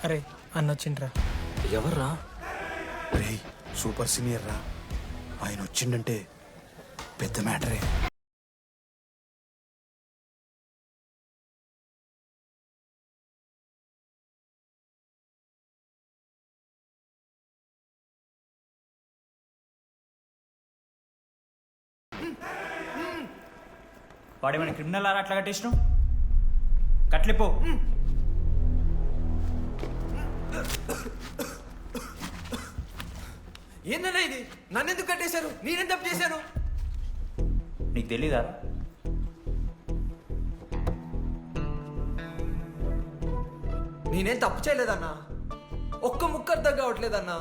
అరే అన్నొచ్చిండ్రా. ఎవర్రా? రే super senior రా, ఆయన వచ్చిండంటే పెద్ద మ్యాటరే. వాడేమైనా క్రిమినల్ ఆరా అట్లా కట్టేసినావు? కట్లిపో. ఏందన్నా ఇది? నన్నెందుకు కట్టేశారు? నేనేం తప్పు చేశాను? నీకు తెలీదా? నేనేం తప్పు చేయలేదన్నా. ఒక్క ముక్క అర్థం కావట్లేదన్నా.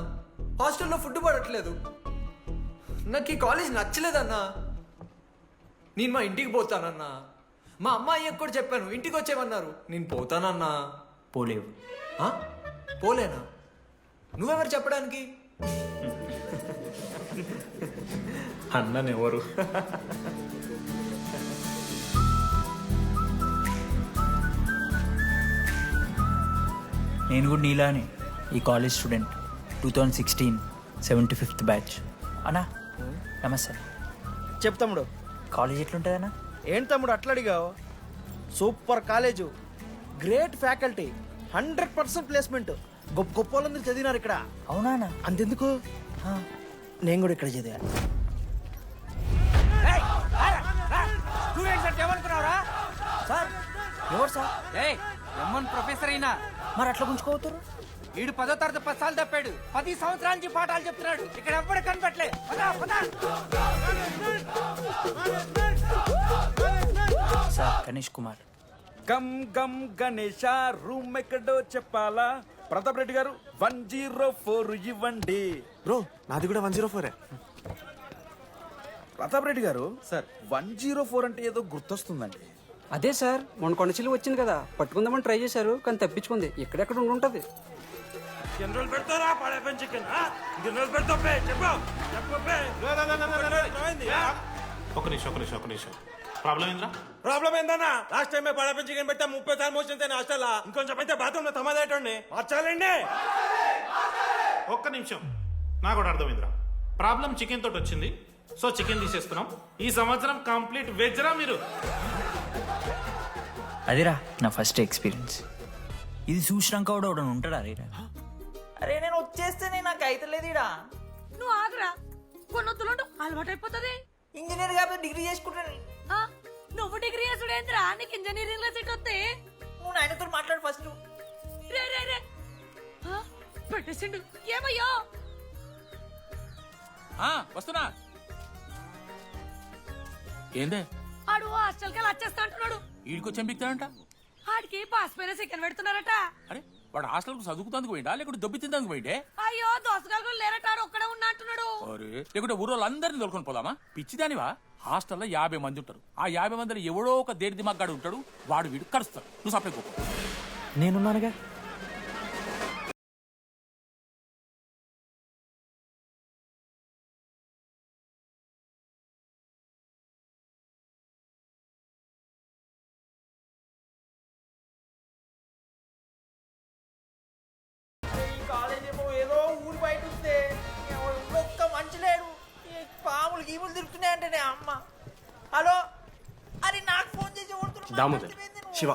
హాస్టల్లో ఫుడ్ పడట్లేదు. నాకు ఈ కాలేజ్ నచ్చలేదన్నా. నేను మా ఇంటికి పోతానన్నా. మా అమ్మాయికి కూడా చెప్పాను, ఇంటికి వచ్చేవన్నారు. నేను పోతానన్నా. పోలేవు. ఆ? పోలేనా? నువ్వెవరు చెప్పడానికి? అన్ననెవరు? నేను కూడా నీలానే ఈ కాలేజ్ స్టూడెంట్, 2016 75th బ్యాచ్. అన్నా నమస్తే. చెప్పు తమ్ముడు. కాలేజ్ ఎట్లుంటుంది అన్న? ఏంటి తమ్ముడు అట్లా అడిగావు? Super college, great faculty, 100% placement. గొప్ప గొప్ప వాళ్ళందరూ చదివినారు ఇక్కడ. అవునా అన్న? అంతెందుకు, నేను కూడా ఇక్కడ చదివా. సార్ ఎవరు సార్? ఎమ్మన్ ప్రొఫెసర్ అయినా మరి అట్లా గుంజుకోవతారు? వీడు 10వ తరగతి 10 సార్లు తప్పాడు. 10 సంవత్సరాల నుంచి పాఠాలు చెప్తున్నాడు. ఇక్కడ ఎవ్వడు కనపట్లే. సార్ గణేష్ కుమార్. గమ్ గమ్ గణేష రూమ్ ఎక్కడో చెప్పాలా? ప్రతాప్ రెడ్డి గారు 104 ఇవ్వండి. బ్రో నాది కూడా 104. ప్రతాప్ రెడ్డి గారు సార్ 104 అంటే ఏదో గుర్తొస్తుందండి. అదే సార్, మొన్న కొండచిల్లి వచ్చింది కదా, పట్టుకుందామని ట్రై చేశారు కానీ తప్పించుకుంది. ఎక్కడెక్కడ ఉండుంటది. ఒక నిమిషం ప్రాబ్లం ఏంద్రా? ప్రాబ్లం ఏందన్నా? లాస్ట్ టైం పడపం చికెన్ పెట్టా 30 సార్లు మోషన్ హాస్టల్. ఇంకొంచెం అయితే బాత్రూమ్ లో తమాదేటండి మార్చాలండి. ఒక్క నిమిషం, నాకు కూడా అర్థమైందిరా. ప్రాబ్లం చికెన్ తోటి వచ్చింది, సో చికెన్ తీసేస్తున్నాం. ఈ సంవత్సరం కంప్లీట్ వెజ్ రా మీరు. అదిరా నా ఫస్ట్ ఎక్స్పీరియన్స్. ఇది చూసినాక కూడా ఒకడు ఉంటాడా? అరే నేను వచ్చేస్తేనే నాకు అయితలేదు ఇడా. నువ్వు ఆగరా, కొన్నొత్తులు అలవాటు అయిపోతుంది. ఇంజనీర్ కాబట్టి డిగ్రీ చేసుకుంటాను. నువ్వు డిగ్రీ చేసుడేంద్రా, నీకు ఇంజనీరింగ్ లో సీట్ వస్తే. నువ్వు నాయనతో మాట్లాడు ఫస్ట్. రే రే రే పెట్టేసిండు. ఏమయ్యో వస్తున్నా. ఏందే ఆడు హాస్టల్ కి వచ్చేస్తా అంటున్నాడు. వీడికి చెంపిస్తాడంట. ఆడికి పాస్ పైన చికెన్ పెడుతున్నారట. అరే వాడు హాస్టల్ కు చదువుకుతానికి పోయిండా లేకుంటే దొబ్బి తిందానికి పోయిండే? అయ్యో దోసగాలు లేరట, ఆడు ఒక్కడే ఉన్నా అంటున్నాడు. అరే లేకుంటే ఊరో అందరిని తోలుకొని పోదామా? పిచ్చిదానివా? హాస్టల్లో 50 మంది ఉంటారు. ఆ 50 మందిలో ఎవడో ఒక దేడి దిమాగ్గాడు ఉంటాడు. వాడు వీడు కరుస్తాడు. నువ్వు సప్లై పో. నేనున్నానుగా. కాలేజ్ ఏమో ఏదో ఊరు బయట వస్తే ఒక్క మంచి లేడు. పాములు గీములు తిరుగుతున్నాయంటే అమ్మ. హలో, అరే నాకు ఫోన్ చేసి దామోదర్, శివ,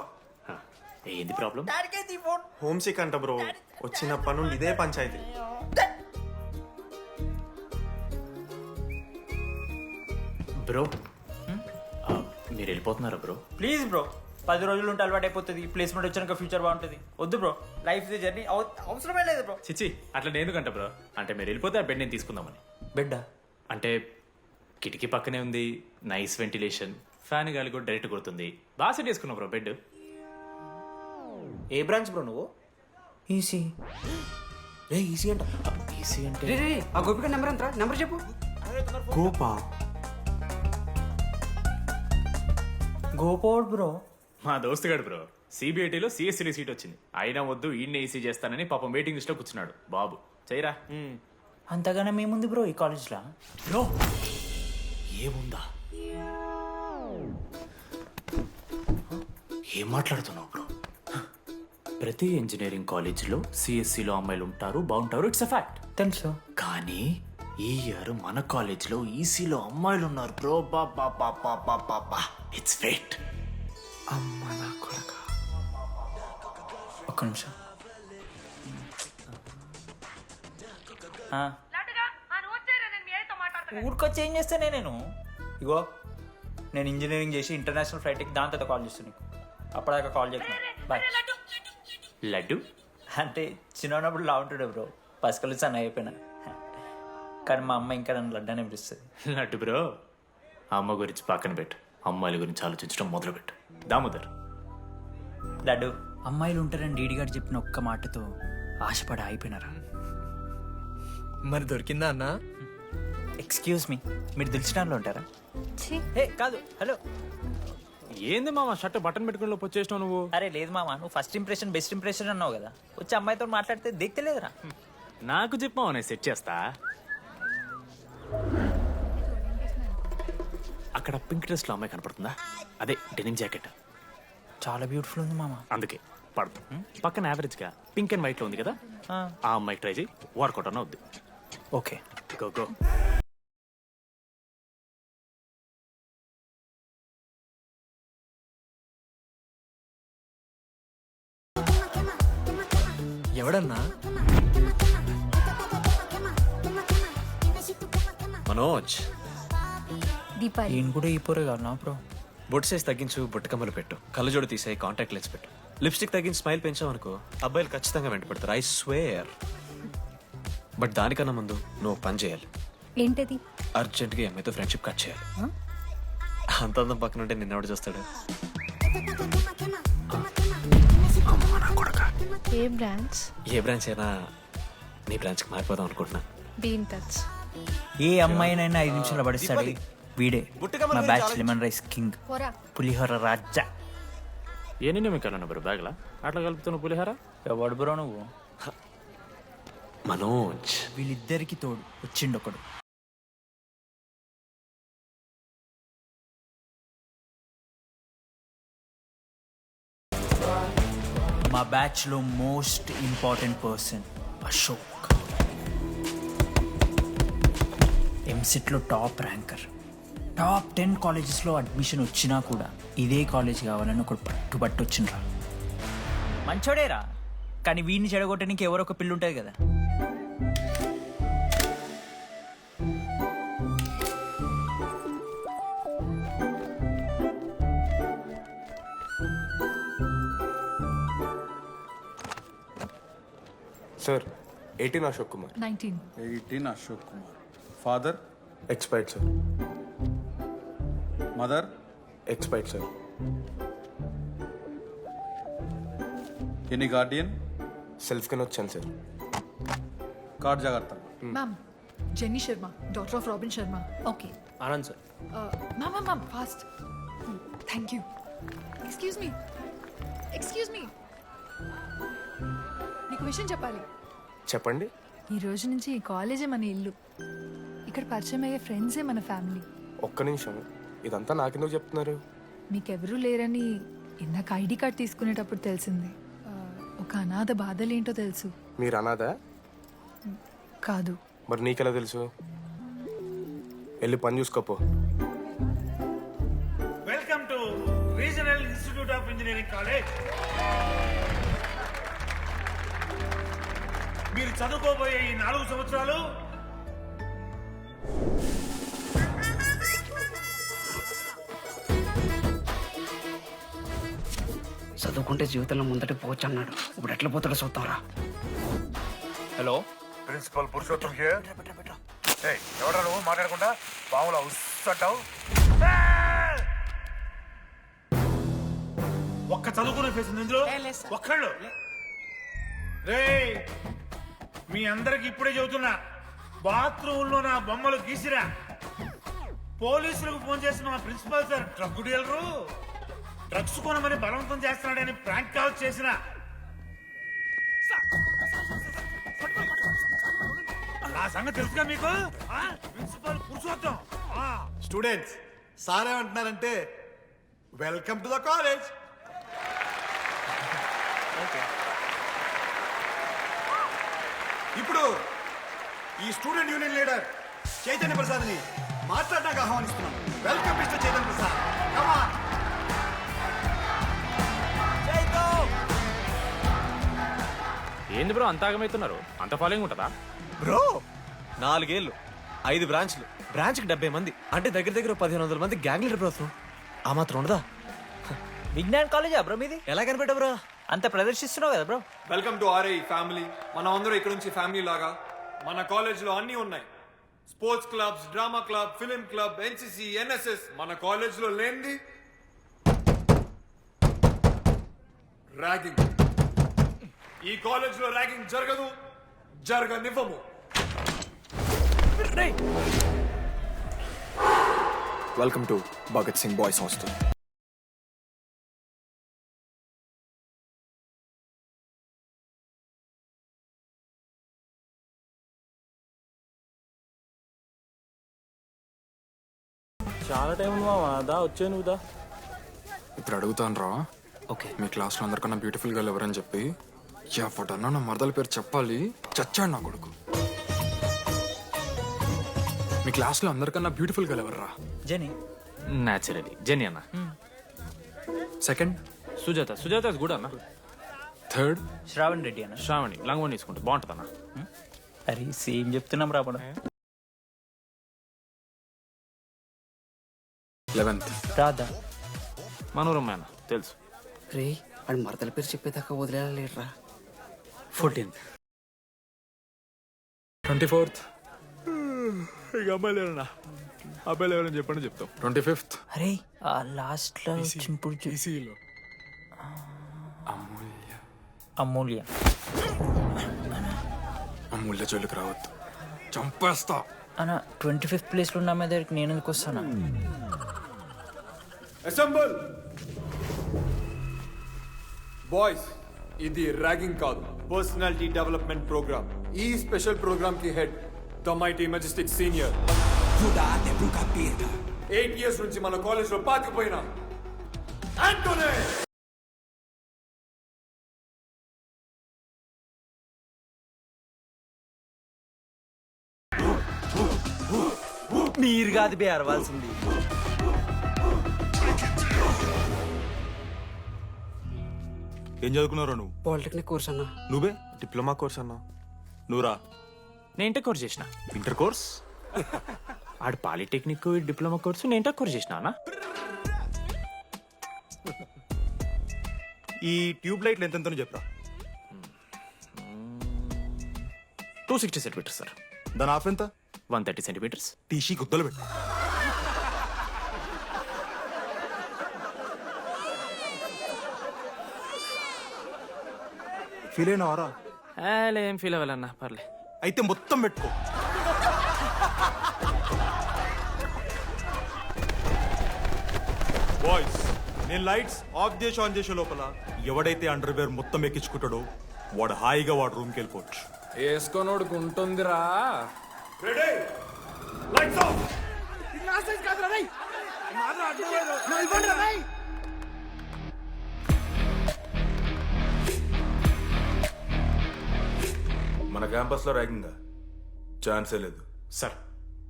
ఏంది ప్రాబ్లం? డాడీకి ఫోన్. హోమ్ సిక్ అంట బ్రో. వచ్చినప్పటి నుండి ఇదే పంచాయతీ. బ్రో మీరు వెళ్ళిపోతున్నారా బ్రో? ప్లీజ్ బ్రో, 10 రోజులు ఉంటే అలవాటు అయిపోతుంది. ప్లేస్మెంట్ వచ్చాక ఫ్యూచర్ బాగుంటుంది. వద్దు బ్రో, లైఫ్ ఇది జర్నీ, అవసరమే లేదు బ్రో. చిచ్చి అట్లా నేను ఎందుకంట బ్రో? అంటే మీరు వెళ్ళిపోతే ఆ బెడ్ నేను తీసుకుందామని. బిడ్డా అంటే కిటికీ పక్కనే ఉంది, నైస్ వెంటిలేషన్, ఫ్యాన్ గాలి కూడా డైరెక్ట్ కొడుతుంది. బాగా సెట్ చేసుకున్నావు బ్రో బెడ్. ఏ బ్రాంచ్ బ్రో నువ్వు? ఈసీ. రే ఈసీ అంట. ఈసీ అంటే రే రే, ఆ గోపిక నెంబర్ ఎంతరా? నెంబర్ చెప్పు. గోపా గోపోడ్ బ్రో. మా దోస్తుగాడు బ్రో సిబిఐటీలో సిఎస్సీలో సీట్ వచ్చింది. అయినా వద్దు ఈయన్నే ఈసీ చేస్తానని పాపం వెయిటింగ్ లిస్ట్ లో కూర్చున్నాడు. బాబు చేయరా. అంతగానే మేముంది బ్రో ఈ కాలేజ్లో. బ్రో ఏముందా? ఏం మాట్లాడుతున్నావు బ్రో? ప్రతి ఇంజనీరింగ్ కాలేజీలో సిఎస్సిలో అమ్మాయిలు ఉంటారు, బాగుంటారు, ఇట్స్ అ ఫ్యాక్ట్. తెలుసు. కానీ ఈ ఇయర్ మన కాలేజీలో ఈసీలో అమ్మాయిలు ఉన్నారు బ్రో. బా ఇట్స్ ఫేట్. అమ్మ నా కొడక. ఒక్క నిమిషం. ఊరికొచ్చి ఏం చేస్తానే నేను? ఇగో నేను ఇంజనీరింగ్ చేసి ఇంటర్నేషనల్ ఫ్లైట్కి దాని తర్వాత కాల్ చేస్తాను నీకు. అప్పటిదాకా కాల్ చేస్తున్నాను. బాయ్. లడ్డు అంటే చిన్నప్పుడు లా ఉంటాడు బ్రో, పసికలు సన్న అయిపోయినా. కానీ మా అమ్మ ఇంకా నన్ను లడ్డు అని పిలుస్తుంది. లడ్డు బ్రో, అమ్మ గురించి పక్కన పెట్టు, అమ్మాయిల గురించి ఆలోచించడం మొదలు పెట్టు. దామోదర్, లడ్డు, అమ్మాయిలు ఉంటారని డీడీ గారు చెప్పిన ఒక్క మాటతో ఆశపడి అయిపోయినారా? మరి దొరికిందా అన్న? ఎక్స్క్యూజ్ మీ, మీరు దిల్చినాల్లో ఉంటారా? ఏ కాదు, హలో. ఏంది మామ షర్ట్ బటన్ పెట్టుకుని లోపు వచ్చేసినావు నువ్వు? అరే లేదు మామ, నువ్వు ఫస్ట్ ఇంప్రెషన్ బెస్ట్ ఇంప్రెషన్ అన్నావు కదా, వచ్చి అమ్మాయితో మాట్లాడితే దిక్కలేదురా. నాకు చెప్పావు, నేను సెట్ చేస్తా. అక్కడ పింక్ డ్రెస్ లో అమ్మాయి కనపడుతుందా? అదే డెనిమ్ జాకెట్. చాలా బ్యూటిఫుల్ ఉంది మామ. అందుకే పడదు. పక్కన యావరేజ్ గా పింక్ అండ్ వైట్ లో ఉంది కదా, ఆ అమ్మాయి ట్రై చేయి, వర్కౌట్ అన్న వద్దు. Okay, go go. ఎవడన్నా? మనోజ్, దీపాలి ఈయన కూడా ఈ పోరే కాదు నా బ్రో. బొట్టు సైజ్ తగ్గించు, బుట్టకమ్మలు పెట్టు, కళ్ళజోడు తీసేయి, కాంటాక్ట్ లెన్స్ పెట్టు, లిప్స్టిక్ తగ్గించి స్మైల్ పెంచావనుకో అబ్బాయిలు ఖచ్చితంగా వెంట పెడతారు. I swear. బట్ దానికన్నా ముందు నువ్వు ఒక పని చేయాలి. ఏంటది? అర్జెంట్గా అమ్మాయితో ఫ్రెండ్షిప్ కట్ చేయాలి. అంత అందం పక్కన ఉంటే నిన్నెవడు చూస్తాడు? ఏ బ్రాంచ్? ఏ బ్రాంచ్ అయినా నీ బ్రాంచ్కి మారిపోదాం అనుకుంటున్నా. Be in touch. ఏ అమ్మాయినైనా 5 నిమిషాలు పడిస్తాడు వీడే. మా బ్యాచ్ లెమన్ రైస్ కింగ్, పోరా. పులిహోర రాజా. ఏ నిన్న మీకు బ్రో బ్యాగ్లా అట్లా కలుపుతున్న పులిహార? ఎవడు బ్రో నువ్వు? మనోజ్, వీళ్ళిద్దరికి తోడు వచ్చిండొకడు. మా బ్యాచ్ లో most important person Ashok. EAMCET లో టాప్ ర్యాంకర్. టాప్ 10 కాలేజెస్లో అడ్మిషన్ వచ్చినా కూడా ఇదే కాలేజ్ కావాలని ఒకడు పట్టుబట్టు వచ్చిండ్రా. మంచోడేరా, కానీ వీడిని చెడగొట్టడానికి ఎవరో ఒక పిల్లు ఉంటుంది కదా. Sir 18 Ashok Kumar. 18 Ashok Kumar. Father? Expired sir. Mother? Expired sir. Any Guardian? Self కింద వచ్చాను సార్. కార్డ్ జాగ్రత్త. Ma'am, jenny Sharma, daughter of robin Sharma. Okay. Anand sir. Ma'am fast. Thank you. Excuse me, నీకు విషయం చెప్పాలి. చెప్పండి. ఈ రోజు నుంచి ఈ కాలేజే మన ఇల్లు. ఇక్కడ పరిచయం అయ్యే ఫ్రెండ్సే మన ఫ్యామిలీ. ఒక్క నిమిషం, ఇదంతా నాకెందుకు చెప్తున్నారు? మీకెవరూ లేరని ఇందాక ఐడి కార్డ్ తీసుకునేటప్పుడు తెలిసింది. ఒక అనాథ బాధలేంటో తెలుసు. మీరు అనాదా? కాదు. మరి నీకెలా తెలుసు? వెళ్ళి పని చూసుకోపో. Welcome to regional institute of engineering college. మీరు చదువుకోబోయే ఈ 4 సంవత్సరాలు చదువుకుంటే జీవితంలో ముందట పోవచ్చు అన్నాడు. ఇప్పుడు ఎట్లా పోతాడో చూద్దాంరా. Hello, principal Purushottam here. ఎవరా నువ్వు మాట్లాడకుండా బావులా ఉస్సంటావు? ఒక్క చదువుకునే ఫేస్ ఇందులో ఒక్కళ్ళు. రే, మీ అందరికి ఇప్పుడే చెబుతున్నా, బాత్రూంలో నా బొమ్మలు గీసిరా. పోలీసులకు ఫోన్ చేసిన మా principal sir drug dealer drugs కొనమని బలవంతం చేస్తున్నాడని ప్రాంక్ కాల్ చేసిన. ఆ సంగతి తెలుసుగా మీకు? ప్రిన్సిపల్ పురుషోత్తం. స్టూడెంట్స్, సార్ ఏమంటున్నారంటే వెల్కమ్ టు ద కాలేజ్. ఇప్పుడు ఈ స్టూడెంట్ యూనియన్ లీడర్ చైతన్య ప్రసాద్ని మాట్లాడడానికి ఆహ్వానిస్తున్నాం. Welcome mister Chaitanya Prasad. Come on. ఏంది బ్రో అంత ఆగమవుతున్నారు? అంత ఫాలోయింగ్ ఉంటుందా బ్రో 4 ఏళ్ళు 5 బ్రాంచ్లు, బ్రాంచ్కి 70 మంది, అంటే దగ్గర దగ్గర 1500 మంది గ్యాంగ్ లీడర్ బ్రో. ఆ మాత్రం ఉండదా? విజ్ఞాన్ కాలేజా బ్రో మీది? ఎలా కనిపెట్టా బ్రో? అంత ప్రదర్శిస్తున్నావు కదా bro. Welcome to RI family. మనం అందరూ ఇక్కడ నుంచి ఫ్యామిలీ లాగా. మన కాలేజ్లో అన్నీ ఉన్నాయి. Sports clubs, drama club, film club, NCC, NSS. మన కాలేజ్లో లేనిది ర్యాగింగ్. ఈ కాలేజ్లో ర్యాగింగ్ జరగదు, జరగనివ్వము. Welcome to Bhagat Singh boys hostel. చాలా టైం దా వచ్చే నువ్వు దా. ఇప్పుడు అడుగుతాను రా. ఓకే, మీ క్లాస్లో అందరికన్నా బ్యూటిఫుల్ గర్ల్ ఎవరని చెప్పి ఎవడన్నా నా మరదల పేరు చెప్పాలి. చచ్చాడు నా కొడుకు. మీ క్లాస్లో అందరికన్నా బ్యూటిఫుల్ గర్ల్ ఎవర్రా? జని. న్యాచురలీ జెనీ అన్న. సెకండ్ సుజాత. సుజాత గుడ్ అన్న. థర్డ్ శ్రావణ్ రెడ్డి అన్న. శ్రావణి లంగోని తీసుకుంటే బాగుంటుంది అన్న. అరే సేమ్ చెప్తున్నాం రాబడ. 11th రాధా. మనోరమ్మ అన్న తెలుసు. రే వాడు మరదల పేరు చెప్పేదాకా వదిలేరా. 14th 24th ఇక అమ్మాయి లేరన్నా. అబ్బాయిలు ఎవరైనా చెప్పండి చెప్తాం. 25th అరే ఆ లాస్ట్ లో చింపుడు ఈసీలో అమూల్య. అమూల్య. అమూల్య జోలికి రావద్దు, చంపేస్తా. అన్న 25th ప్లేస్ లో ఉన్న అమ్మాయి దగ్గరికి నేను ఎందుకు వస్తానా? Assemble boys. ఇది ర్యాగింగ్ కాదు, పర్సనాలిటీ డెవలప్మెంట్ ప్రోగ్రామ్. ఈ స్పెషల్ ప్రోగ్రామ్ కి head the mighty Majestic senior. 8 years నుంచి మన కాలేజ్ లో పాతిపోయినా ఆంటోనీ. మీరు కాదు బే అరవాల్సింది. ఏం చదువుకున్నారా నువ్వు? పాలిటెక్నిక్ కోర్స్ అన్నా. నువ్వే డిప్లొమా కోర్స్ అన్నా. నువ్వురా? నేను ఇంటర్ కోర్స్ చేసిన. Inter course? ఆడు పాలిటెక్నిక్ డిప్లొమా కోర్సు, నేను ఇంటర్ కోర్స్ చేసిన అన్న. ఈ ట్యూబ్ లైట్లు ఎంతెంతనో చెప్పరా. 260 సెంటీమీటర్స్ సార్. దాని ఆఫ్ ఎంత? 130 సెంటీమీటర్స్. టీసీ గుద్దలు పెట్టు. ఫీల్ అయినావారా? ఏం ఫీల్ అవ్వాలన్నా పర్లే. అయితే మొత్తం పెట్టుకో. బాయ్స్, నేను లైట్స్ ఆఫ్ చేసి ఆన్ చేసే లోపల ఎవడైతే అండర్వేర్ మొత్తం ఎక్కించుకుంటాడో వాడు హాయిగా వాడు రూమ్కి వెళ్ళిపోవచ్చు. వేసుకోనోడుకు ఉంటుందిరా. Ready, lights off. మన క్యాంపస్ లో ర్యాగింగ్ ఛాన్సే లేదు sir.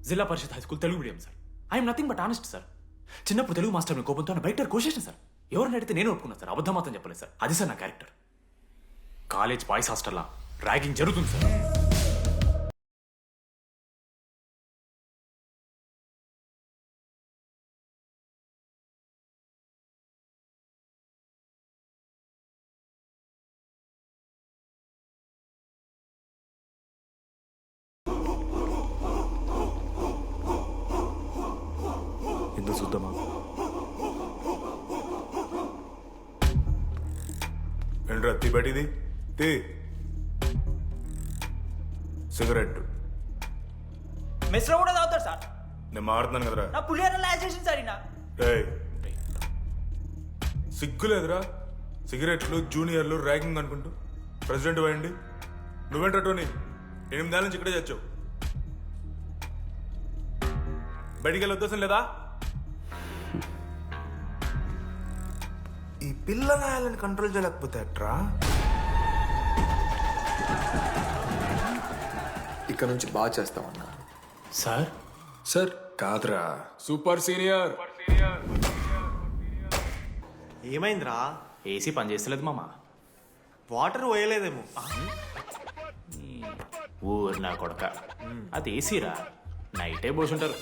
Zilla Parishad high school Telugu medium sir. I'm nothing but honest sir. చిన్నప్పుడు తెలుగు మాస్టర్ కోపంతో నా బయట కోసేసిన సార్. ఎవరిని అడిగితే నేను ఒప్పుకున్నా సార్. అబద్ధం మాత్రం చెప్పలేదు సార్. అది సార్ నా క్యారెక్టర్. కాలేజ్ బాయ్స్ హాస్టల్లా ర్యాగింగ్ జరుగుతుంది సార్. ఎందుకు చూద్దామా? ఏంట్రా తీ బయటిది తీ. సిగరెట్ మెస్ లో కూడా తాగుతారు సార్. నేను మారుతున్నాను కదరా. నా పులిహోర లాస్ట్ చేసింది సార్ ఈయన. ఏయ్, సిగ్గులేదురా? సిగరెట్లు జూనియర్లు ర్యాగింగ్ అనుకుంటూ ప్రెసిడెంట్ పోయండి. నువ్వేంట్రా టోనీ 8 ఏళ్ళ నుంచి ఇక్కడే చచ్చావు. బయటికి వెళ్ళే ఉద్దేశం లేదా? ఈ పిల్లగాయలను కంట్రోల్ చేయలేకపోతే అట్రా. ఇక్కడ నుంచి బాగా చేస్తామన్నా. సార్ సార్ కాదురా, సూపర్ సీనియర్. ఏమైందిరా? ఏసీ పని చేస్తలేదు మామ. వాటర్ పోయలేదేమో. ఊరు నా కొడక, అది ఏసీరా, నైటే పోసుంటారు.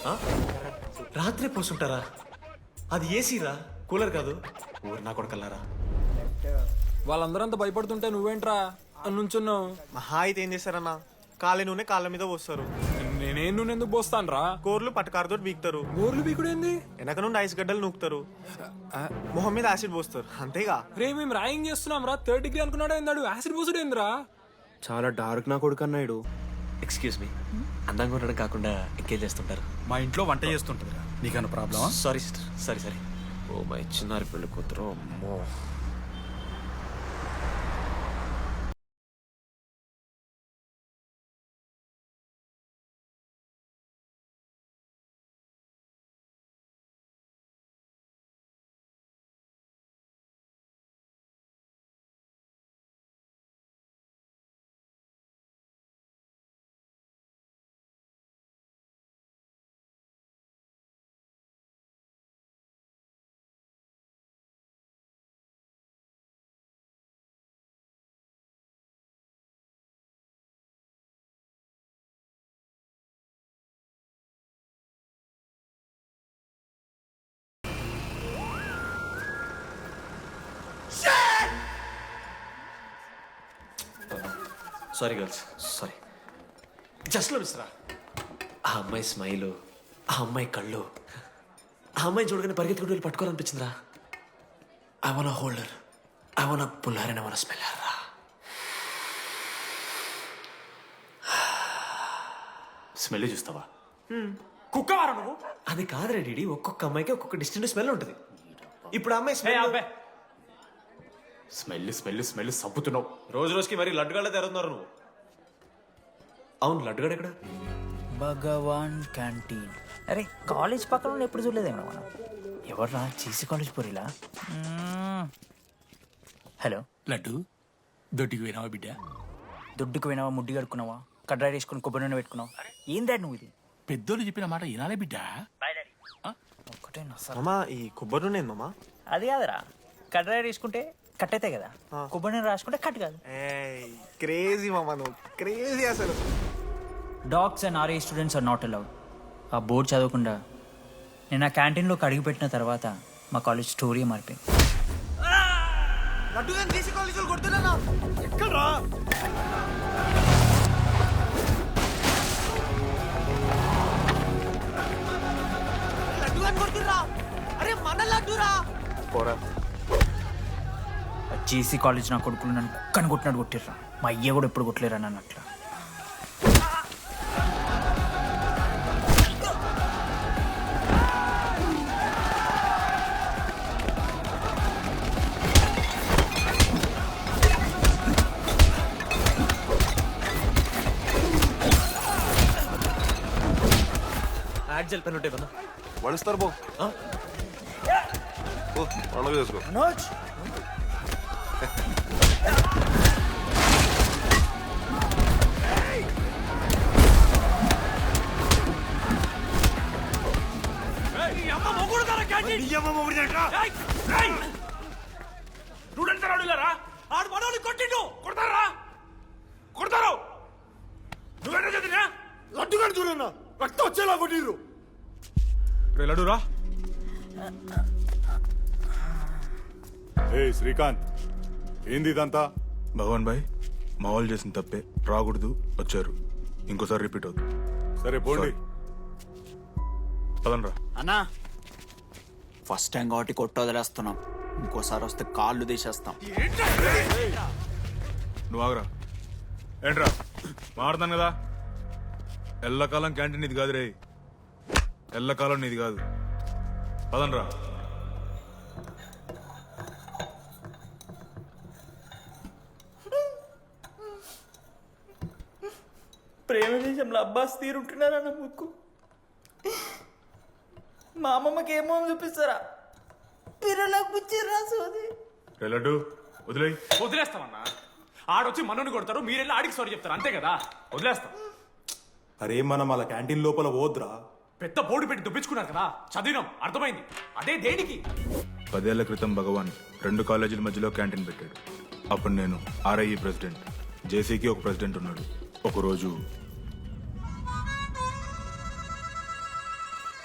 రాత్రి పోసుంటారా? అది ఏసీరా, కూలర్ కాదు. ఊరు నా కొడకల్లారా. వాళ్ళందరూ అంత భయపడుతుంటే నువ్వేంట్రా నుంచున్నావు? మహా అయితే ఏం చేస్తారన్నా, కాళ్ళ నూనె కాళ్ళ మీద పోస్తారు. నేనేం నువ్వు ఎందుకు పోస్తాను రా? కూరలు పట్టకారుతో బీకుతారు. గోర్లు బీకుడు ఏంది? వెనక నుండి ఐస్ గడ్డలు నూకుతారు. మొహం మీద యాసిడ్ పోస్తారు, అంతేగా. రే మేము ర్యాగింగ్ చేస్తున్నాం రా. 3rd డిగ్రీ అనుకున్నాడు ఏందాడు? యాసిడ్ పోసుడు ఏందిరా? చాలా డార్క్ నా కొడుకు అన్నాడు. ఎక్స్క్యూజ్ మీ, అందంగా ఉండడం కాకుండా ఇంకేం చేస్తుంటారు? మా ఇంట్లో వంట చేస్తుంటుందిరా, నీకన్నా ప్రాబ్లమా? Sorry sister, sorry. Oh my చిన్నారి పెళ్లి కూతురు, అమ్మో. Sorry girls, sorry. జస్ట్ లో మిస్రా. ఆ అమ్మాయి స్మైలు, ఆ అమ్మాయి కళ్ళు, ఆ అమ్మాయి చూడగానే పరిగెత్తుకుంటూ వెళ్ళి పట్టుకోవాలనిపించిందిరా. I wanna hold her, I wanna pull her and I wanna smell her రా. స్మెల్ చూస్తావా? కుక్కవారా నువ్వు? అది కాదురా డీడీ, ఒక్కొక్క అమ్మాయికి ఒక్కొక్క డిస్టింట్ స్మెల్ ఉంటుంది. ఇప్పుడు ఆ అమ్మాయి స్మెల్ స్మెల్ స్మెల్ స్మెల్ సబ్బుతున్నావు. రోజు రోజుకి మరి లడ్డుగాళ్ళ తెరుతున్నారు నువ్వు. అవును, లడ్డుగాడు ఎక్కడ? భగవాన్ క్యాంటీన్. అరే కాలేజ్ పక్కన ఉన్న ఎప్పుడు చూడలేదేమో మనం. ఎవర్రా చీసీ కాలేజ్ పోరిలా? హలో లడ్డు, దొడ్డికి పోయినావా బిడ్డ? దుడ్డుకు పోయినావా, ముడ్డి కడుక్కున్నావా, కడ్రాయి వేసుకుని కొబ్బరి నూనె పెట్టుకున్నావా? ఏం డాడ్ నువ్వు ఇది? పెద్దోళ్ళు చెప్పిన మాట వినాలే బిడ్డ. ఒక్కటే మామా, ఈ కొబ్బరి నూనె ఏంది మామా? అది కాదురా, కడ్రాయి వేసుకుంటే కట్ అవుతాయి కదా, కొబ్బరి నూనె రాసుకుంటే కట్ కాదు. క్రేజీ మామా, నువ్వు క్రేజీ అసలు. Dogs and RA students are not allowed. ఆ బోర్డు చదవకుండా నేను ఆ క్యాంటీన్లోకి అడుగుపెట్టిన తర్వాత మా కాలేజ్ స్టోరీ మారిపోయింది. జేసీ కాలేజ్ నా కొడుకులు నన్ను కుక్కని కొట్టినట్టు కొట్టిర్రా. మా అయ్య కూడా ఎప్పుడు కొట్టలేరా నన్ను అట్లా. యాక్జల్ పెన్ ఉంటే కదా వడుస్తారు బో. పండుగ చేసుకో. ఆడు మనోళ్ళు కొట్టిండు, కొడతారా? కొడతారు. నువ్వేనా చదివినా? లడ్డుగా చూడన్నా, రక్తం వచ్చేలా కొట్టిర్రు. లడ్డురా. ఏ శ్రీకాంత్, ఏంది ఇదంతా? భగవాన్ భాయ్, మా వాళ్ళు చేసిన తప్పే, రాకూడదు, వచ్చారు, ఇంకోసారి రిపీట్ అవుతుంది. సరే పోండి. పదనరా. అన్నా, ఫస్ట్ టైం కాబట్టి కొట్టు వదిలేస్తున్నాం, ఇంకోసారి వస్తే కాళ్ళు తీసేస్తాం. నువ్వు ఆగరా. ఏంట్రా మారుతాను కదా. ఎల్లకాలం క్యాంటీన్ ఇది కాదు రే, ఎల్లకాలం నీది కాదు. పదనరా. ప్రేమ దేశంలో అబ్బాస్ తీరుంటున్నారన్న ముక్కు. మా అమ్మమ్మకి ఏమో చూపిస్తారా? పిల్లలకు పుచ్చిర్రా సోది. లడ్డు వదిలే. వదిలేస్తామన్నా. ఆడొచ్చి మనోని కొడతారు, మీరెళ్ళి ఆడికి సారీ చెప్తారు, అంతే కదా. వదిలేస్తాం. అరే మనం అలా క్యాంటీన్ లోపల పోద్రా. పెద్ద బోర్డు పెట్టి దుబ్బించుకున్నారు కదా, చదివినాం, అర్థమైంది. అదే దేనికి? 10 ఏళ్ల క్రితం భగవాన్ 2 కాలేజీల మధ్యలో క్యాంటీన్ పెట్టాడు. అప్పుడు నేను ఆర్ఐఈ ప్రెసిడెంట్, జేసీకి ఒక ప్రెసిడెంట్ ఉన్నాడు. ఒకరోజు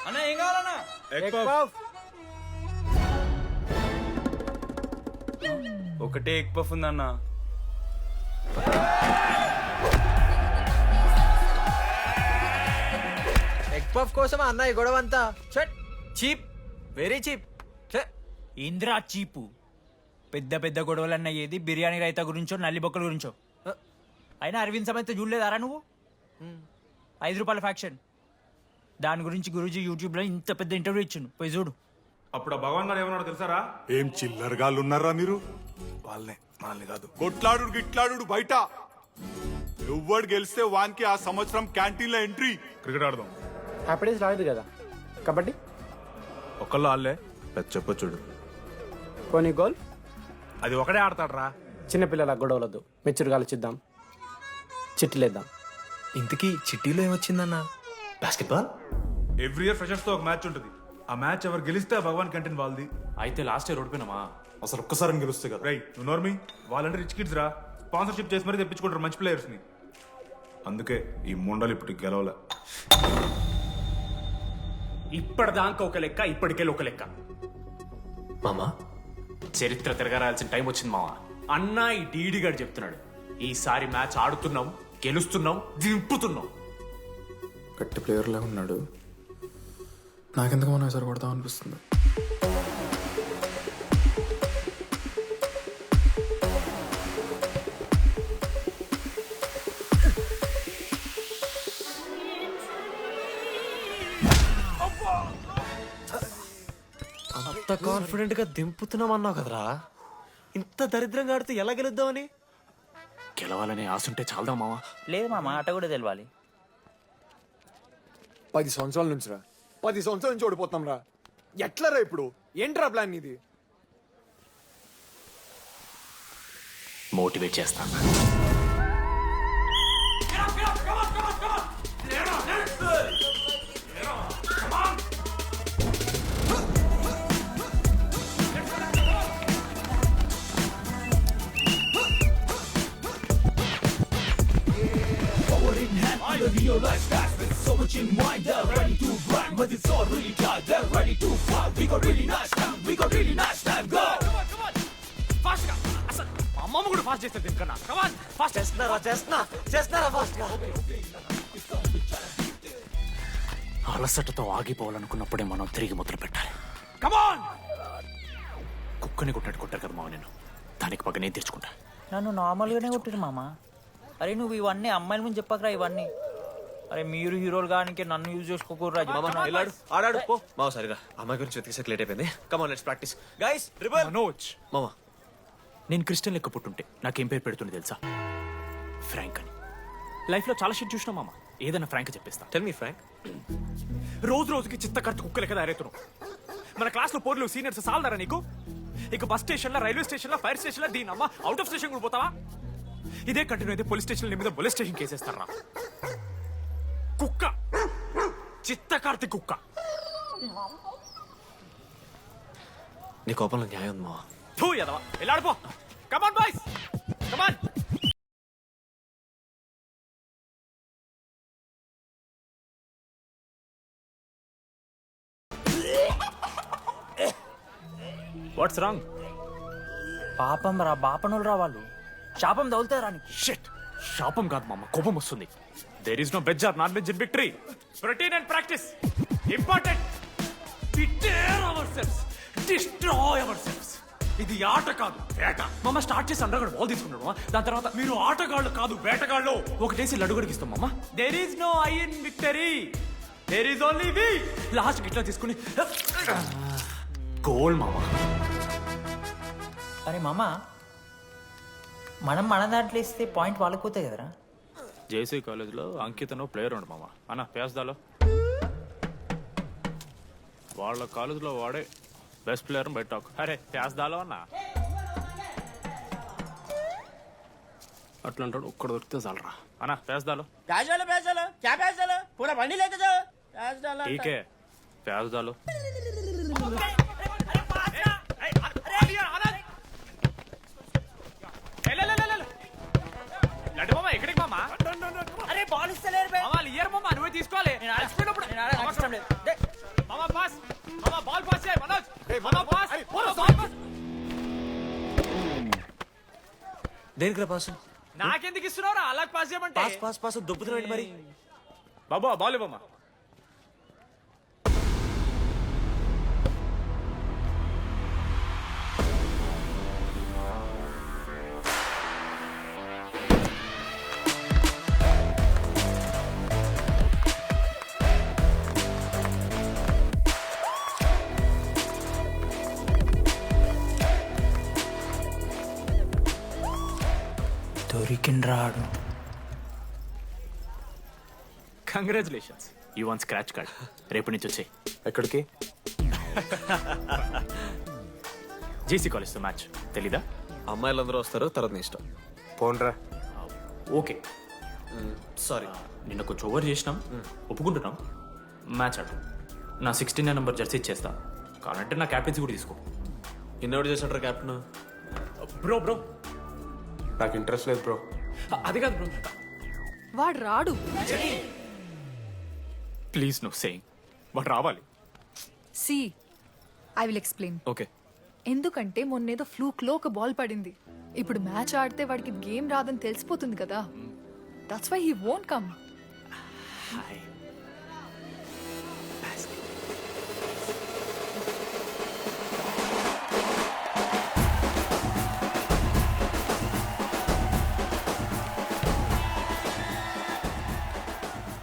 అన్న ఏం కావాలన్నా? ఒకటే ఎగ్ పఫ్ ఉందన్న. ఎగ్ పఫ్ కోసం అన్న ఈ గొడవ అంతా చీప్, వెరీ చీప్. ఇంద్రా చీపు. పెద్ద పెద్ద గొడవలన్న ఏది బిర్యానీ రైతా గురించో నల్లి బొక్కల గురించో. అయినా అరవింద్ సమేత చూడలేదారా నువ్వు? 5 రూపాయల ఫ్యాక్షన్ దాని గురించి గురూజీ యూట్యూబ్లో ఇంత పెద్ద ఇంటర్వ్యూ ఇచ్చిండు, పోయి చూడు. అప్పుడు ఆ భగవాన్ గారు ఏమన్నాడు తెలుసారా? ఏం చిల్లరగాళ్ళు ఉన్నారా మీరు? వాళ్ళనే, మనల్ని కాదు. కొట్లాడు గిట్లాడు బయట. ఎవ్వడు గెలిస్తే వానికి ఆ సంవత్సరం క్యాంటీన్ లో ఎంట్రీ. క్రికెట్ ఆడదాం. హ్యాపీడేస్ రాలేదు కదా. కబడ్డీ ఒకళ్ళు ఆడలే, పెద్ద చెప్పొచ్చుడు. కొన్ని గోల్. అది ఒకడే ఆడతాడు రా. చిన్నపిల్లల గొడవలొద్దు, మెచ్యూర్గా ఆలోచిద్దాం, చిట్లేద్దాం. ఇంతకీ చిట్టీలో ఏమొచ్చిందన్న? బాస్కెట్బాల్. ఎవ్రీ ఇయర్ ఫ్రెషర్స్ తో ఒక మ్యాచ్ ఉంటుంది. ఆ మ్యాచ్ ఎవరు గెలిస్తే ఆ భగవాన్ క్యాంటీన్ వాళ్ళది. అయితే లాస్ట్ ఇయర్ ఓడిపోయినామా? అసలు ఒక్కసారి గెలుస్తే కదా. రై నువ్వు నోర్మి, వాళ్ళంటే రిచ్ కిడ్స్ రా. స్పాన్సర్షిప్ చేసి మరీ తెప్పించుకుంటారు మంచి ప్లేయర్స్ ని. అందుకే ఈ ముండలు ఇప్పుడు గెలవలే. ఇప్పటిదాకా ఒక లెక్క, ఇప్పటికెళ్ళి ఒక లెక్క. మామా చరిత్ర తిరగరాల్సిన టైం వచ్చింది మావా. అన్నా ఈ డీడీ గారు చెప్తున్నాడు, ఈసారి మ్యాచ్ ఆడుతున్నాం, గెలుస్తున్నాం, దింపుతున్నాం. గట్టి ప్లేయర్ లాగా ఉన్నాడు. నాకెందుకు మనం ఎసరు కొడతాం అనిపిస్తుంది. అంత కాన్ఫిడెంట్ గా దింపుతున్నాం అన్నావు కదరా. ఇంత దరిద్రంగా ఆడితే ఎలా గెలుద్దామని? గెలవాలనే ఆశుంటే చాలదా మావా? లేదు మామ, ఆట కూడా తెలవాలి. 10 సంవత్సరాల నుంచి రా, 10 సంవత్సరాల నుంచి ఓడిపోతాం రా. ఎట్లా రా ఇప్పుడు? ఏంట్రా ప్లాన్ ఇది? మోటివేట్ చేస్తాను. అమ్మమ్మ కూడా ఫాస్ట్ చేస్తారు దీనికన్నా. కమాన్ ఫాస్ట్ చేస్తున్నారా ఫాస్ట్ గా? అలసటతో ఆగిపోవాలనుకున్నప్పుడే మనం తిరిగి మొదలు పెట్టాలి. కమాన్. కుక్కని కొట్టాడు కొట్టారు కదా మావ, నేను దానికి పక్క నేను తెచ్చుకుంటా. నన్ను నార్మల్గానే కొట్టిరు మామ. అరే నువ్వు ఇవన్నీ అమ్మాయిల ముందు చెప్పకరా ఇవన్నీ. అరే మీరు హీరోలు కానీ నన్ను యూజ్ చేసుకోకూడరా. ఆడాడు పో మావ. సరిగా అమ్మాయి గురించి వెతికేసరికి లేట్ అయిపోయింది. Come on let's practice guys. Rebel Manoj, మామ నేను క్రిస్టియన్ లెక్క పుట్టుంటే నాకేం పేరు పెడుతుంది తెలుసా? ఫ్రాంక్ అని. లైఫ్లో చాలా షిట్ చూసినా మామ, ఏదైనా ఫ్రాంక్ చెప్పేస్తా. Tell me frank. రోజు రోజుకి చిత్త కట్టు కుక్క లెక్క దారేతున్నావు. మన క్లాస్లో పోర్లు సీనియర్స్ సాల్దారా నీకు? ఇక బస్ స్టేషన్లో, రైల్వే స్టేషన్లో, ఫైర్ స్టేషన్లో దీని అమ్మ అవుట్ ఆఫ్ స్టేషన్ కూడా పోతావా? ఇదే కంటిన్యూ అయితే పోలీస్ స్టేషన్ మీద పోలీస్ స్టేషన్ కేసేస్తారా? కుక్క, చిత్త కార్తి కుక్క. నీ కోపంలో న్యాయం ఉంది మావ. థూ యదవా, వెళ్ళాడిపో. Come on boys, come on. What's wrong? పాపం రా, బాపనులు రా వాళ్ళు. శాపం తగులుతారా నీకు? షిట్, శాపం కాదు మామ, కోపం వస్తుంది. There is no veg or non veg in victory. Protein and practice important. We dare ourselves, destroy ourselves. ఇది ఆట కాదు, వేట. మామ స్టార్ట్ చేసి అండర్గాడు బాల్ తీసుకున్నాడు. దాని తర్వాత మీరు ఆటగాళ్ళు కాదు వేటగాళ్ళు. ఒకటేసి లడ్డు గడిగిస్తాం మామ. There is no I in victory, there is only we. Last ఇట్లా తీసుకుని గోల్ మామ. అరే మామ, మనం మన దాంట్లో ఇస్తే పాయింట్ వాళ్ళకి పోతాయి కదరా. జేసీ కాలేజ్లో అంకితను ప్లేయర్ ఉండు మామ. అన్న పేస్దాలో వాళ్ళ కాలేజ్లో వాడే బెస్ట్ ప్లేయర్ బయట. అరే పేస్దాలో అన్న అట్లా అంటాడు ఒక్కడ దొరికితే చాలరా. అన్నా ప్యాస్ దాలో प्याज डालो क्या प्याज डालो पूरा बंडी लेके जाओ प्याज डालो ठीक है प्याज डालो లడ్డు మామ ఎక్కడికి మామ अरे बॉल इस्तలేరు బే మామ ఇయర్ మామ నువ్వే తీసుకోవాలి మామ పాస్ మామ బాల్ పాస్ చేయి మనోజ్ మామ పాస్ బాల్ పాస్ దేనికి పాస్? నాకెందుకు ఇస్తున్నావురా అలా పాస్ చేయమంటే పాస్ పాస్ పాస్ దొబ్బుతున్నాడు మరి. బాబు ఆ బాల్ ఇవ్వమ్మా. దొరికిండ్రాడు. Congratulations you won scratch card. రేపు నుంచి వచ్చాయి. ఎక్కడికి? జేసీ కాలేజ్తో మ్యాచ్ తెలీదా? అమ్మాయిలందరూ వస్తారు, తర్వాత నీ ఇష్టం. పోన్రా. ఓకే సారీ, నిన్న కొంచెం ఓవర్ చేసినాం, ఒప్పుకుంటున్నాం. మ్యాచ్ ఆడు. నా 69 నెంబర్ జెర్సీ ఇచ్చేస్తా. కావాలంటే నా క్యాప్టెన్సీ కూడా తీసుకో. ఇన్నోడు చేసినట్టు క్యాప్టెన్. బ్రో బ్రో నాకు ఇంట్రెస్ట్ లేదు బ్రో. అది కాదు బ్రో. వాడు రాడు. ప్లీజ్ నో సేయింగ్ వాడు రావాలి. See I will explain. Okay. ఎందుకంటే మొన్నేదో ఫ్లూక్ లో ఒక బాల్ పడింది. ఇప్పుడు మ్యాచ్ ఆడితే వాడికి గేమ్ రాదని తెలిసిపోతుంది కదా. That's why he won't come.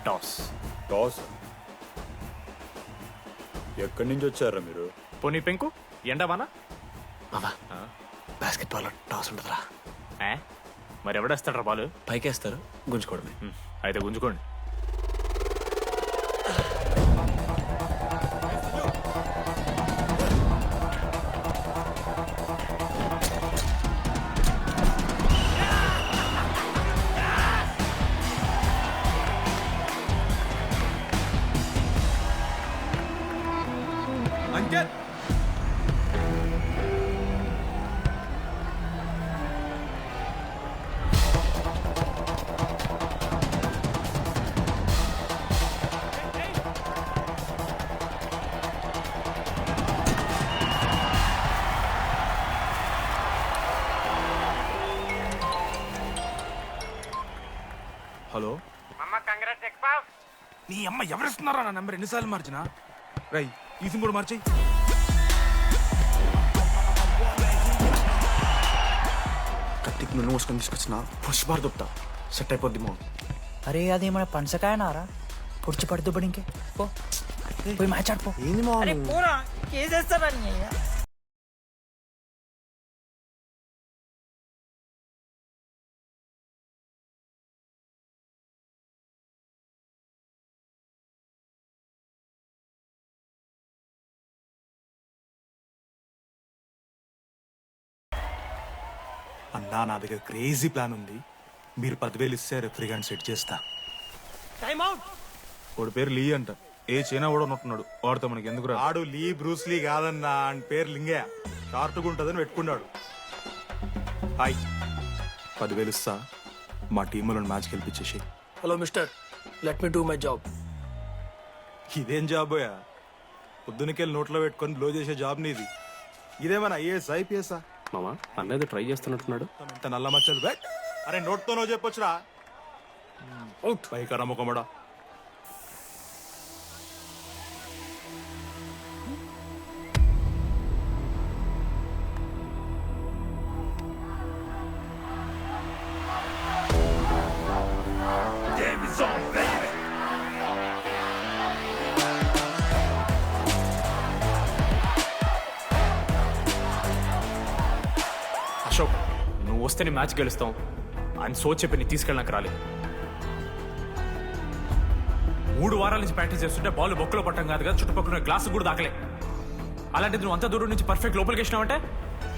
Toss. Toss ఎక్కడి నుంచి వచ్చారా మీరు? పోనీ పెంకు ఎండవానా? మామా బాస్కెట్ బాల్ టాస్ ఉండదురా. మరి ఎవడేస్తాడ్రా బాల్? పైకేస్తారు, గుంజుకోవడమే. అయితే గుంజుకోండి. అంకిత్ హలో నీ అమ్మ ఎవరిస్తున్నారా నా నెంబర్? ఎన్నిసార్లు మార్చినా? రై ఈసం కూడా మార్చేయి. కత్తికి నూనె పోసుకొని తీసుకొచ్చిన పుష్పార్ దుప్తా సెట్ అయిపోద్ది మో. అరే అది మన పనసకాయ నారా పొడిచి పడుతూ పడి ఇంకే పో పోయి మ్యాచ్ ఆడిపో. ఏంది మా కేసేస్తారని అన్నా నా దగ్గర క్రేజీ ప్లాన్ ఉంది. మీరు 10,000 ఇస్తే రెఫ్రీ గారిని సెట్ చేస్తా. Time out. వాడి పేరు లీ అంట. ఏ చైనా కూడా ఉన్నట్టున్నాడు. వాడితో మనకి ఎందుకు? ఆడు లీ బ్రూస్ లీ కాదన్నా, అని పేరు లింగయ్య. షార్ట్గా ఉంటుందని పెట్టుకున్నాడు. హాయ్ 10,000 ఇస్తా, మా టీంలో మ్యాచ్ గెలిపించేసి. Hello mister, let me do my job. ఇదేం జాబోయా? పొద్దునకెళ్ళి నోట్లో పెట్టుకొని బ్లో చేసే జాబ్ నీది. ఇదేమన్నా ఐఏఎస్ ఐపీఎస్ఆ? మామా అన్నది ట్రై చేస్తున్నట్టున్నాడు. ఇంత నల్ల మచ్చలు బెట్. అరే నోట్తోనో చెప్పొచ్చురా. పైకరా ముఖమడా. అశోక్ నువ్వు వస్తేనే మ్యాచ్ గెలుస్తాం అని సోచ్ చెప్పి నీ తీసుకెళ్ళడానికి రాలేదు. 3 వారాల నుంచి ప్రాక్టీస్ చేస్తుంటే బాల్ బొక్కలో పట్టం కాదు కదా, చుట్టుపక్కల గ్లాసు కూడా దాకలే. అలాంటిది నువ్వు అంత దూరం నుంచి పర్ఫెక్ట్ లోపలికి వేసినావంటే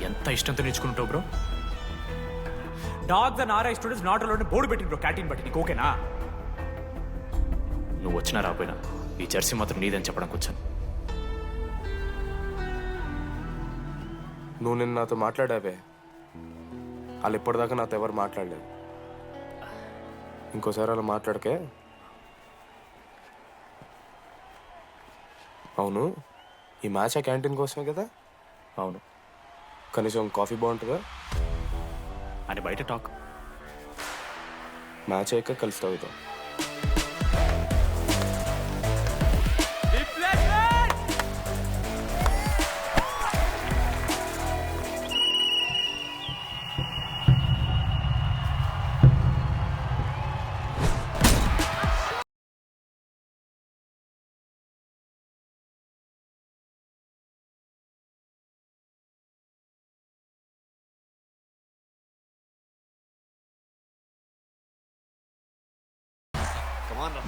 ఎంత ఇష్టంతో నేర్చుకుంటావు bro. Dogs and RI students not allowed board పెట్టింది బ్రో క్యాంటీన్ బట్టి నీకు ఓకేనా? నువ్వు వచ్చినా రాపోయినా ఈ జెర్సీ మాత్రం నీదని చెప్పడానికి వచ్చాను. నువ్వు నిన్న నాతో మాట్లాడావే, వాళ్ళు ఇప్పటిదాకా నాతో ఎవరు మాట్లాడలేదు. ఇంకోసారి అలా మాట్లాడకే. అవును, ఈ మ్యాచ్ ఆ క్యాంటీన్ కోసమే కదా? అవును. కనీసం కాఫీ బాగుంటుందా అని బయట టాక్. మ్యాచ్ అయ్యాక కలిసి తాగుతాం.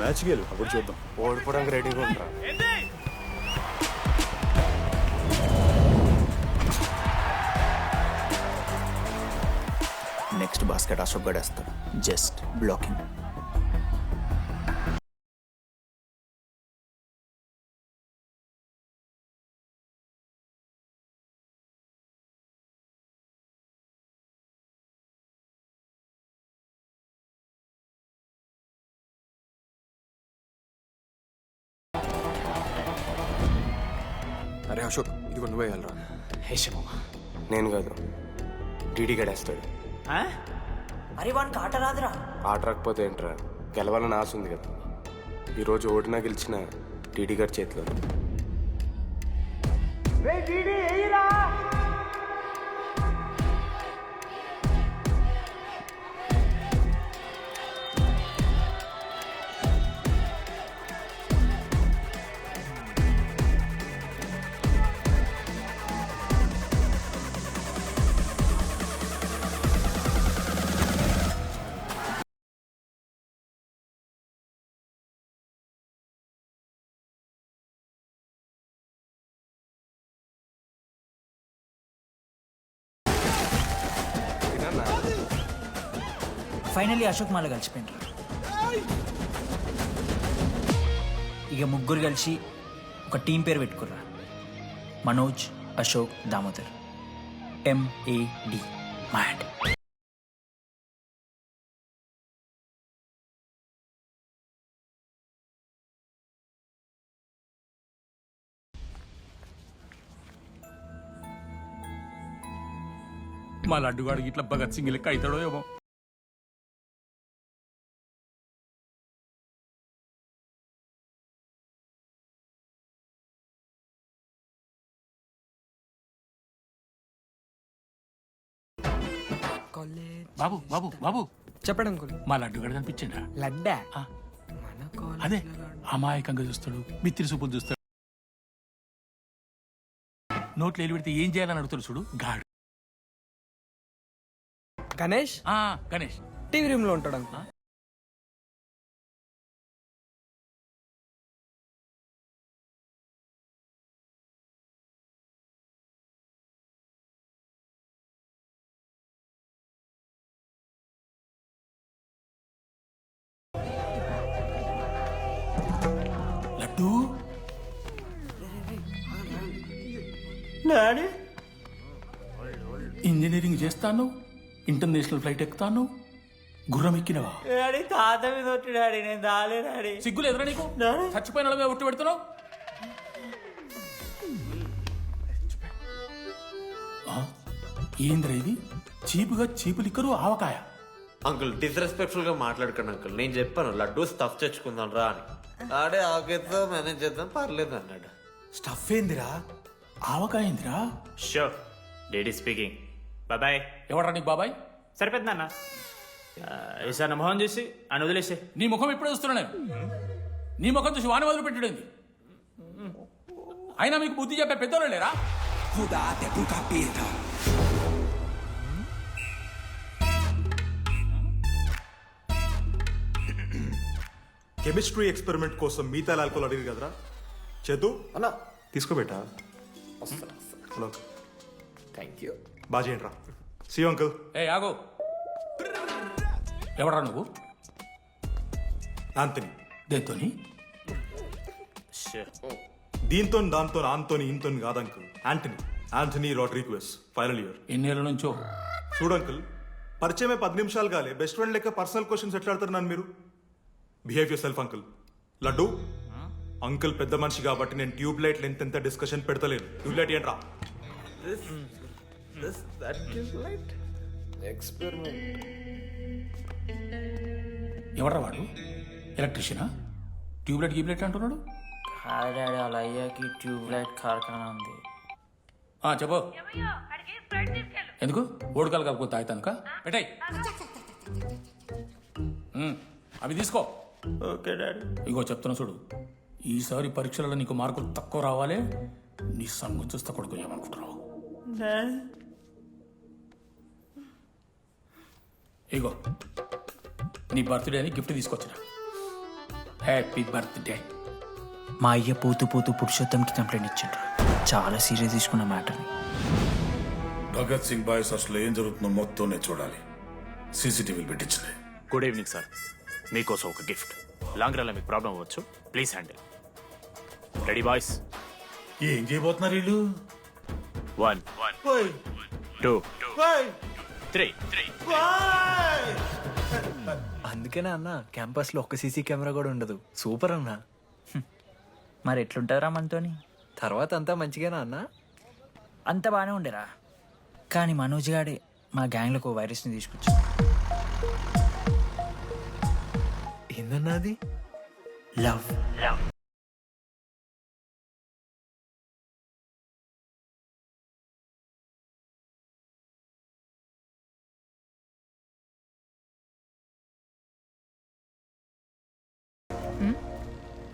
మ్యాచ్ గెలు అప్పుడు చూద్దాం. ఓడిపోవడానికి రెడీగా ఉంటా. నెక్స్ట్ బాస్కెట్ అశోక్ గడేస్తాడు. Just blocking. అరే అశోక్, ఇదిగో నువ్వే వెళ్ళరా. నేను కాదు, టీడీ గడేస్తాడు. అరే వానికి ఆట రాదురా. ఆట రాకపోతే ఏంట్రా, గెలవాలని ఆశ ఉంది కదా. ఈరోజు ఓడినా గెలిచిన టీడీ గారి చేతిలో. ఫైనలీ అశోక్ మాల కలిసిపోయిండ్రు. ఇక ముగ్గురు కలిసి ఒక టీం పేరు పెట్టుకుర్రా. మనోజ్, అశోక్, దామోదర్. MAD. మ్యాడ్. మా లడ్డుగాడికి ఇట్లా భగత్ సింగ్ లెక్క అవుతాడో ఏమో. బాబు బాబు బాబు చెప్పండి అంకుల్. మా లడ్డుగాడు కనిపించిండా? లడ్డా? అదే అమాయకంగా చూస్తాడు, మిత్రి చూపులు చూస్తాడు. నోట్లు ఎల్లి పెడితే ఏం చేయాలని అడుగుతాడు చూడు గాడు. గణేష్? గణేష్ టీవీ రూమ్ లో ఉంటాడు అంకుల్. లడ్డు ఇంజనీరింగ్ చేస్తాను, ఇంటర్నేషనల్ ఫ్లైట్ ఎక్కుతాను, గుర్రం ఎక్కినవా? తాత మీద ఒట్టు డాడీ, నేను దాలే డాడీ. సిగ్గులు ఎదురా నీకు? చచ్చిపోయిన వాళ్ళ మీద ఒట్టు పెడుతున్నావు. ఏంద్రా ఇది? చీపుగా చీపు లిక్కరు ఆవకాయ. అంకుల్ డిస్రెస్పెక్ట్ఫుల్ గా మాట్లాడకండి అంకుల్. నేను చెప్పాను లడ్డూ స్టఫ్ తెచ్చుకుందాం రా అని. ఆడే ఆకేతో మేనేజ్ చేద్దాం పర్లేదు అన్నాడు. స్టఫ్ ఏందిరా? ఆవకాయ ఏందిరా? Sure daddy speaking. బాబాయ్. ఎవడ్రా నీకు బాబాయ్? సరిపోతుందన్న. ఈసారి నా మొహం చూసి అని వదిలేసే. నీ ముఖం ఎప్పుడే చూస్తున్నా నేను. నీ ముఖం చూసి వాని వదిలి పెట్టడండి. అయినా మీకు బుద్ధి చెప్పే పెద్దోళ్ళు లేరా? కెమిస్ట్రీ ఎక్స్పెరిమెంట్ కోసం మిగతా ఆల్కహాల్ అడిగారు కదరా చేతు అన్నా తీసుకోబెట్టా. Thank you. బాగా చేయండి రా. See uncle. ఏ ఆగో. ఎవడా నువ్వు? ఆంథనీ. దేంతోని? దీంతో దాంతో ఆంతోని ఇంతో కాదు uncle. Anthony Rodrigues, final year. ఎన్నేళ్ళ నుంచో? చూడు అంకుల్, పరిచయమే 10 నిమిషాలు కాలే బెస్ట్ ఫ్రెండ్ లెక్క పర్సనల్ క్వశ్చన్స్ ఎట్లా ఆడతారు నన్ను మీరు? Behave yourself uncle. Laddu uncle పెద్ద మనిషి కాబట్టి నేను ట్యూబ్ లైట్ లెంత్ ఎంత డిస్కషన్ పెడతలేను. ట్యూబ్ లైట్ ఏంట్రా? ఎవడ్రా వాడు? ఎలక్ట్రీషియనా? ట్యూబ్లైట్ గీబ్లైట్ అంటున్నాడు. డాడీ అలా అయ్యాకి ట్యూబ్ లైట్ కార్ఖానా ఉంది. చెప్పు. ఎందుకు ఓడికాలు కలుపుకొని తాగుతానుక? పెట్టాయి అవి తీసుకో. Okay daddy. ఇగో చెప్తున్నా చూడు, ఈసారి పరీక్షలలో నీకు మార్కులు తక్కువ రావాలి. నీ సంగతి చూస్తే కొడుకు ఏమనుకుంటున్నావు? ఇగో నీ బర్త్డే అని గిఫ్ట్ తీసుకొచ్చిన. Happy birthday. మా అయ్య పోతూ పోతూ పురుషోత్తంకి కంప్లైంట్ ఇచ్చిండ్రు. చాలా సీరియస్ తీసుకున్న మ్యాటర్ని. భగత్ సింగ్ బాయ్స్ అసలు ఏం జరుగుతుందో మొత్తం నేను చూడాలి. సీసీటీవీలు పెట్టించలే. గుడ్ ఈవినింగ్ సార్, మీకోసం ఒక గిఫ్ట్. లాంగ్ రన్లో మీకు ప్రాబ్లం అవ్వచ్చు, ప్లీజ్ హ్యాండిల్. Ready boys? ఏం చేయబోతున్నారు వీళ్ళు? 1 2 3. అందుకేనా అన్న క్యాంపస్లో ఒక్క సీసీ కెమెరా కూడా ఉండదు. సూపర్ అన్న. మరి ఎట్లుంటారా మనతోని? తర్వాత అంతా మంచిగానా అన్న? అంత బాగానే ఉండేరా, కానీ మనోజ్ గాడే మా గ్యాంగ్లకు ఓ వైరస్ని తీసుకొచ్చా. ఏందన్నా అది? లవ్.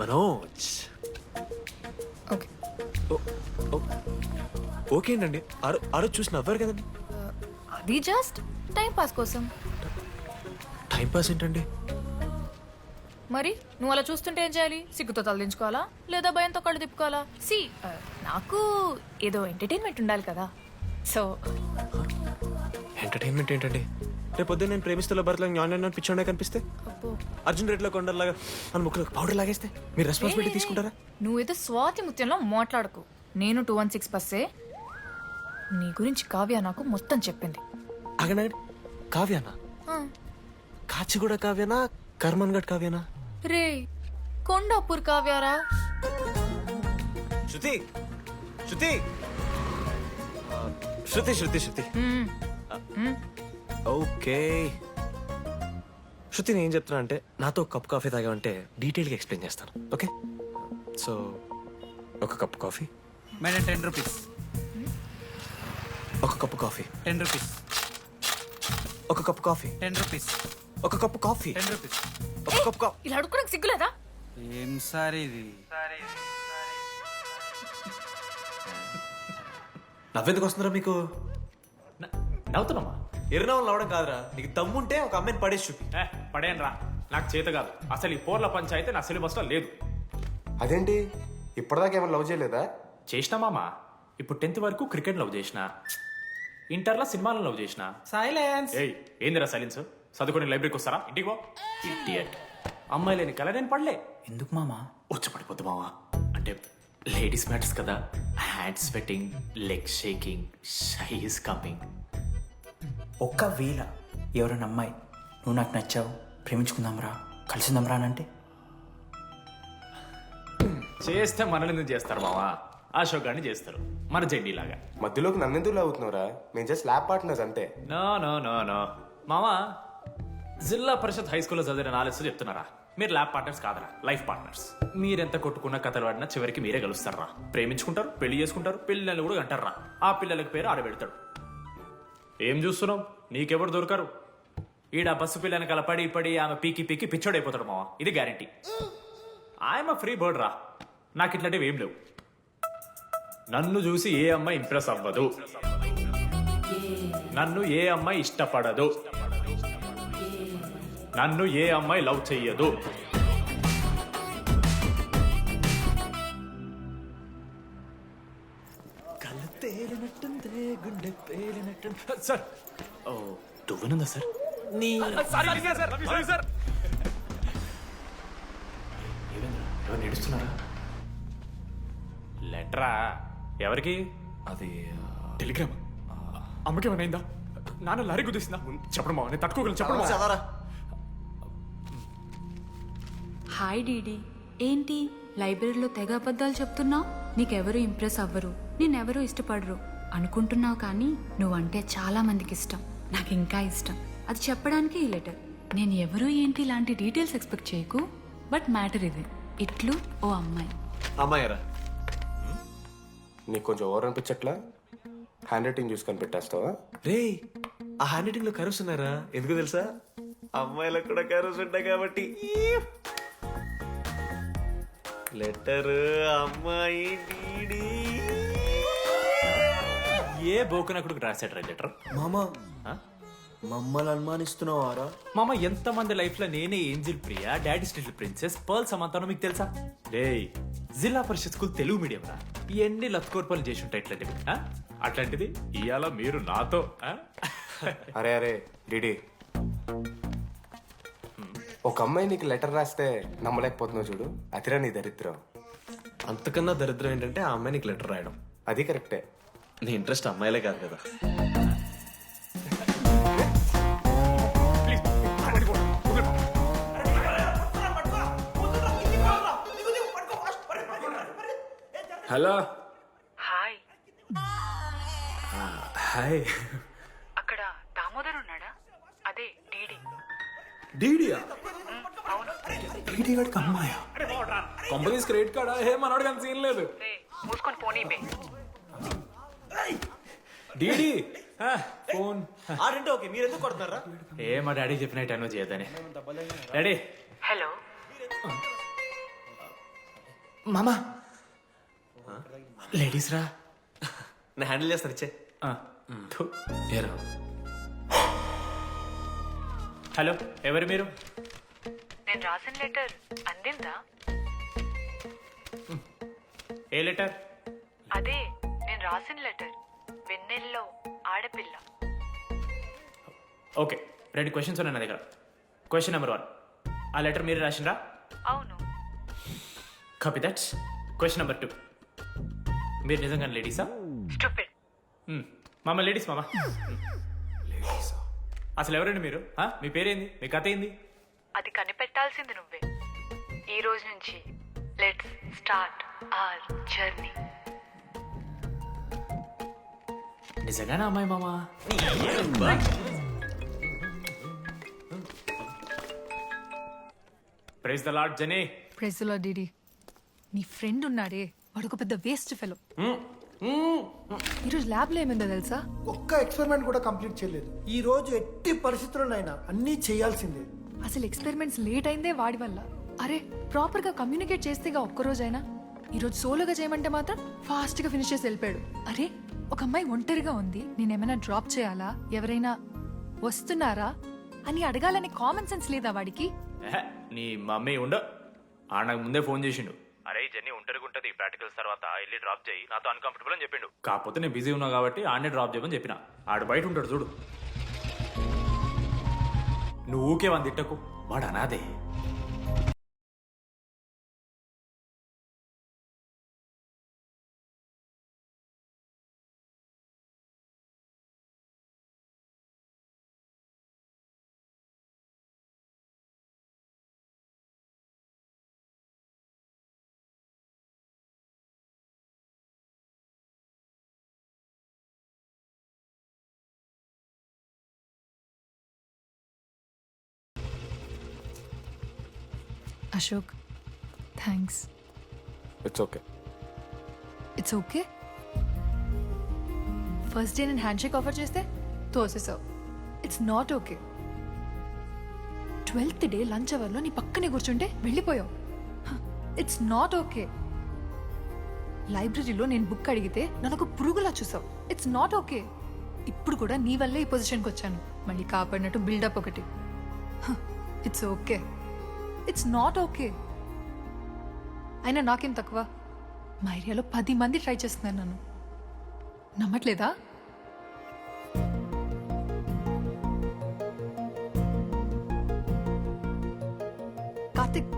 మనోజ్. ఓకే ఓకే అండి. ఆ రోజు చూసి నవ్వారు కదండి. అది జస్ట్ టైం పాస్ కోసం. టైం పాస్ ఏంటండి? మరి నువ్వు అలా చూస్తుంటే ఏం చేయాలి? సిగ్గుతో తలదించుకోవాలా లేదా భయంతో కళ్ళు తిప్పుకోవాలా? నాకు ఏదో ఎంటర్టైన్మెంట్ ఉండాలి కదా. సో ఎంటర్టైన్మెంట్ ఏంటండి? రేపు పొద్దున్న నేను ప్రేమిస్తున్న భర్తలో జ్ఞానం పిచ్చోడే కనిపిస్తే, అర్జున్ రెడ్డిలో కొండలాగా మన ముక్కలకు పౌడర్ లాగేస్తే మీరు రెస్పాన్సిబిలిటీ తీసుకుంటారా? నువ్వేదో స్వాతి ముత్యంలో మాట్లాడకు. నేను 216 బస్సే. నీ గురించి కావ్య నాకు మొత్తం చెప్పింది. అగనాడు కావ్యానా? కాచిగూడ కావ్యానా? కర్మన్ గడ్ కావ్యానా? రే కొండాపూర్ కావ్యారా? శృతి శృతి శృతి శృతి శృతి ఓకే. శృతి నేను చెప్తున్నా అంటే నాతో ఒక కప్ కాఫీ తాగామంటే డీటెయిల్గా ఎక్స్ప్లెయిన్ చేస్తాను. ఓకే, సో ఒక కప్ కాఫీ. Madam 10 rupees. ఒక కప్పు కాఫీ. 10 రూపీస్. ఒక కప్పు కాఫీ. 10 రూపీస్. ఒక కప్పు కాఫీ. 10 రూపీస్. ఒక కప్పు కాఫీ. ఇలా అడుక్కోడానికి సిగ్గులేదా? ఏం సార్ ఇది? నవ్వెందుకు వస్తున్నారా మీకు? నవ్వుతున్నామా? ఎర్రనవ్వులు నవ్వడం కాదురా, నీకు దమ్ముంటే ఒక అమ్మాయిని పడేసి చూపి. పడేయను రా, నాకు చేత కాదు. అసలు ఈ పోర్ల పంచాయితీ నా సిలబస్లో లేదు. అదేంటి ఇప్పటిదాకా ఏమైనా లవ్ చేయలేదా? చేసినా మామా. ఇప్పుడు 10th వరకు క్రికెట్ లవ్ చేసిన, ఇంటర్లో సినిమాలను లవ్ చేసిన. సైలెన్స్. ఏయ్ ఏందిరా సైలెన్స్? చదువుకొని లైబ్రరీకి వస్తారా? ఇంటికి పో. ఇడియట్. అమ్మాయి లేని కల నేను పడలే. ఎందుకు మామా? వచ్చి పడిపోద్దు మావా. అంటే లేడీస్ మ్యాటర్స్ కదా. Hand sweating, leg shaking, shy is coming. ఒక్కవేళ ఎవరైనా అమ్మాయి నువ్వు నాకు నచ్చావు, ప్రేమించుకుందాంరా, కలిసిందాంరా అని అంటే చేస్తే మనల్ని ఎందుకు చేస్తారు మావా? అశోక్ గారిని చేస్తారు, మన జెండీ లాగా. మధ్యలోకి నన్నెందుకు లాగుతున్నావురా? మేము జస్ట్ ల్యాబ్ పార్ట్నర్స్ అంతే. నో నో నో నో మావా, జిల్లా పరిషత్ హై స్కూల్లో చదివిన నాలెడ్జ్ చెప్తున్నారా? మీరు ల్యాబ్ పార్ట్నర్స్ కాదరా, లైఫ్ పార్ట్నర్స్. మీరెంత కొట్టుకున్న కథలు ఆడినా చివరికి మీరే కలుస్తారా. ప్రేమించుకుంటారు, పెళ్లి చేసుకుంటారు, పిల్లల్ని కూడా అంటారా. ఆ పిల్లలకి పేరు ఆడబెడతాడు. ఏం చూస్తున్నావు? నీకెవరు దొరకరు. ఈడ బస్సు పిల్లని కల పడి పడి ఆమె పీకి పీకి పిచ్చోడైపోతాడు మావా, ఇది గ్యారంటీ. ఆయమ ఫ్రీ బర్డ్ రా, నాకు ఇట్లాంటివి ఏం లేవు. నన్ను చూసి ఏ అమ్మాయి ఇంప్రెస్ అవ్వదు, నన్ను ఏ అమ్మాయి ఇష్టపడదు, నన్ను ఏ అమ్మాయి లవ్ చెయ్యదు. సార్, ఓ దువ్వెనుందా సార్? నీ ఎవరు నడుస్తున్నారా? లెటరా ఎవరికి? అది టెలిగ్రామ్. అమ్మకి ఏమైనా నాన్న లారీ గుద్దేసిందా? చెప్పడం బావ, నేను తట్టుకోగలను. చెప్పడం బావ. చదవరా. హాయ్ డీడీ, ఏంటి లైబ్రరీలో తెగ అబద్ధాలు చెప్తున్నావు? నీకెవరూ ఇంప్రెస్ అవ్వరు, నేనెవరూ ఇష్టపడరు అనుకుంటున్నావు, కానీ నువ్వంటే చాలా మందికి ఇష్టం, నాకు ఇంకా ఇష్టం. అది చెప్పడానికి ఈ లెటర్. నేను ఎవరు ఏంటి ఇలాంటి డీటెయిల్స్ ఎక్స్పెక్ట్ చేయకు, బట్ మ్యాటర్ ఇది. ఇట్లు ఓ అమ్మాయి. అమ్మాయిరా? నీకు కొంచెం ఓవర్ అనిపించట్లా? హ్యాండ్ రైటింగ్ చూసి కనిపెట్టేస్తావా? రే, ఆ హ్యాండ్ రైటింగ్ లో కర్వ్స్ ఉన్నారా? ఎందుకు తెలుసా? అమ్మాయిలకు కూడా కర్వ్స్ ఉంటాయి కాబట్టి. లెటర్ అమ్మాయి డీడీ. ఏ బోకనకుడికి రాశాడు లెటర్? మామ మమ్మల్ని అనుమానిస్తున్నావారా? మామ, ఎంతమంది లైఫ్ లో నేనే angel Priya, daddy still princess, pearl సమంతానో మీకు తెలుసా? రే, జిల్లా పరిషత్ స్కూల్ తెలుగు మీడియం రా. ఎన్ని లత్కోర్పలు చేసి ఉంటాయి ఇట్లాంటివి. అట్లాంటిది ఇవాళ మీరు నాతో. అరే అరే డిడి, ఒక అమ్మాయి నీకు లెటర్ రాస్తే నమ్మలేకపోతున్నావు చూడు, అతిరా నీ దరిద్రం. అంతకన్నా దరిద్రం ఏంటంటే ఆ అమ్మాయి నీకు లెటర్ రాయడం. అది కరెక్టే. నీ ఇంట్రెస్ట్ అమ్మాయిలే కాదు కదా. హలో. హాయ్. హాయ్. అక్కడ దామోదర్ ఉన్నాడా? అదే డీడీ. డీడీయా? అవును. డీడీ వాడికి అమ్మాయా? Companies credit కార్డా? ఏ మనోడు కానీ సీన్ లేదు. మూసుకొని పోనీ బే. DD phone. ఆడంటే ఓకే, మీరు ఎందుకు కొడుతున్నారా? ఏ మా డాడీ చెప్పిన టైం చేయదని. డాడీ. హలో. మామా, లేడీస్ రా. నేను హ్యాండిల్ చేస్తాను, ఇచ్చే. ఏరా? హలో, ఎవరు మీరు? నేను రాసిన లెటర్ అందిందా? ఏ లెటర్? అదే నేను రాసిన లెటర్, వెన్నెల్లో ఆడపిల్ల. ఓకే, 2 క్వశ్చన్స్ ఉన్నాయి నా దగ్గర. క్వశ్చన్ నెంబర్ 1, ఆ లెటర్ మీరు రాసిండ్రా? అవును. Copy that. క్వశ్చన్ నెంబర్ 2, మీరు నిజంగా లేడీసా? స్టూపిడ్. మామ లేడీస్ మామ. అసలు ఎవరండి మీరు? మీ పేరేంది? మీ కథ ఏంది? అది కనిపెట్టాల్సింది నువ్వే. ఈ రోజు నుంచి లెట్స్ స్టార్ట్ అవర్ జర్నీ. నిజంగానే అమ్మాయి మామ? ప్రైజ్ ద లార్డ్ జనీ. Praise the lord DD. నీ ఫ్రెండ్ ఉన్నాడే, వాడు ఒక పెద్ద వేస్ట్ ఫెలో. ఈరోజు ల్యాబ్ లో ఏమైందో తెలుసా? ఒక్క ఎక్స్పెరిమెంట్ కూడా కంప్లీట్ చేయలేదు. ఈ రోజు ఎట్టి పరిస్థితుల్లోనైనా అన్నీ చేయాల్సిందే. అసలు ఎక్స్పెరిమెంట్స్ లేట్ అయిందే వాడి వల్ల. అరే, ప్రాపర్ గా కమ్యూనికేట్ చేస్తేగా ఒక్కరోజైనా. ఈరోజు సోలోగా చేయమంటే మాత్రం ఫాస్ట్ గా ఫినిష్ చేసి వెళ్ళిపోయాడు. అరే, ఒక అమ్మాయి ఒంటరిగా ఉంది, నేనేమైనా డ్రాప్ చేయాలా, ఎవరైనా వస్తున్నారా అని అడగాలని కామన్ సెన్స్ లేదా వాడికి? నీ మమ్మీ ఉండ నాకు ముందే ఫోన్ చేసిండు. అరే జర్నీ ఉంటది, ప్రాక్టికల్స్ తర్వాత వెళ్ళి డ్రాప్ చేయి, నాతో అన్కంఫర్టబుల్ అని చెప్పిండు. కాకపోతే నేను బిజీ ఉన్నా కాబట్టి ఆడనే డ్రాప్ చేయమని చెప్పిన. ఆడు బయట ఉంటాడు చూడు. నువ్వు ఊకే వాని తిట్టకు, వాడు అనాదే. Ashok, thanks. It's okay. It's okay. First day నేను హ్యాండ్ షేక్ ఆఫర్ చేస్తే తోసేసావు. It's not okay. 12th day lunch అవర్లో నీ పక్కనే కూర్చుంటే వెళ్ళిపోయావు. It's not okay. లైబ్రరీలో నేను బుక్ అడిగితే నన్ను ఒక పురుగులా చూసావు. It's not okay. ఇప్పుడు కూడా నీ వల్లే ఈ పొజిషన్కి వచ్చాను, మళ్ళీ కాపాడినట్టు బిల్డప్ ఒకటి. It's okay. It's not okay. అయినా నాకేం తక్కువ? మా ఏరియాలో 10 మంది ట్రై చేస్తున్నారు నన్ను. నమ్మట్లేదా? కార్తిక్,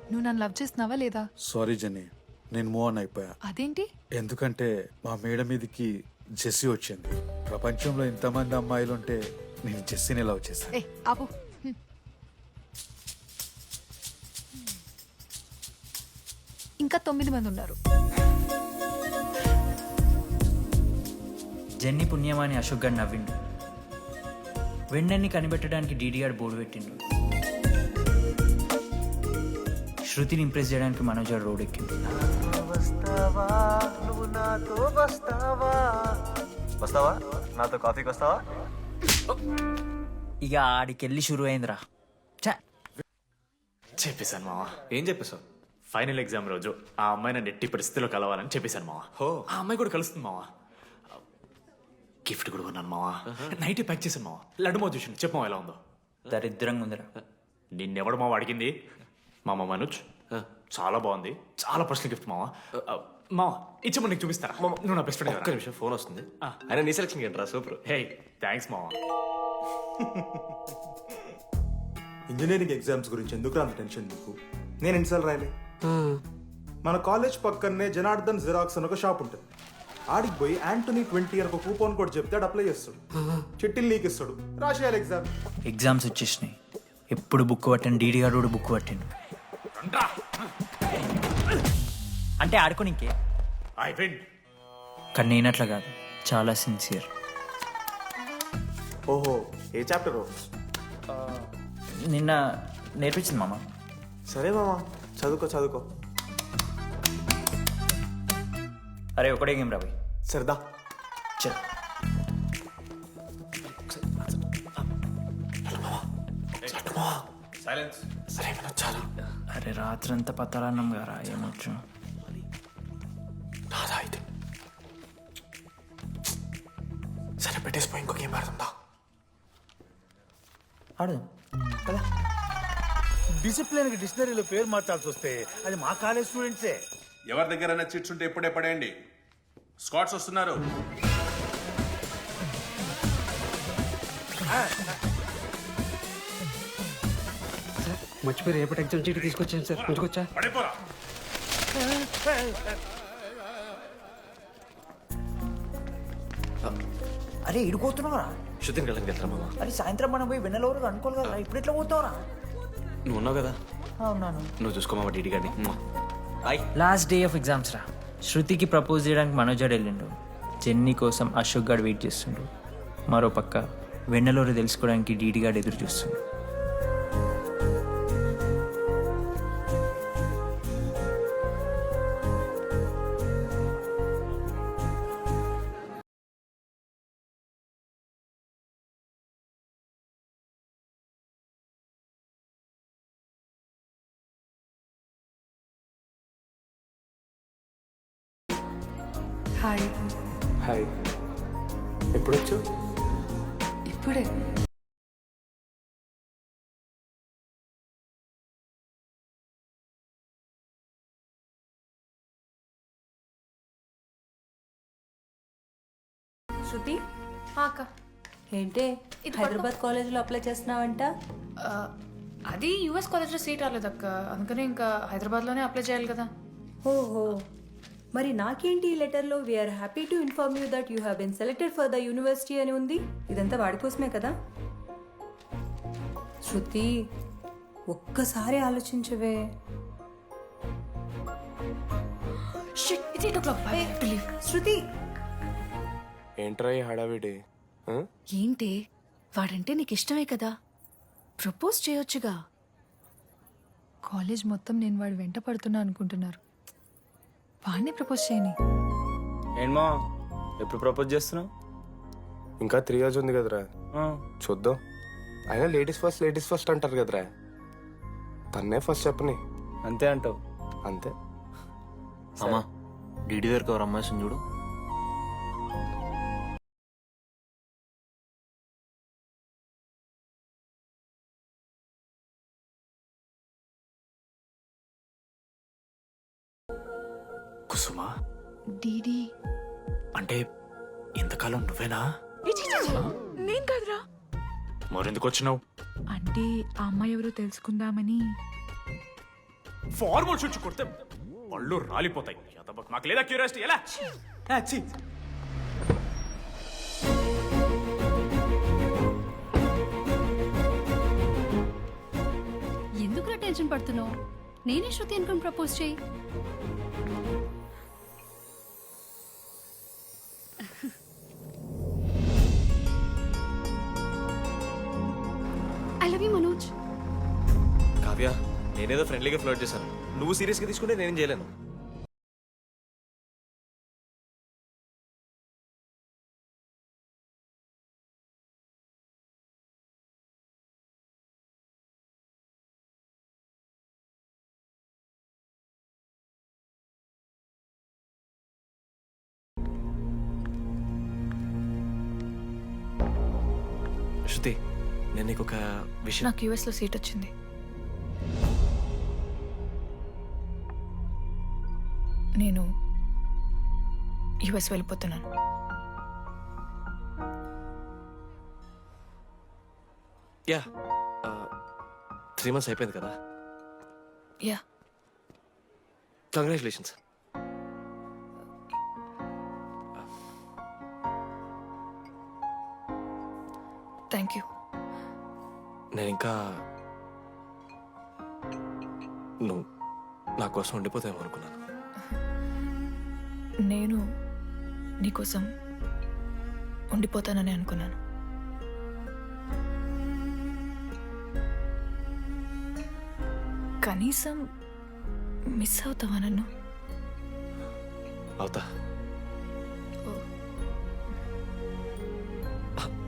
నువ్వు నన్ను లవ్ చేస్తున్నావా లేదా? సారీ జెన్నీ, నేను మూవ్ ఆన్ అయిపోయా. అదేంటి? ఎందుకంటే మా మేడ మీదకి జెస్సీ వచ్చింది. ప్రపంచంలో ఇంతమంది అమ్మాయిలు ఉంటే నేను జెస్సీని లవ్ చేశాను. ఏ ఆపు. ఇంకా 9 మంది ఉన్నారు. జెన్నీ పుణ్యమాని అశోక్ గారు నవ్విండు. వెండన్ని కనిపెట్టడానికి డీడీఆర్ బోర్డు పెట్టిండు. శృతిని ఇంప్రెస్ చేయడానికి మనోజ్ గారు రోడ్ ఎక్కిండు. వస్తావా నాతో కాఫీకి వస్తావా? ఇక ఆడికెళ్ళి షురు అయిందిరా. చెప్పేశాను మావా. ఏం చెప్పేశావు? ఫైనల్ ఎగ్జామ్ రోజు ఆ అమ్మాయి నన్ను ఎట్టి పరిస్థితిలో కలవాలని చెప్పేశాను మావా. ఆ అమ్మాయి కూడా కలుస్తుంది మావా. గిఫ్ట్ కూడా కొన్నాను మావా. నైట్ ప్యాక్ చేశాను మావా. లడ్డు మావ చూసాను. చెప్పు మావా ఎలా ఉందో. దరిద్రంగా ఉందిరా. నిన్నెవడు మావ అడిగింది? మామ మనోజ్. చాలా బాగుంది. చాలా పర్సనల్ గిఫ్ట్ మావా. మావా ఇచ్చమ్మ నీకు చూపిస్తారా? నువ్వు నా బెస్ట్ ఫ్రెండ్. ఒక్క నిమిషం, ఫోన్ వస్తుంది. అయినా నీ సెలక్షన్ ఏంట్రా? సూపర్. హే థ్యాంక్స్ మావా. ఇంజనీరింగ్ ఎగ్జామ్స్ గురించి ఎందుకు అంత టెన్షన్ నీకు? నేను ఎన్నిసార్లు రాయలే. మన కాలేజ్ పక్కనే జనార్దన్ జిరాక్స్ అని ఒక షాప్ ఉంటుంది. ఆడికి పోయి యాంటనీ 20 అని ఒక కూపన్ కోడ్ చెప్తే ఆడు అప్లై చేస్తాడు. చిట్టిల్ నీకు ఇస్తాడు, రాసేయాలి ఎగ్జామ్. ఎగ్జామ్స్ వచ్చేసినాయి. ఎప్పుడు బుక్ పట్టాను, డీడీఆర్ కూడా బుక్ పట్టిండు. అంటే ఆడుకోనికే. కానీ నేనట్లా కాదు, చాలా సిన్సియర్. ఓహో, ఏ చాప్టర్? నిన్న నేర్పించింది మామ. సరే మామా, చదువుకో. అరే ఒకటే గేమ్ రాబోయ్. సరదా చల్. సైలెన్స్. సరే చాలు. అరే రాత్రంతా పత్తాలన్నం గారా, ఏమొచ్చు. నాదా అయితే. సరే పెట్టేసిపోయి ఇంకో గేమ్ ఆడుతుందా? ఆడదాం. డిసిప్లిన్ కి డిక్షనరీలో పేరు మార్చాల్సి వస్తే అది మా కాలేజ్ స్టూడెంట్సే. ఎవరి దగ్గరైనా చిట్స్ ఉంటే ఇప్పుడే పడేయండి. స్కాట్స్ వస్తున్నారు. మర్చిపోయి రేపటి ఎగ్జామ్ చీటి తీసుకొచ్చాను సార్. ఉంచుకొచ్చా? పడిపోరా. అరే ఇడిపోతున్నావురా. శృతిని కళ్ళకి వెళ్తారా మామ? అరే సాయంత్రం మనం పోయి వెన్నెలవరకు అనుకోవాలి కదా, ఇప్పుడు ఎట్లా పోతావురా? నువ్వు ఉన్నావు కదా, అవునాను. నువ్వు చూసుకో మామ. డీడీ గారిని. లాస్ట్ డే ఆఫ్ ఎగ్జామ్స్ రా. శృతికి ప్రపోజ్ చేయడానికి మనోజాడు వెళ్ళిండు. జెన్నీ కోసం అశోక్ గారు వెయిట్ చేస్తుండు. మరో పక్క వెన్నెలూరు తెలుసుకోవడానికి డీడీ గారు ఎదురు చూస్తుండు. హాయ్. హాయ్. ఎప్పుడొచ్చు? ఇప్పుడే. శృతి, అక్క ఏంటే హైదరాబాద్ కాలేజ్లో అప్లై చేస్తున్నావంట? అది యూఎస్ కాలేజ్లో సీట్ రాలేదు అక్క, అందుకనే ఇంకా హైదరాబాద్లోనే అప్లై చేయాలి కదా. ఓహో, మరి నాకేంటి ఈ లెటర్లో we are happy to inform you that you have been selected for the university అని ఉంది. ఇదంతా వాడి కోసమే కదా? శృతి, ఒక్కసారి ఆలోచించవే. శృతి, ఏంట్రా ఈ హడావిడి? ఏంటి వాడంటే నీకు ఇష్టమే కదా, ప్రపోజ్ చేయొచ్చుగా. కాలేజ్ మొత్తం నేను వాడు వెంట పడుతున్నా అనుకుంటున్నారు. వాడిని ప్రపోజ్ చేయని. ఏంటమ్మా ఎప్పుడు ప్రపోజ్ చేస్తున్నావు? ఇంకా 3 years ఉంది కదరా, చూద్దాం. అయినా లేడీస్ ఫస్ట్ అంటారు కదరా, తన్నే ఫస్ట్ చెప్పని. అంతే అంటావు? అంతే. అమ్మా డీడీ దగ్గరికి ఎవరు అమ్మాయి చూడు. కుసుమా, డీడీ అంటే ఇంతకాలం నువ్వేనా? నేను కాదురా. మరెందుకు వచ్చినావు? అంటే ఆ అమ్మాయి ఎవరో తెలుసుకుందామని. ఫార్మల్ షూట్ కొడితే పళ్ళు రాలిపోతాయి. మాకు లేదా క్యూరియాసిటీ? ఎలా ఎందుకు టెన్షన్ పడుతున్నావు? నేనే శృతి అనుకుని ప్రపోజ్ చేయి. I love you Manoj. Kavya, నేనేదో ఫ్రెండ్లీగా ఫ్లోట్ చేశాను. నువ్వు సీరియస్గా తీసుకుంటే నేనేం చేయలేను. శృతి, నేను నీకు ఒక విషయం. నాకు యూఎస్లో సీట్ వచ్చింది. నేను యూఎస్ వెళ్ళిపోతున్నాను. యా, 3 months అయిపోయింది కదా. Yeah, congratulations. Thank you. నేను ఇంకా నువ్వు నా కోసం ఉండిపోతాయేమో అనుకున్నాను. నేను నీకోసం ఉండిపోతానని అనుకున్నాను. కనీసం మిస్ అవుతావా నన్ను? అవుతా.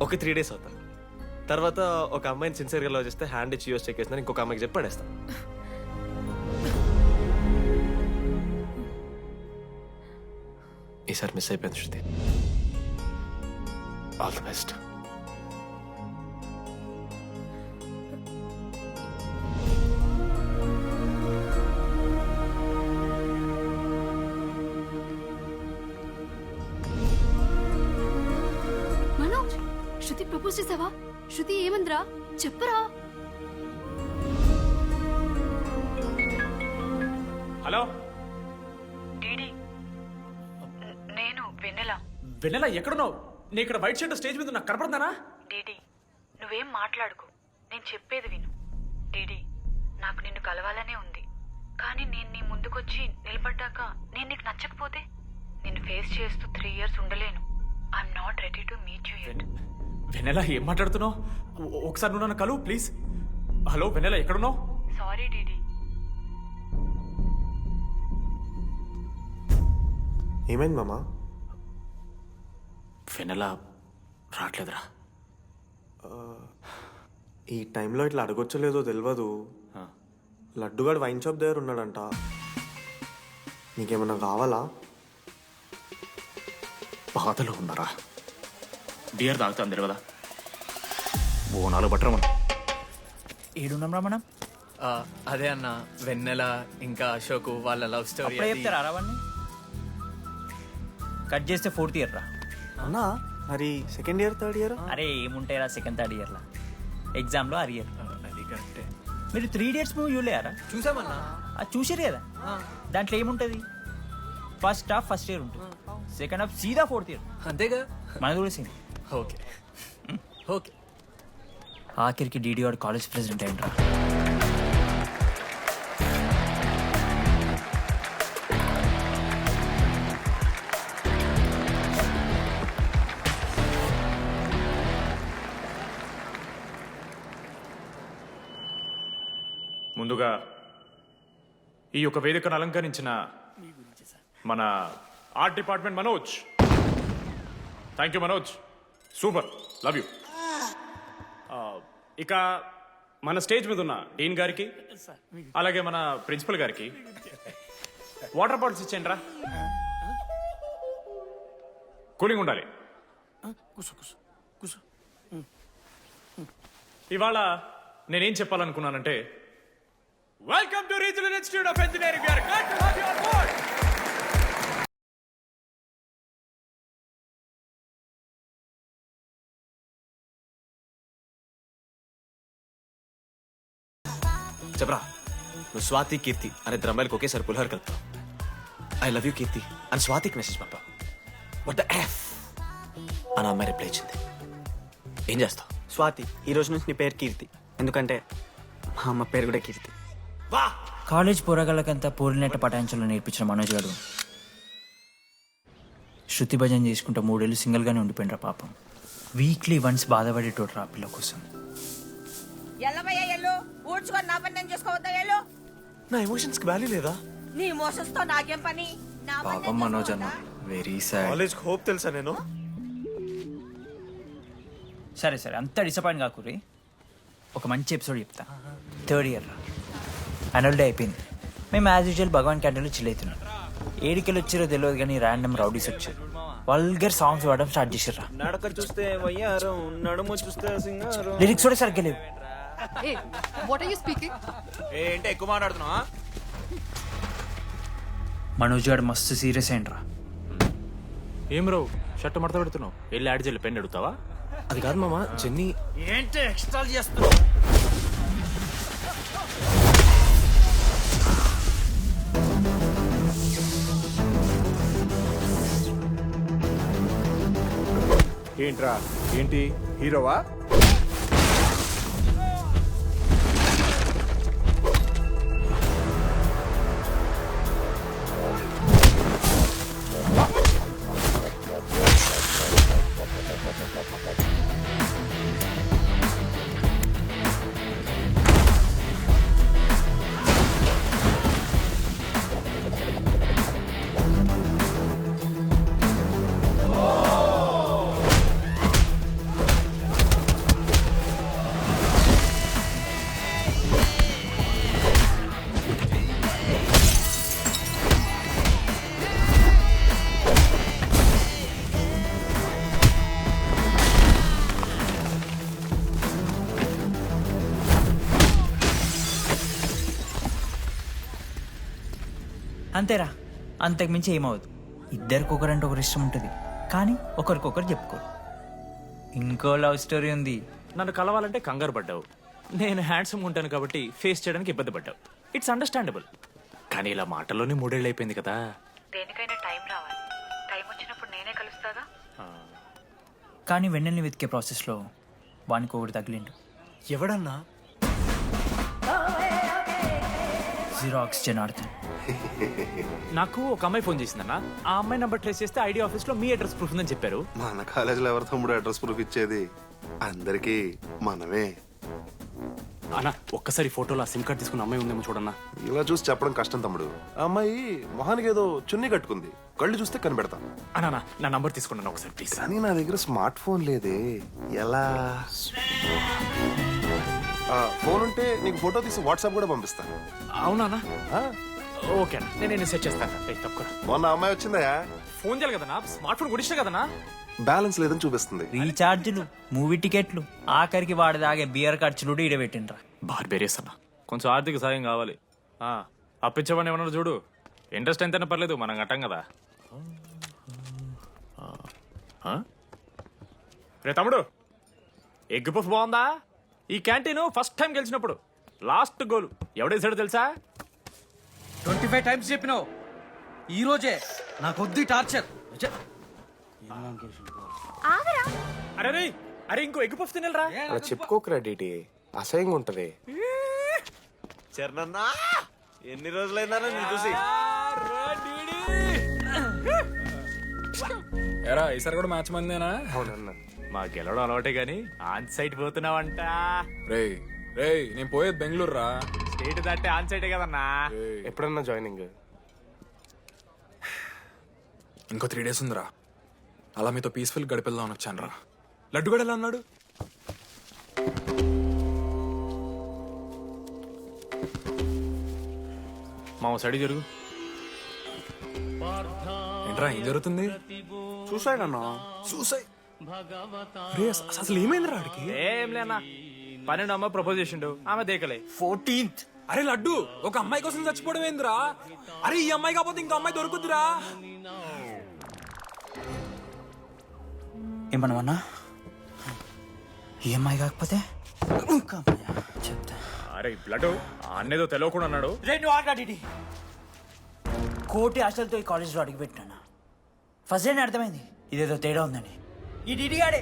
ఒక 3 days అవుతా. తర్వాత ఒక అమ్మాయిని సిన్సియర్గా లవ్ చేస్తే హ్యాండ్ ఇచ్చి యూఎస్ చెక్ చేసిన ఇంకొక అమ్మాయికి చెప్పి పడేస్తాను. ఈసారి మిస్ అయిపోయింది Shruti. All the best. Manoj, Shruti propose చేసావా? శృతి ఏమందిరా చెప్పరా? హలో నేను వెన్నెల. వెన్నెల ఎక్కడున్నావు? నీ ఇక్కడ వైట్ షర్ట్ స్టేజ్ మీద నాకు కనపడుతున్నానా? డీడీ, నువ్వేం మాట్లాడుకో, నేను చెప్పేది విను. డీడీ, నాకు నిన్ను కలవాలనే ఉంది, కానీ నేను నీ ముందుకొచ్చి నిలబడ్డాక నేను నీకు నచ్చకపోతే నిన్ను ఫేస్ చేస్తూ 3 years ఉండలేను. I'm not ready to meet you yet. Vennela ఏం మాట్లాడుతున్నావు? ఒకసారి నువ్వు నన్ను కలువు ప్లీజ్. హలో వెన్నెల ఎక్కడున్నావు? Sorry DD. ఏమైంది మామా? వెన్నెల రావట్లేదురా. ఈ టైంలో ఇట్లా అడగొచ్చో లేదో తెలియదు. లడ్డుగాడు వైన్ షాప్ దగ్గర ఉన్నాడంట. నీకేమన్నా కావాలా? బాధలో ఉన్నారా? బియర్ తాగుతాను తెలియదా? బోనాలు బట్టరమను. ఏడున్నాం రా మనం? అదే అన్న, వెన్నెల ఇంకా అశోక్ వాళ్ళ లవ్ స్టోరీ. అప్పుడే చెప్తారా రావన్నీ? కట్ చేస్తే 4th year రా. అన్నా మరి 2nd year 3rd year? అరే ఏముంటాయిరా 2nd 3rd year లా? ఎగ్జామ్లో అరియర్. అది కరెక్టే. మీరు 3 Idiots మూవీ చూడలేరా? చూసామన్నా. అది చూసారు కదా. దాంట్లో ఏముంటుంది? ఫస్ట్ హాఫ్ ఫస్ట్ ఇయర్ ఉంటుంది, సెకండ్ హాఫ్ సీదా 4th year. అంతేగా? మనది కూడా సేమ్. Okay okay. ఆఖరికి డీడీ వాడు కాలేజ్ ప్రెసిడెంట్ అయ్యిండ్రా. ముందుగా ఈ యొక్క వేదికను అలంకరించిన మన art department Manoj. Thank you Manoj, super, love you. ఇక మన స్టేజ్ మీద ఉన్న డీన్ గారికి అలాగే మన ప్రిన్సిపల్ గారికి వాటర్ బాటిల్స్ ఇచ్చేయండి రా. కూలింగ్ ఉండాలి. ఇవాళ నేనేం చెప్పాలనుకున్నానంటే, welcome to regional institute of engineering. చెప్పరా నువ్వు స్వాతి కీర్తి అనే ఇద్దరు అమ్మాయిలకు ఒకేసారి పులిహోర కలుపుతావు. ఐ లవ్ యూ కీర్తి అని స్వాతికి మెసేజ్ పంపావు. వాట్ ద ఎఫ్ అని అమ్మాయి రిప్లై ఇచ్చింది. ఏం చేస్తావు? స్వాతి, ఈ రోజు నుంచి నీ పేరు కీర్తి, ఎందుకంటే మా అమ్మ పేరు కూడా కీర్తి. కాలేజ్ పోరగాళ్ళకంతా పోరినట్టు పటాయించలో నేర్పించిన మనోజ్ గారు శృతి భజన చేసుకుంటూ 3 ఏళ్ళు సింగిల్గానే ఉండిపోయినరా పాపం. వీక్లీ వన్స్ బాధపడేటోడు రా పిల్ల కోసం. ఊడ్చుకొని నా పని నేను చేసుకోవద్దా? ఎల్లు. నా ఎమోషన్స్ కి వాల్యూ లేదా? నీ ఎమోషన్స్ తో నాకేం పని? నా పని పాపం మనోజ్ అన్న, వెరీ సాడ్. కాలేజ్ హోప్ తెలుసా నేను? సరే సరే, అంత డిసప్పాయింట్ కాకురి. ఒక మంచి ఎపిసోడ్ చెప్తా. 3rd ఇయర్ రా, యాన్యువల్ డే అయిపోయింది. మేము యాజ్ యూజువల్ భగవాన్ క్యాంటీన్లో చిల్ అవుతున్నాం. ఏడికెళ్ళి వచ్చారో తెలియదు కానీ ర్యాండమ్ రౌడీస్ వచ్చారు. వల్గర్ సాంగ్స్ పాడడం స్టార్ట్ చేసారు. నడక చూస్తే వయ్యారం, నడుము చూస్తే సింగారం. లిరిక్స్ కూడా సరిగ్గా లేవు. What are you speaking? ఏంటి ఎక్కువ మాట్లాడుతున్నావా? మనోజ్ గారు మస్తు సీరియస్ అయిండ్రా. ఏం రావు షర్ట్ మడత పెడుతున్నావు? వెళ్ళి యాడ్ చేయాలి, పెన్ అడుగుతావా? అది కాదు మామ, జెన్నీ. ఏంటి ఎక్స్ట్రా చేస్తున్నావు? ఏంట్రా ఏంటి హీరోవా? అంతేరా, అంతకు మించి ఏమవుదు. ఇద్దరికొకరంటే ఒకరు ఇష్టం ఉంటుంది, కానీ ఒకరికొకరు చెప్పుకోరు. ఇంకో లవ్ స్టోరీ ఉంది. నన్ను కలవాలంటే కంగారు పడ్డావు. నేను హ్యాండ్సమ్ ఉంటాను కాబట్టి ఫేస్ చేయడానికి ఇబ్బంది పడ్డావు. It's understandable. కానీ ఇలా మాటల్లోనే 3 ఏళ్ళు అయిపోయింది కదా. దేనికైనా టైం రావాలి. టైం వచ్చినప్పుడు నేనే కలుస్తాగా. కానీ వెన్నెల్ని వెతికే ప్రాసెస్లో వానికి ఒకటి తగిలిండు. ఎవడన్నా? జిరాక్స్ జనార్దన్. నాకు ఒక అమ్మాయి ఫోన్ చేసిందన్న. ఆ అమ్మాయి నంబర్ ట్రేస్ చేస్తే ఐడి ఆఫీస్ లో మీ అడ్రస్ ప్రూఫ్ ఉందని చెప్పారు. మన కాలేజీలో ఎవరి తమ్ముడు అడ్రస్ ప్రూఫ్ ఇచ్చేది? అందరికీ మనమే. అన్న ఒక్కసారి ఫోటోలో ఆ సిమ్ కార్డ్ తీసుకున్న అమ్మాయి ఉందేమో చూడన్నా. ఇలా చూసి చెప్పడం కష్టం తమ్ముడు. ఆ అమ్మాయి మొహానికి ఏదో చున్నీ కట్టుకుంది, కళ్ళు చూస్తే కనిపెడతా. అన్నా నా నంబర్ తీసుకున్నాను ఒకసారి ప్లీజ్. కానీ నా దగ్గర స్మార్ట్ ఫోన్ లేదే, ఎలా? ఫోన్ ఉంటే నీకు ఫోటో తీసి వాట్సాప్ కూడా పంపిస్తాను. అవునా? ఓకే అన్న, నేను సెట్ చేస్తాను. తక్కువ మొన్న అమ్మాయి వచ్చిందా? ఫోన్ చేయాలి కదన్నా, స్మార్ట్ ఫోన్ కూడా ఇష్టం కదన్నా. బ్యాలెన్స్ లేదని చూపిస్తుంది. రీఛార్జ్లు, మూవీ టికెట్లు, ఆఖరికి వాడి దాగే బియర్ ఖర్చులు ఈడబెట్టిండ్రా. బార్బేరియస్ అన్న, కొంచెం ఆర్థిక సాయం కావాలి. అప్పించమని ఏమన్నారు చూడు. ఇంట్రెస్ట్ ఎంతైనా పర్లేదు, మనం కట్టాం కదా. రే తమ్ముడు, ఎగ్ పఫ్ బాగుందా? ఈ క్యాంటీన్ ఫస్ట్ టైం గెలిచినప్పుడు లాస్ట్ గోల్ ఎవడేసాడో తెలుసా? 25 టైమ్స్ చెప్పినావు. ఈ రోజే నాకు వద్దు టార్చర్. అరే రే, అరే ఇంకో ఎగ్ పఫ్ తినరా. అలా చెప్పుకోకరా డీటీ, అసహ్యంగా ఉంటది. చరణన్నా, ఎన్ని రోజులైనా నేను చూసి. ఎరా ఈసారి కూడా మ్యాచ్ మందేనా? అవునన్నా, మా గెలవడం అలవాటే గానీ ఆన్ సైట్ పోతున్నావంట. రేయ్ రేయ్, నేను పోయేది బెంగళూరు రా. స్టేట్ దాటే ఆన్ సైటే కదన్నా. ఎప్పుడన్నా జాయినింగ్? ఇంకో 3 days ఉందిరా. అలా మీతో పీస్ఫుల్ గడిపెళ్దామని వచ్చాను రా. లడ్డు కూడా ఎలా అన్నాడు? మా సైడ్ జరుగు. ఏంట్రా ఏం జరుగుతుంది? సూసైడ్ అన్నా. సూసైడ్? అసలు ఏమైందిరా ఆడికి? ఏం లేనా, 12 అమ్మ ప్రపోజ్ చేసిండు, ఆమె దేకలే. 14th. అరే లడ్డు, ఒక అమ్మాయి కోసం చచ్చిపోవడం ఏందిరా? అరే ఈ అమ్మాయి కాకపోతే ఇంకో అమ్మాయి దొరుకుతురా. ఏమన్నా ఈ అమ్మాయి కాకపోతే ఇంకా చెప్తా. అరే బ్లడ్ అన్నేదో తెలియకుండా అన్నాడు. రెండు ఆడి కోటి ఆశలతో ఈ కాలేజ్లో అడుగుపెట్టినా ఫస్ట్ డే అర్థమైంది ఇదేదో తేడా ఉందని. ఈ డిడిగాడే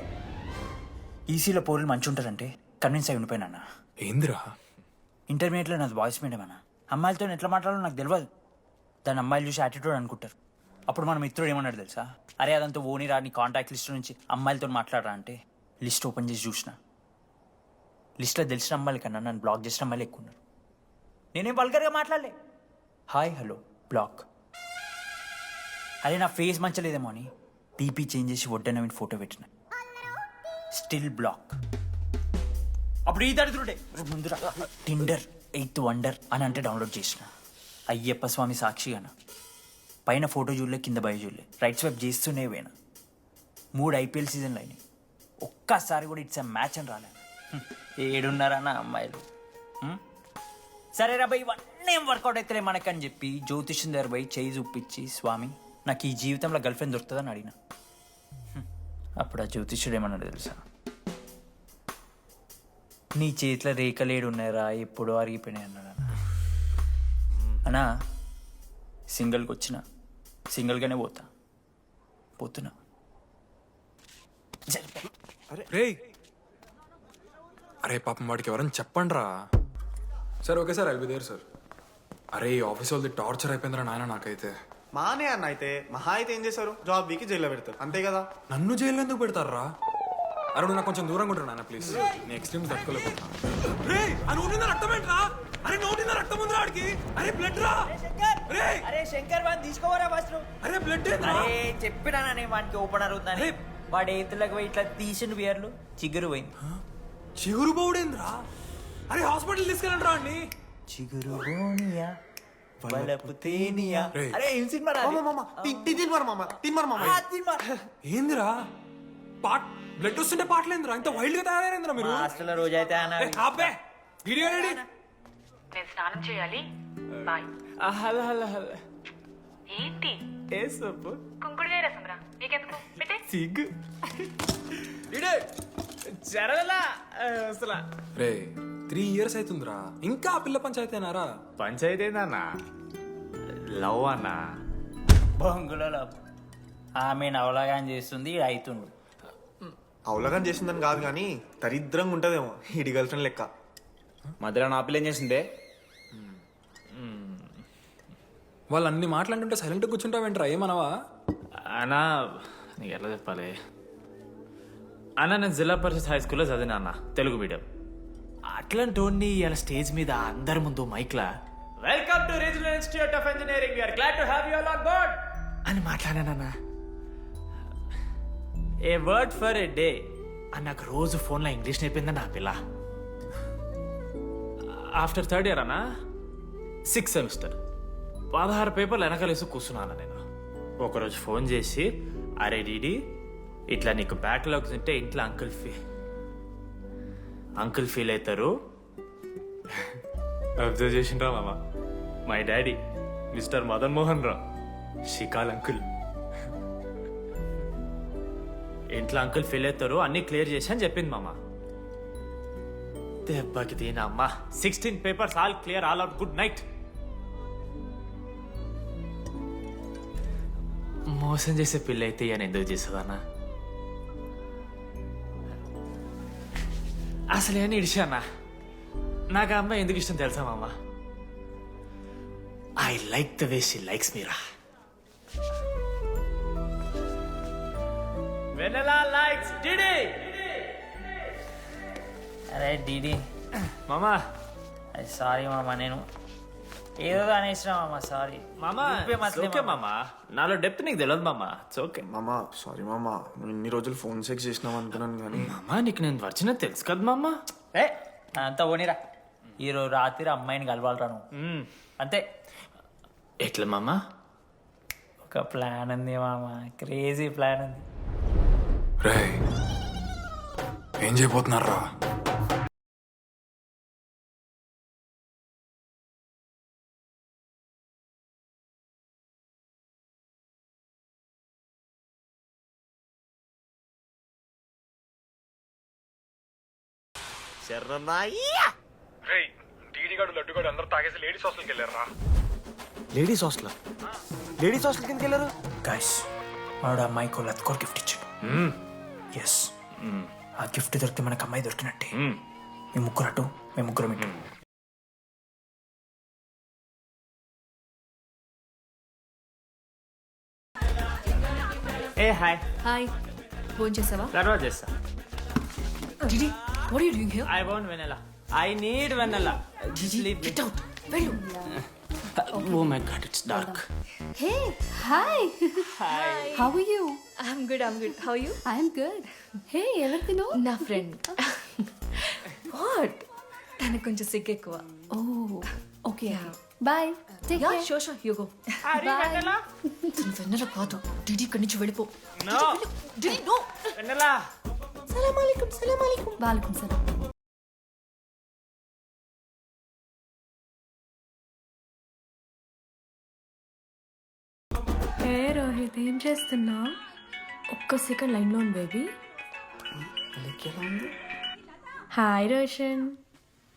ఈసీలో పోరులు మంచి ఉంటారంటే కన్విన్స్ అయి ఉండిపోయినా. ఏందిరా ఇంటర్మీడియట్లో నాది బాయ్స్ మీడియం అన్న. అమ్మాయిలతో ఎట్లా మాట్లాడాలో నాకు తెలియదు. దాని అమ్మాయిలు చూసి యాటిట్యూడ్ అనుకుంటారు. అప్పుడు మన మిత్రుడు ఏమన్నాడు తెలుసా, అరే అదంతా ఓని రా నీ కాంటాక్ట్ లిస్ట్ నుంచి అమ్మాయిలతో మాట్లాడరా అంటే లిస్ట్ ఓపెన్ చేసి చూసిన. లిస్ట్లో తెలిసిన అమ్మాయిల కన్నా నన్ను బ్లాక్ చేసిన అమ్మాయిలు ఎక్కువ ఉన్నారు. నేనేం వల్గర్గా మాట్లాడలే. Hi hello block. అరే నా ఫేస్ మంచలేదేమో అని డీపీ చేంజ్ చేసి వడ్డన ఫోటో పెట్టిన. Still block. అప్పుడు ఈ దరిద్రుడే ముందు టిండర్ 8th వండర్ అని అంటే డౌన్లోడ్ చేసిన. అయ్యప్ప స్వామి సాక్షిగాన పైన ఫోటో చూడలే, కింద బయ చూడలే, రైట్ స్వైప్ చేస్తూనే పోయినా. 3 IPL సీజన్లు అయినాయి, ఒక్కసారి కూడా ఇట్స్ మ్యాచ్ అని రాలే. 7 అమ్మాయిలు. సరే రా భయ్ ఇవన్నీ ఏం వర్కౌట్ అవుతలే మనకని చెప్పి జ్యోతిష్యం దగ్గర పోయి చేయి చూపించి, స్వామి నాకు ఈ జీవితంలో గర్ల్ ఫ్రెండ్ దొరుకుతుందని అడిగిన. అప్పుడు ఆ జ్యోతిష్యుడు ఏమన్నాడు తెలుసా, నీ చేతిలో రేఖలేడు ఉన్నాయరా ఎప్పుడో అరిగిపోయినాయి అన్నాడు. అన్నా సింగిల్కి వచ్చిన సింగిల్గానే పోతున్నా. అరే పాపం వాడికి ఎవరైనా చెప్పండి రా. Sir okay sir I'll be there sir. అరే ఈ ఆఫీస్ వాళ్ళది టార్చర్ అయిపోయిందిరా నాయన నాకైతే. మానే అన్న అయితే మహా అయితే ఏం చేశారు, జాబ్ వీకి జైల్లో పెడతారు అంతే కదా. నన్ను జైల్లో ఎందుకు పెడతారా? అరే నువ్వు నాకు కొంచెం దూరంగా ఉంటాడు నాన్న ప్లీజ్. నేను ఎక్స్ట్రీమ్స్ తట్టుకోలేకపోతున్నా. అరే నోటిన రక్తం ఉందిరా ఆడికి. అరే బ్లడ్ రా. అరే శంకర్ వాడిని తీసుకోవరా ఫస్ట్. అరే బ్లడ్. అరే చెప్పినా వానికి ఓపెనర్ ఉందని. వాడు ఎత్తులకు పోయి ఇట్లా తీసిన బియర్లు చిగురు పోయింది. చిగురు బోడేంద్రా. అరే హాస్పిటల్ తీసుకెళ్ళండి రా అండి. చిగురు బోనియా బలపు తేనియా. అరే ఏం సినిమా రా. ఏందిరా పాట్ బ్లడ్ వస్తుంటే పాటలేందిరా, ఇంత వైల్డ్ గా తయారైందిరా మీరు. హాస్టల్లో రోజైతే అబ్బే వీడియో రెడీ. నేను స్నానం చేయాలి. బాయ్. Hello hello hello. ఏంటి ఏ సొప్పు కుంకుడుగాయ రసం రా. నీకెందుకు పెట్టే సిగ్గు జరగలా అసలు. రే 3 years అవుతుందిరా, ఇంకా ఆ పిల్ల పంచాయతీ అయినారా? పంచాయతీ ఏందన్నా, లవ్ అన్నా. బొంగులో లవ్. ఆమె నవలగాని చేస్తుంది అవుతుండు. అవలగాని చేసిందని కాదు కానీ దరిద్రంగా ఉంటదేమో ఈడి గర్ల్ ఫ్రెండ్ లెక్క. మధ్యలో నా పిల్ల ఏం చేసిందే? వాళ్ళు అన్ని మాట్లాడుతుంటే సైలెంట్గా కూర్చుంటావేంట్రా, ఏమనవా? అన్నా నీకు ఎట్లా చెప్పాలి అన్న, నేను జిల్లా పరిషత్ హై స్కూల్లో చదివినా అన్న, తెలుగు మీడియం. అట్లాంటి వాడిని ఇలా స్టేజ్ మీద అందరి ముందు మైక్లా welcome to regional institute of engineering, we are glad to have you all on board అని మాట్లాడానన్నా. A word for a day అని నాకు రోజు ఫోన్లో ఇంగ్లీష్ నేర్పిందని నా పిల్ల. ఆఫ్టర్ 3rd year అన్నా 6th semester 16 పేపర్లు వెనకాలేసి కూర్చున్నాను నేను. ఒకరోజు ఫోన్ చేసి, అరే డీడీ ఇట్లా నీకు బ్యాక్లాగ్స్ ఉంటే ఇంట్లో అంకుల్ ఫీల్ అవుతారు. అబ్జర్వ్ చేసిండ్రా మామ, my daddy mister Madan Mohan Rao షికాల్ అంకుల్. ఇంట్లో అంకుల్ ఫీల్ అవుతారు, అన్ని క్లియర్ చేసి అని చెప్పింది మామ. దెబ్బకి దీనమ్మ 16 papers all clear, all out, good night. మోసం చేసే పిల్ల అయితే అని ఎందుకు చేస్తుందన్నా? అసలు ఏమని ఇడిచానా? నాకు ఆ అమ్మాయి ఎందుకు ఇష్టం తెలుసా మామ? I like the way she likes మీరా. Vennela likes DD. అరే డిడి మామా, సారీ మామా, నేను ఏదో అనేసిన మామా, సారీ మామా. ఓకే మామా, నాలో డెప్త్ నీకు తెలియదు మామా. ఇట్స్ ఓకే మామా. సారీ మామా, ఇన్ని రోజులు ఫోన్ సెక్స్ చేసినాం అనుకున్నాను కానీ. మామా నీకు నేను వచ్చిన తెలుసు కదా మామా. ఏ అంతా పోనీరా, ఈరోజు రాత్రి అమ్మాయిని కలవాలరా నువ్వు అంతే. ఎట్లా మామా? ఒక ప్లాన్ ఉంది మామా, క్రేజీ ప్లాన్ ఉంది. రే ఏం చేయబోతున్నారా? కూడా అందరూ తాగేసి లేడీస్ హాస్టల్కి వెళ్ళారా? లేడీస్ హాస్టల్ కిందకి వెళ్ళారు. గైస్ వాడు అమ్మాయికి లత్కోర్ గిఫ్ట్ ఇచ్చాడు. ఎస్, ఆ గిఫ్ట్ దొరికితే మనకు అమ్మాయి దొరికినట్టే. మీ ముగ్గురు అటు, మేము ముగ్గురు ఇటు. ఏ హాయ్. హాయ్, ఫోన్ చేసావా? తర్వాత చేస్తా. DD, what are you doing here? I want Vennela. I need Vennela. Get out. వెళ్ళు. Oh my god, it's dark. Hey, hi. Hi. How are you? I'm good. How are you? I'm good. Hey, ఎవరిదినో? నా friend. What? తనకు కొంచెం సిగ్గు ఎక్కువ. Oh, okay. Bye. Take Yeah, care. sure, you go. Bye. తను వెన్నెల కాదు. DD ఇక్కడి నుంచి వెళ్ళిపో. No. DD, no. వెనెలా. Salam alaikum. Walaikum salam. ఏ రోహిత్, ఏం చేస్తున్నా? ఒక్క సెకండ్ లైన్లో ఉంది బేబీ. హాయ్ రోషన్,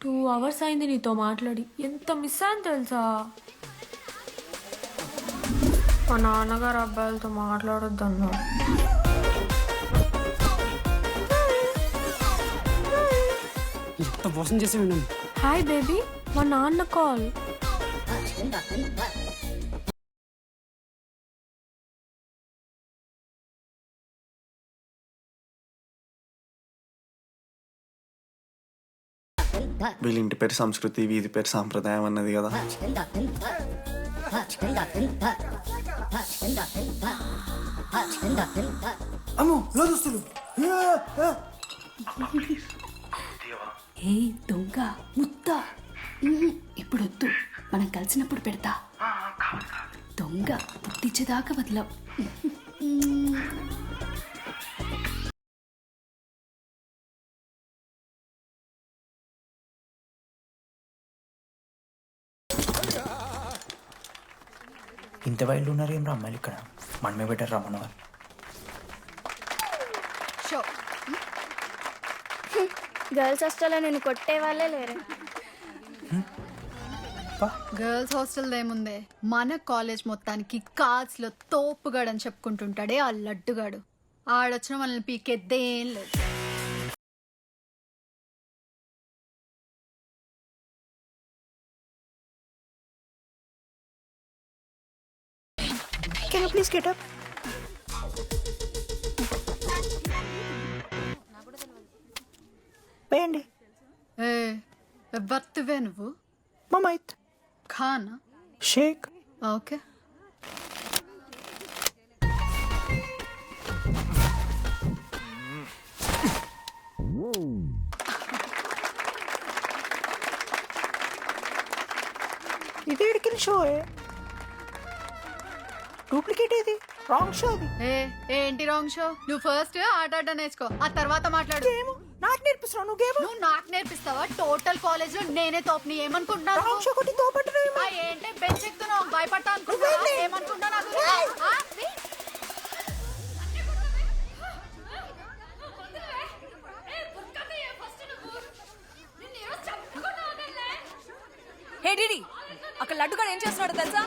2 hours అయింది నీతో మాట్లాడి. ఎంత మిస్ అని తెలుసా? మా నాన్నగారు అబ్బాయిలతో మాట్లాడొద్దన్నా. ఎంత మోసం చేసి విన్నాను. హాయ్ బేబీ, మా నాన్న కాల్. వీళ్ళ ఇంటి పేరు సంస్కృతి, వీధి పేరు సాంప్రదాయం అన్నది కదా. అమ్మో లోదుస్తులు. ఏ దొంగ ముత్త, ఇప్పుడు వద్దు, మనం కలిసినప్పుడు పెడతా. దొంగ పుట్టించేదాకా వదలవు. ఇంత వైల్డ్ ఉన్నారు ఏం రా అమ్మాయిలు ఇక్కడ. మనమే బెటర్ రా మన వాళ్ళు. గర్ల్స్ హాస్టల్లో నేను కొట్టే వాళ్ళే లేరు. గర్ల్స్ హాస్టల్ ఏముందే, మన కాలేజ్ మొత్తానికి కార్డ్స్ లో తోపుగాడని చెప్పుకుంటుంటాడే ఆ లడ్డుగాడు. ఆడొచ్చిన మనల్ని పీకెద్దేం లేదు. Can you please get up? వేయండి. ఏ ఎవరివే నువ్వు? మమైత్ ఖానా? షేక్. ఓకే. ఇది ఎడికిన షో డూప్లికేట్ ఇది, రాంగ్ షో అది. ఏంటి రాంగ్ షో? నువ్వు ఫస్ట్ ఆట ఆట నేర్చుకో, ఆ తర్వాత మాట్లాడు. నాకు నేర్పిస్తున్నావు నువ్వు గేమ్. నువ్వు నాకు నేర్పిస్తావా? టోటల్ కాలేజ్ లో నేనే తోపుని. ఏమనుకుంటున్నావు? రాంగ్ షో కొట్టి తోపట్టు. ఏంటి బెంచ్ ఎక్కుతున్నావు? భయపడతా అనుకుంటున్నావా? ఏమనుకుంటా నాకు? హే డిడి, అక్కడ లడ్డుగా ఏం చేస్తున్నాడు తెలుసా?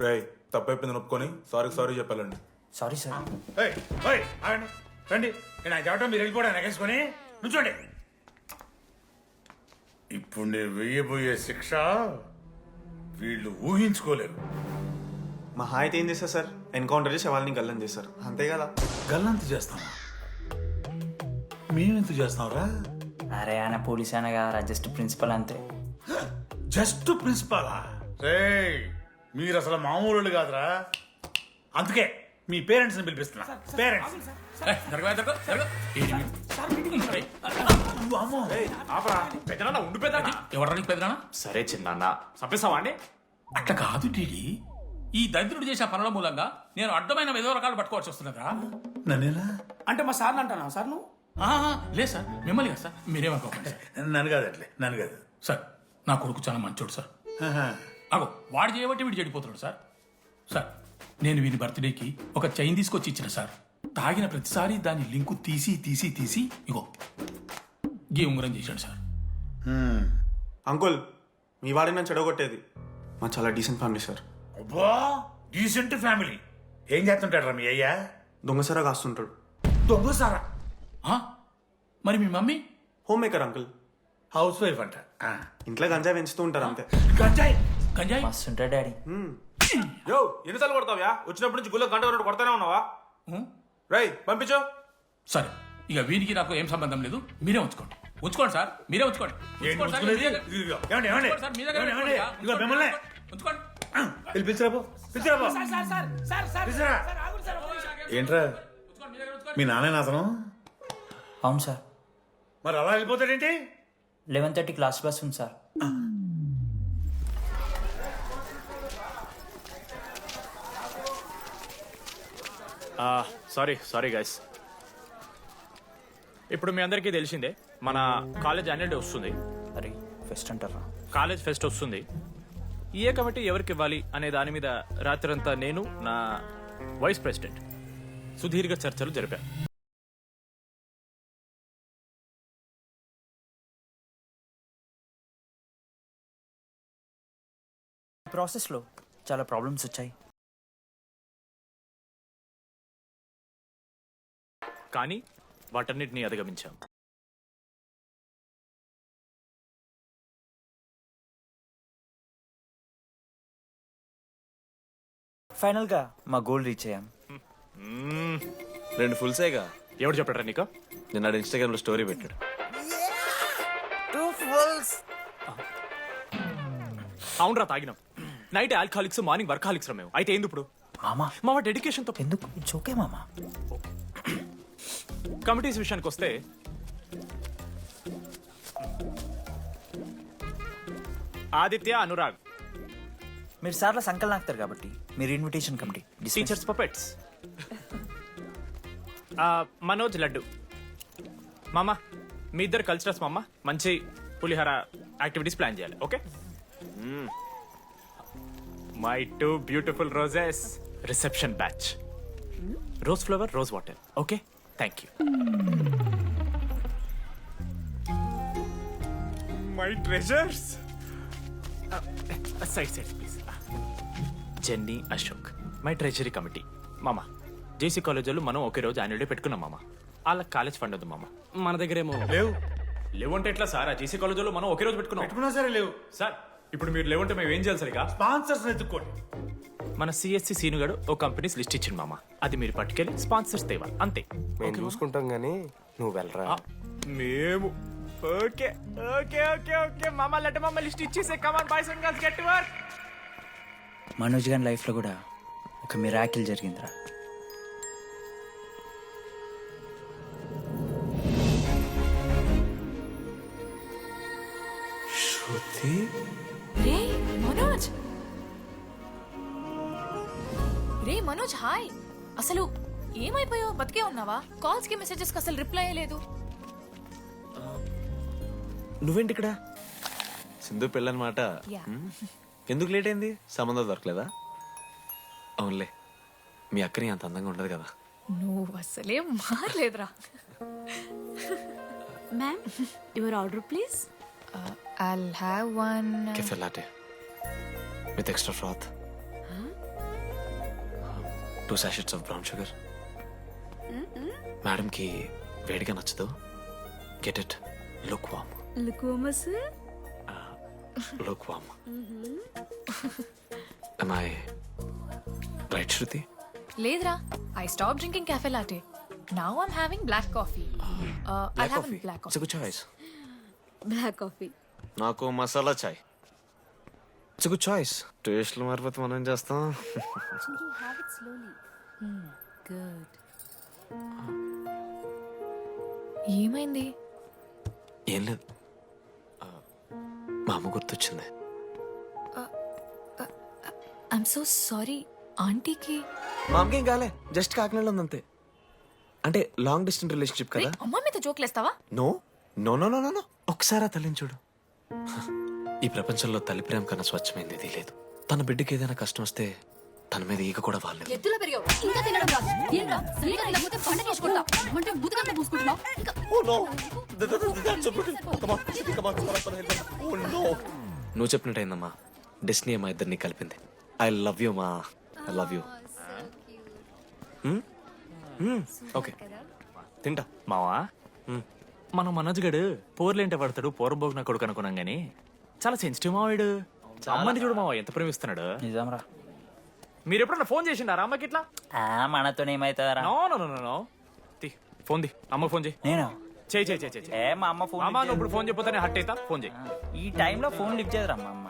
రేయ్, తప్పైపోయింది ఒప్పుకొని సారీ చెప్పాలండి. Sorry sir. రండి, నేను చెప్పడం మీరు వెళ్ళిపోవడం ఎగేసుకొని నుంచోండి. ఇప్పుడు నేను వెయ్యబోయే శిక్ష వీళ్ళు ఊహించుకోలేరు. మా హాయితే ఏం చేస్తారు సార్? ఎన్కౌంటర్ చేసి వాళ్ళని గల్లం చేస్తారు, అంతే కదా? గల్లంత చేస్తామా? మేమెంత చేస్తాంరా? అరే ఆయన పోలీస్ అయినా కదా, జస్ట్ ప్రిన్సిపల్ అంతే. జస్ట్ ప్రిన్సిపాలా? రేయ్, మీరు అసలు మామూలు కాదురా. అందుకే మీ పేరెంట్స్ని పిలిపిస్తున్నా. పేరెంట్స్ పెద్దనా ఉండు పెద్దనా. ఎవరు నీకు పెద్దనా? సరే చిన్న చంపేస్తావా అండి? అట్లా కాదు టీడీ. ఈ దరిద్రుడు చేసిన పనుల మూలంగా నేను అడ్డమైన ఏదో రకాలు పట్టుకోవాల్సి వస్తున్నదా? నన్నేనా? అంటే మా సార్ని అంటానా సార్ నువ్వు? లేదు సార్, మిమ్మల్ని కదా సార్. మీరేమనుకోకండి సార్. నన్ను కాదు అట్లే, నన్ను కాదు. సార్ నా కొడుకు చాలా మంచోడు సార్. అగో వాడు చేయబట్టి వీడు చెడిపోతున్నాడు సార్. సార్ నేను వీని బర్త్డేకి ఒక చైన్ తీసుకొచ్చి ఇచ్చిన సార్. తాగిన ప్రతిసారి దాని లింకు తీసి తీసి తీసి ఇగో గీ ఉంగరం చేశాడు సార్. అంకుల్ మీ వాడిని నన్ను చెడగొట్టేది. మా చాలా డీసెంట్ ఫ్యామిలీ సార్. అబ్బా డీసెంట్ ఫ్యామిలీ. ఏం చేస్తుంటాడు రా మీ అయ్యా? దొంగసరా కాస్తుంటాడు. దొంగసారా? మరి మీ mummy? Home maker uncle. House wife అంట. ఇంట్లో గంజాయి పెంచుతూ ఉంటారు అంతే. గంజాయి గంజాయి మస్తుంటాడు డాడీ. యో ఎన్నిసార్లు కొడతావ్యా? వచ్చినప్పటి నుంచి గుళ్ళో గంట కొట్టు కొడతానే ఉన్నావా? రై పంపించు. సరే ఇక వీరికి నాకు ఏం సంబంధం లేదు. మీరే ఉంచుకోండి. ఉంచుకోండి సార్, మీరే ఉంచుకోండి. ఉంచుకోండి సార్, మీరే ఉంచుకోండి సార్, మీ దగ్గర ఉంచుకోండి. ఉంచుకోండి. ఏంట్రా మీ నాన్న అతను? అవును సార్. మరి అలా వెళ్ళిపోతాడేంటి? 11:30 క్లాస్ బస్ ఉంది సార్. Sorry guys. ఇప్పుడు మీ అందరికీ తెలిసిందే మన కాలేజ్ యాన్యువల్ డే వస్తుంది. అరే ఫెస్ట్ అంటారా? కాలేజ్ ఫెస్ట్ వస్తుంది. ఏ కమిటీ ఎవరికి ఇవ్వాలి అనే దాని మీద రాత్రంతా నేను నా వైస్ ప్రెసిడెంట్ సుదీర్ఘ చర్చలు జరిపాను. ప్రాసెస్లో చాలా ప్రాబ్లమ్స్ వచ్చాయి. కానీ వాటన్నిటిని అధిగమించాం. ఫైనల్గా మా గోల్ రీచ్ అయ్యాం. 2 ఫుల్సేగా. ఎవరు చెప్పారా నీకు? నిన్న ఇన్స్టాగ్రామ్ లో స్టోరీ పెట్టాడు. 2 ఫుల్స్. అవునరా తాగినాం. నైట్ ఆల్కహాలిక్స్, మార్నింగ్ వర్కాలిక్స్ రా మేము. అయితే ఏంది ఇప్పుడు? మా డెడికేషన్ తో ఎందుకు? ఇట్స్ ఓకే మామా. కమిటీస్ విషయానికి వస్తే ఆదిత్య, అనురాగ్ మీరు సార్ల సంకల్ నాకుతారు కాబట్టి మీరు invitation committee. Teachers puppets. Manoj, laddu. మామ మీ ఇద్దరు కల్చరల్స్ మామ. మంచి పులిహార యాక్టివిటీస్ ప్లాన్ చేయాలి. Okay? My 2 beautiful roses. Reception batch. Rose flower, rose water. Okay, thank you. My treasures. Side please. Jenny, Ashok my treasury committee. మామ జేసీ కాలేజ్ వాళ్ళు మనం ఒకే రోజు యాన్యువల్ డే పెట్టుకున్నాం మామ. వాళ్ళకి కాలేజ్ ఫండ్ ఉంది మామ. మన దగ్గర ఏమో లేవు అంటే ఎట్లా సార్? ఆ జేసీ కాలేజ్ వాళ్ళు మనం ఒకే రోజు పెట్టుకున్నా సరే లేవు సార్. ఇప్పుడు మీరు లేవంటే మేము ఏం చేయాలి సరిగా? స్పాన్సర్స్ ఎత్తుక్కోండి. మన సిఎస్సి సీనుగాడు ఓ కంపెనీస్ లిస్ట్ ఇచ్చింది మామ. అది మీరు పట్టుకెళ్ళి స్పాన్సర్స్ తేవాలి అంతే. మేము చూసుకుంటాం గానీ నువ్వు వెళ్ళరా. మేము ఓకే ఓకే ఓకే ఓకే మామ. లెట్ మామ లిస్ట్ ఇచ్చేసే. Come on boys and girls, get to work. Manoj గారి లైఫ్లో కూడా ఒక మిరాకిల్ జరిగిందిరా. శృతి. రే మనోజ్. రే మనోజ్, హాయ్. అసలు ఏమైపోయావు? బతికే ఉన్నావా? కాల్స్ కి మెసేజెస్ కి అసలు రిప్లై లేదు. నువ్వేంటి ఇక్కడ? సింధు పెళ్ళనమాట. ఎందుకు లేట్ అయింది? సంబంధం దొరకలేదా? అవునులే, మీ అక్కని అంత అందంగా ఉండదు కదా. నువ్వు అసలే మారలేదురా. Ma'am your order please. I'll have one. Cafe latte with extra froth. 2 sachets of brown sugar. Madam కి వేడిగా నచ్చదు. Get it. Lukewarm. లుకోమస్. Lukewarm. Am I right, Shruti? లేదురా, I stopped drinking cafe latte. Now I'm having black coffee. I'll have a black It's a coffee. good choice. Black coffee. నాకు masala chai. It's good choice. టేస్ట్లు మారిపోతే మనం ఏం చేస్తాం? ఏమైంది? ఏం లేదు, మా అమ్మ గుర్తొచ్చింది. I'm so sorry. ఆంటీకి మా అమ్మకేం కాలే, జస్ట్ కాకినాడలో ఉంది అంతే. అంటే లాంగ్ డిస్టెన్స్ రిలేషన్షిప్ కదా. అమ్మ మీద జోకులేస్తావా? No no no no no ఒకసారి ఆ తల్లిని చూడు. ఈ ప్రపంచంలో తల్లి ప్రేమ కన్నా స్వచ్ఛమైంది ఇది లేదు. తన బిడ్డకి ఏదైనా కష్టం వస్తే తన మీద ఈగ కూడా వాళ్ళలేదు. ఎద్దులో పెరిగావు, ఇంకా తినడం రాదు. ఏంట్రా సరిగా తినకపోతే పంట చేసుకుంటా అంటే బుద్ధకంతా పూసుకుంటున్నావు. నువ్వు చెప్పినట్టయిందమ్మా, డెస్టినీ మా ఇద్దరిని కలిపింది. ఐ లవ్ యూ మా, ఐ లవ్ యూ. ఓకే తింటా. మావా మనం మనోజ్ గడు పోర్లేంటే పడతాడు, పోరబోగు నా కొడుకు అనుకున్నాం గానీ చాలా సెన్సిటివ్ మావాడు. అమ్మని చూడు మావా ఎంత ప్రేమిస్తున్నాడు. నిజంరా. మీరు ఎప్పుడన్నా ఫోన్ చేసిండారా అమ్మకి ఇట్లా? మనతో ఏమైతుందరా? నో నో నో నో తి ఫోన్ ది, అమ్మకి ఫోన్ చేయి. నేను చేయి చేయి చేయి చేయి. ఏ మా అమ్మ ఫోన్ అమ్మ నువ్వు ఇప్పుడు ఫోన్ చెప్పితే హట్ అవుతా. ఫోన్ చేయి. ఈ టైంలో ఫోన్ లిఫ్ట్ చేయదురా మా అమ్మ.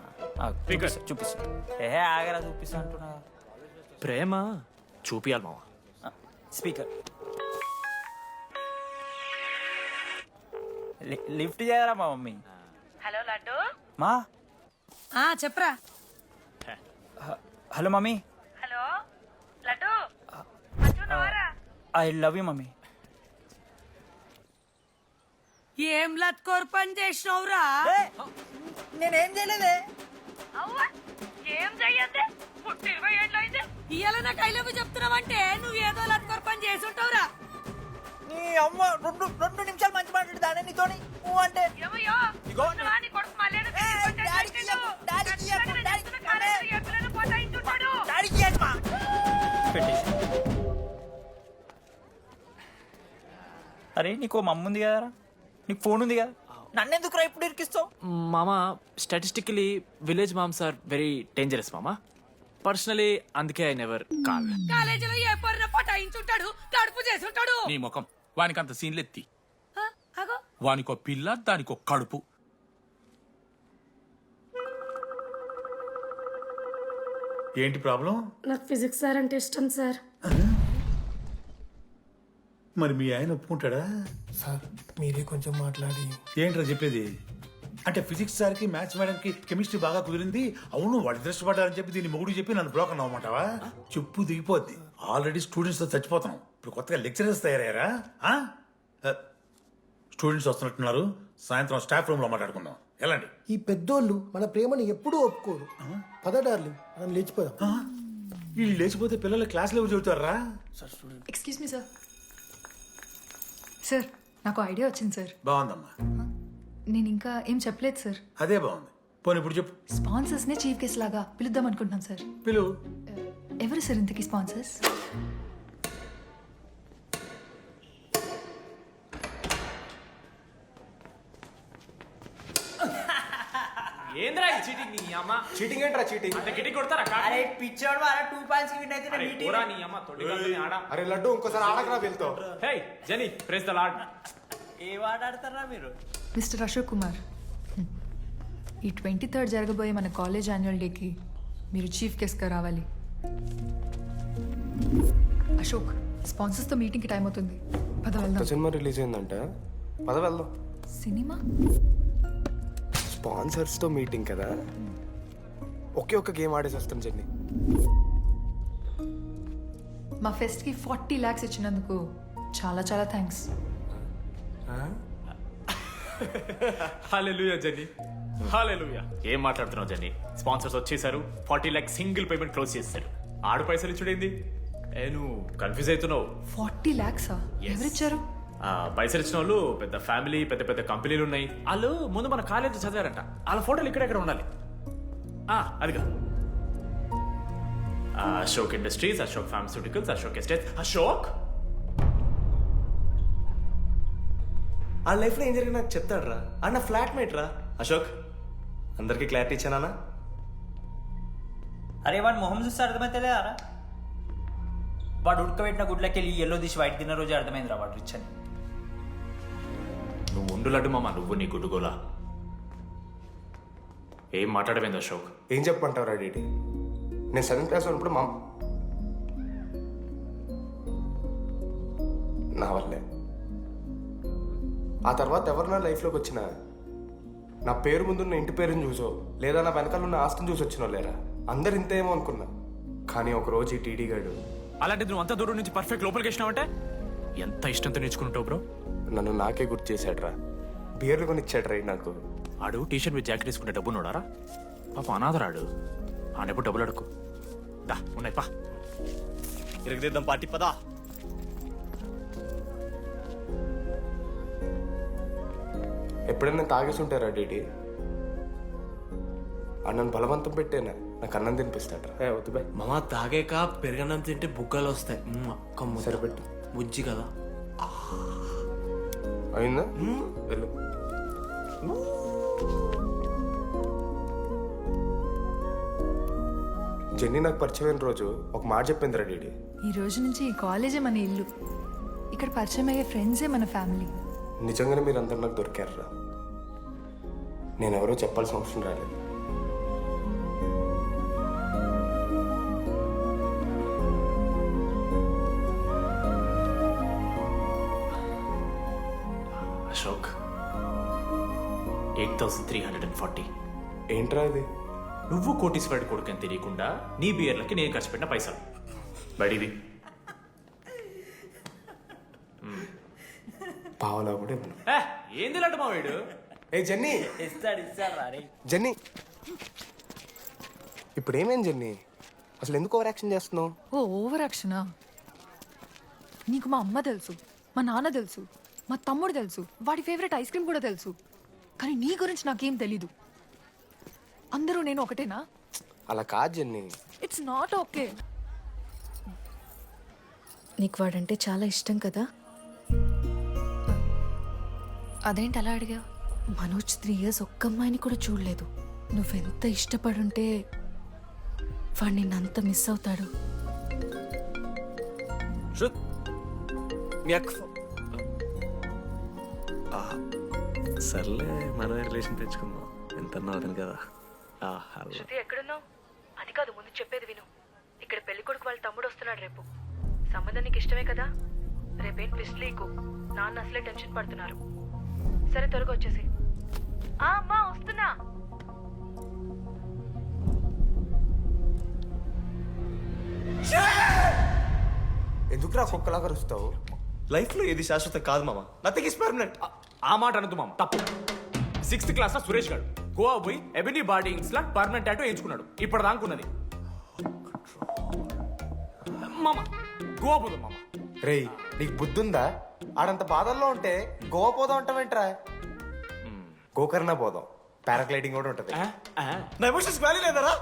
చూపిస్తా. ఏ ఆగరా చూపిస్తా అంటున్నా. ప్రేమ చూపియాలి మావా. స్పీకర్ లిఫ్ట్ చేయరా మా మమ్మీ. హలో లడ్డు. మా చెప్పరా. Hello mummy. Hello laddu. I love you mummy. ఏం లత్కోర్ పని చేసినవురా? నేనేం చేయలేదే. ఏం చెయ్యద్దే, పుట్టి 20 ఏళ్ళు అయితే ఇవాళ నాకు ఐ లవ్ యూ చెప్తున్నావంటే నువ్వు ఏదో లత్కోర్ పని చేసి ఉంటావురా. నీ అమ్మ రెండు నిమిషాలు మంచి మాట్లాడుతానే నీతోని అంటే అరే నీకు మమ్మ ఉంది కదరా, నీకు ఫోన్ ఉంది కదా, నన్నెందుకు రా ఇప్పుడు ఇరికిస్తావు? మామా statistically village moms are very dangerous మామా. పర్సనలీ అందుకే ఐ నెవర్ కాల్. కాలేజీలో ఏ పొరిన పటాయించుంటాడు, కడుపు చేసి ఉంటాడు. నీ ముఖం వానికి అంత సీన్లెత్తి. వానికో పిల్ల, దానికో కడుపు. ఏంటి ప్రాబ్లం? నాకు ఫిజిక్స్ సార్ అంటే ఇష్టం సార్. మరి మీ ఆయన ఒప్పుకుంటాడా? సార్ మీరే కొంచెం మాట్లాడి. ఏంట్రా చెప్పేది? అంటే ఫిజిక్స్ సార్కి మ్యాథ్స్ మేడంకి కెమిస్ట్రీ బాగా కుదిరింది, అవును వాళ్ళు ఇష్టపడ్డారని చెప్పి దీన్ని మొగుడు చెప్పి నన్ను బ్రోక్ అన్నమాటవా? చెప్పు దిగిపోద్ది. ఆల్రెడీ స్టూడెంట్స్తో చచ్చిపోతున్నాం, ఇప్పుడు కొత్తగా లెక్చరర్స్ తయారయ్యారా? స్టూడెంట్స్ వస్తున్నట్టున్నారు, సాయంత్రం స్టాఫ్ రూమ్లో మాట్లాడుకుందాం. ఎలాంటి ఈ పెద్దోళ్ళు మన ప్రేమని ఎప్పుడూ ఒప్పుకోరు. పద డార్లింగ్ మనం లేచిపోదాం. వీళ్ళు లేచిపోతే పిల్లలు క్లాస్లో ఎవరు చెబుతారా? Excuse me sir. సార్ నాకు ఐడియా వచ్చింది సార్. బాగుందమ్మా. నేను ఇంకా ఏం చెప్పలేదు సార్. అదే బాగుంది. పోనీ ఇప్పుడు చెప్పు. స్పాన్సర్స్ నే చీఫ్ గెస్ట్ లాగా పిలుద్దాం అనుకుంటున్నాం సార్. పిలువు. ఎవరు సార్ ఇంతకీ స్పాన్సర్స్? ఏంద్రా ఈ చీటింగ్ నీ అమ్మ? చీటింగ్ ఏంట్రా చీటింగ్? అంత గిటి కొడతారా? అరే పిచ్చోడు అలా 2 పాయింట్స్ విన్ అయితే అరే పోరా నీ అమ్మ తొడి కంపెనీ ఆడ. అరే లడ్డు ఇంకోసారి ఆడకరా వెళ్తావు. హే జెనీ ప్రెస్ ద లార్డ్. ఏ వాడు ఆడతారా మీరు? మిస్టర్ అశోక్ కుమార్, ఈ 23rd జరగబోయే మన కాలేజ్ యాన్యువల్ డేకి మీరు చీఫ్ గెస్ట్గా రావాలి. అశోక్, స్పాన్సర్స్తో మీటింగ్కి టైం అవుతుంది, పద వెళ్దాం. సినిమా రిలీజ్ అయిందంట, పద వెళ్దాం. సినిమా? స్పాన్సర్స్తో మీటింగ్ కదా, ఒకే ఒక్క గేమ్ ఆడేసి వస్తాం జెన్నీ. మా ఫెస్ట్కి 40 lakhs ఇచ్చినందుకు చాలా చాలా థ్యాంక్స్. హల్లెలూయా జెన్నీ, హల్లెలూయా. ఏం మాట్లాడుతున్నావు జెన్నీ? స్పాన్సర్స్ వచ్చేసారు, 40 lakhs సింగిల్ పేమెంట్ క్లోజ్ చేస్తారు. ఆడు పైసలు ఇచ్చుడేంది? నువ్వు కన్ఫ్యూజ్ అవుతున్నావు. 40 lakhs ఎవరిచ్చారు? పైసలు ఇచ్చిన వాళ్ళు పెద్ద ఫ్యామిలీ, పెద్ద పెద్ద కంపెనీలు ఉన్నాయి. వాళ్ళు ముందు మన కాలేజ్ చదివారంట, వాళ్ళ ఫోటోలు ఇక్కడెక్కడ ఉండాలి. అదిగా Ashok industries, Ashok pharmaceuticals, Ashok estates. Ashok ఆ లైఫ్లో ఏం జరిగింది నాకు చెప్తాడు రా, అన్న ఫ్లాట్ మేట్ రా అశోక్. అందరికీ క్లారిటీ ఇచ్చానా? అరే వాడు మొహం చూస్తే అర్థమైతే లేదారా? వాడు ఉడకబెట్టిన గుడ్లకి వెళ్ళి ఎల్లో తీసి వైట్ తిన్న రోజు అర్థమైందిరా వాడు రిచ్ అని. నువ్వు ఉండు లడ్డు మామ, నువ్వు నీ గుడ్డుగోలా. ఏం మాట్లాడమైంది అశోక్? ఏం చెప్పమంటావు డీటీ? నేను 7th క్లాస్ ఉన్నప్పుడు నా వల్లే ఆ తర్వాత ఎవరు నా లైఫ్లోకి వచ్చినా నా పేరు ముందున్న ఇంటి పేరుని చూసో లేదా నా వెనకాల ఉన్న ఆస్తిని చూసి వచ్చినో లేరా అందరు ఇంతేమో అనుకున్నా. కానీ ఒకరోజు ఈ టీడీ గాడు అలాంటిది నువ్వు అంత దూరం నుంచి పర్ఫెక్ట్ లోపలికి వేసినావంటే ఎంత ఇష్టంతో నేర్చుకుంటావు బ్రో. నన్ను నాకే గుర్తు చేశాడ్రా. బియర్లు కొనిచ్చాడ్రా నాకు. ఆడు టీషర్ట్ మీద జాకెట్ వేసుకుంటే డబ్బు నోడారా పాప అనాథరాడు. ఆడెప్పుడు డబ్బులు అడుకు దా ఉన్నాయి పా ఇరగదిద్దాం పార్టీ పదా. ఎప్పుడైనా తాగేసి ఉంటారా డీడీ? అన్నను బలవంతం పెట్టేనా నాకు అన్నం తినిపిస్తాడ్రా. వద్దు బాయ్. మామ తాగాక పెరగన్నం తింటే బుగ్గలు వస్తాయి. సరిపెట్టు. బుజ్జి కదా. అయిందా? వెళ్ళు. జెన్నీ నాకు పరిచయమైన రోజు ఒక మాట చెప్పిందిరా డీడీ. ఈ రోజు నుంచి ఈ కాలేజే మన ఇల్లు. ఇక్కడ పరిచయం అయ్యే ఫ్రెండ్సే మన ఫ్యామిలీ. నిజంగానే మీరు అందరు నాకు దొరికారురా. నేనెవరో చెప్పాల్సిన అవసరం రాలేదు. అశోక్ 8,340. ఏంట్రా ఇది? నువ్వు కోటీశ్వరుడి కొడుకు అని తెలియకుండా నీ బియర్లకి నేను ఖర్చు పెట్టిన పైసలు బడివి. పావలా కూడా ఇవ్వను. ఏంది లాంటి మా వీడు? ఏ జెన్నీ, జెన్నీ ఇప్పుడు ఏమేం జెన్నీ? అసలు ఎందుకు ఓవర్ యాక్షన్ చేస్తున్నావు? ఓ ఓవర్ యాక్షనా? నీకు మా అమ్మ తెలుసు, మా నాన్న తెలుసు, మా తమ్ముడు తెలుసు, వాడి ఫేవరెట్ ఐస్ క్రీమ్ కూడా తెలుసు. కానీ నీ గురించి నాకేం తెలీదు. అందరూ నేను ఒకటేనా? అలా కాదు జెన్నీ. It's not okay. నీకు వాడంటే చాలా ఇష్టం కదా? అదేంటి అలా అడిగా? మనోజ్ 3 years ఒక్క అమ్మాయిని కూడా చూడలేదు. నువ్వెంత ఇష్టపడుంటే వాడు నిన్నంత మిస్ అవుతాడు. సర్లే మన రిలేషన్ తెచ్చుకుందాం. ఎంత అతను కదా. శృతి ఎక్కడున్నావు? అది కాదు, ముందు చెప్పేది విను. ఇక్కడ పెళ్లి కొడుకు వాళ్ళ తమ్ముడు వస్తున్నాడు రేపు. సంబంధం నీకు ఇష్టమే కదా? రేపేం ట్విస్ట్ లీకు. నాన్న అసలే టెన్షన్ పడుతున్నారు. సరే త్వరగా వచ్చేసి. అమ్మా వస్తున్నా. ఎందుకురా కుక్కలా కరుస్తావు? లైఫ్ లో ఏది శాశ్వతం కాదు మామ. Nothing is permanent. ఆ మాట అనదు మామ, తప్పు. 6th క్లాస్ లో సురేష్ గారు గోవా పోయి ఎబినీ బాడీయింగ్స్ లా పర్మనెంట్ టాటూ వేయించుకున్నాడు. ఇప్పుడు దానుకున్నది మామ. గోవా పోదాం మామ. రేయ్ నీకు బుద్ధుందా? ఆడంత బాధల్లో ఉంటే గోవా పోదాం అంటావేంట్రా? గోకర్ణ పోదాం. పారాగ్లైడింగ్ కూడా ఉంటది. నా ఎమోషన్స్ వాల్యూ లేదరా?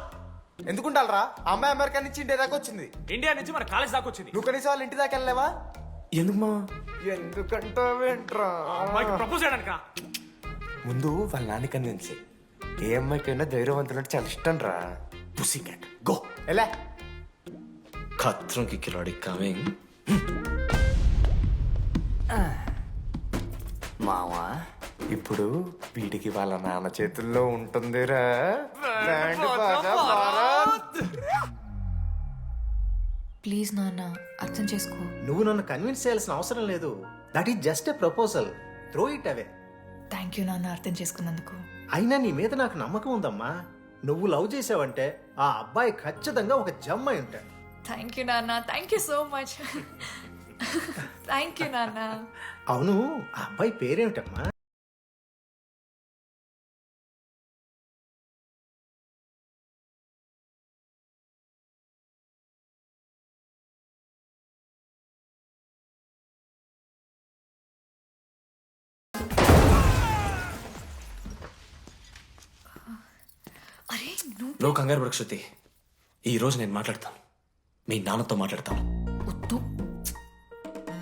ఎందుకుంటారా? అమ్మాయి అమెరికా నుంచి ఇండియా దాకా వచ్చింది. ఇండియా నుంచి మన కాలేజ్ దాకా వచ్చింది. నువ్వు కనీసం వాళ్ళ ఇంటి దాకా వెళ్ళలేవా? ఎందుకు మా? ఎందుకంటావేంట్రా? అమ్మాయికి ప్రపోజ్ చేయడానికి. ముందు వాళ్ళ నాన్న కన్విన్స్. ఏ అమ్మాయికైనా ధైర్యవంతులంటే చాలా ఇష్టం రా. పుసి క్యాట్ గో. ఎలా? ఖత్రం కి కిలాడి కమింగ్. మావా ఇప్పుడు వీడికి వాళ్ళ నాన్న చేతుల్లో ఉంటుందిరా. ప్లీజ్ నాన్న అర్థం చేసుకో. నువ్వు నన్ను కన్విన్స్ చేయాల్సిన అవసరం లేదు. That is just a proposal. Throw it away. Thank you నాన్న అర్థం చేసుకున్నందుకు. అయినా నీ మీద నాకు నమ్మకం ఉందమ్మా. నువ్వు లవ్ చేసావంటే ఆ అబ్బాయి ఖచ్చితంగా ఒక జమ్మాయి ఉంటాడు. థ్యాంక్ యూ నాన్న. Thank you so much. Thank you నాన్న. అవును, ఆ అబ్బాయి పేరేమిటమ్మా? అరే నువ్వు కంగారు పడకు శృతి. ఈ రోజు నేను మాట్లాడతాను. మీ నాన్నతో మాట్లాడతాను.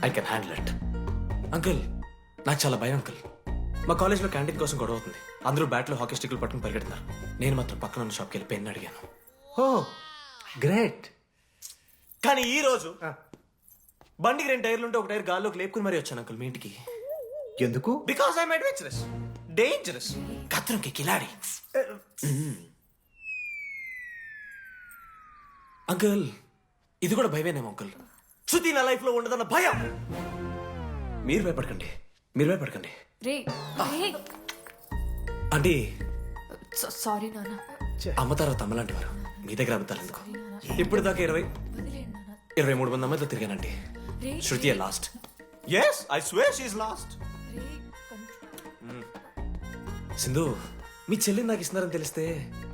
I can handle it. Uncle నాకు చాలా భయం అంకుల్. మా కాలేజ్లో క్యాంటీన్ కోసం గొడవ అవుతుంది. అందరూ బ్యాట్లో హాకీ స్టిక్లు పట్టుకుని పరిగెడుతున్నారు. నేను మాత్రం పక్కన ఉన్న షాప్కి వెళ్ళి పెన్ అడిగాను. ఓ గ్రేట్. కానీ ఈ రోజు బండికి 2 టైర్లు ఉంటే ఒక టైర్ గాల్లోకి లేపుకుని మరీ వచ్చాను అంకుల్ మీ ఇంటికి. ఎందుకు? బికాస్ ఐఎమ్ అడ్వెంచరస్, డేంజరస్, కత్రంకి కిలాడి. అంకుల్ ఇది కూడా భయమేనేమో అంకుల్. శృతి నా లైఫ్ లో ఉండదన్న భయం. మీరు భయపడకండి, మీరు భయపడకండి. రే రే అంటే సారీ నాన్న. అమ్మ తర్వాత అమ్మలాంటి వారు మీ దగ్గర అబద్ధాలు ఎందుకు? ఇప్పుడు దాకా 23 మంది అమ్మాయితో తిరిగానండి. Shruti last. Yes I swear she is last. Sindhu, మీ చెల్లిని నాకు ఇస్తున్నారని తెలిస్తే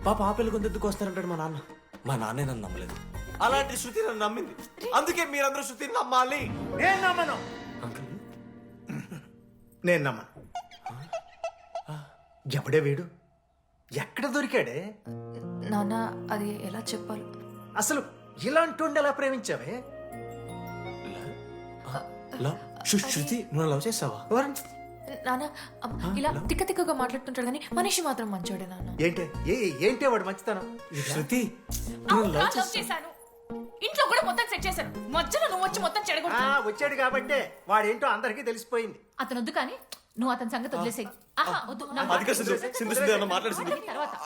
పాప ఆ పెళ్లి కొందెందుకు వస్తారంటాడు మా నాన్న. మా నాన్నే నన్ను నమ్మలేదు, అలాంటి శృతి నన్ను నమ్మింది. అందుకే మీరందరూ శృతిని నమ్మాలి. నేను నమ్మను. నేను నమ్మను. ఎవడే వీడు? ఎక్కడ దొరికాడే? నాన్న అది ఎలా చెప్పాలి? అసలు ఇలాంటి ఎలా ప్రేమించావే? శృతి నువ్వు లవ్ చేసావా? నాన్న ఇలా తిక్క తిక్కగా మాట్లాడుతుంటాడు కానీ మనిషి మాత్రం మంచోడే నాన్న. ఏంటి వాడు మంచితనం? శృతి లవ్ చేశాను, ఇంట్లో కూడా మొత్తం సెట్ చేశాను, మధ్యలో నువ్వు వచ్చి మొత్తం చెడగొట్టా. వచ్చాడు కాబట్టే వాడేంటో అందరికీ తెలిసిపోయింది. అతను వద్దు కానీ నువ్వు అతని సంగతి వదిలేసేయి.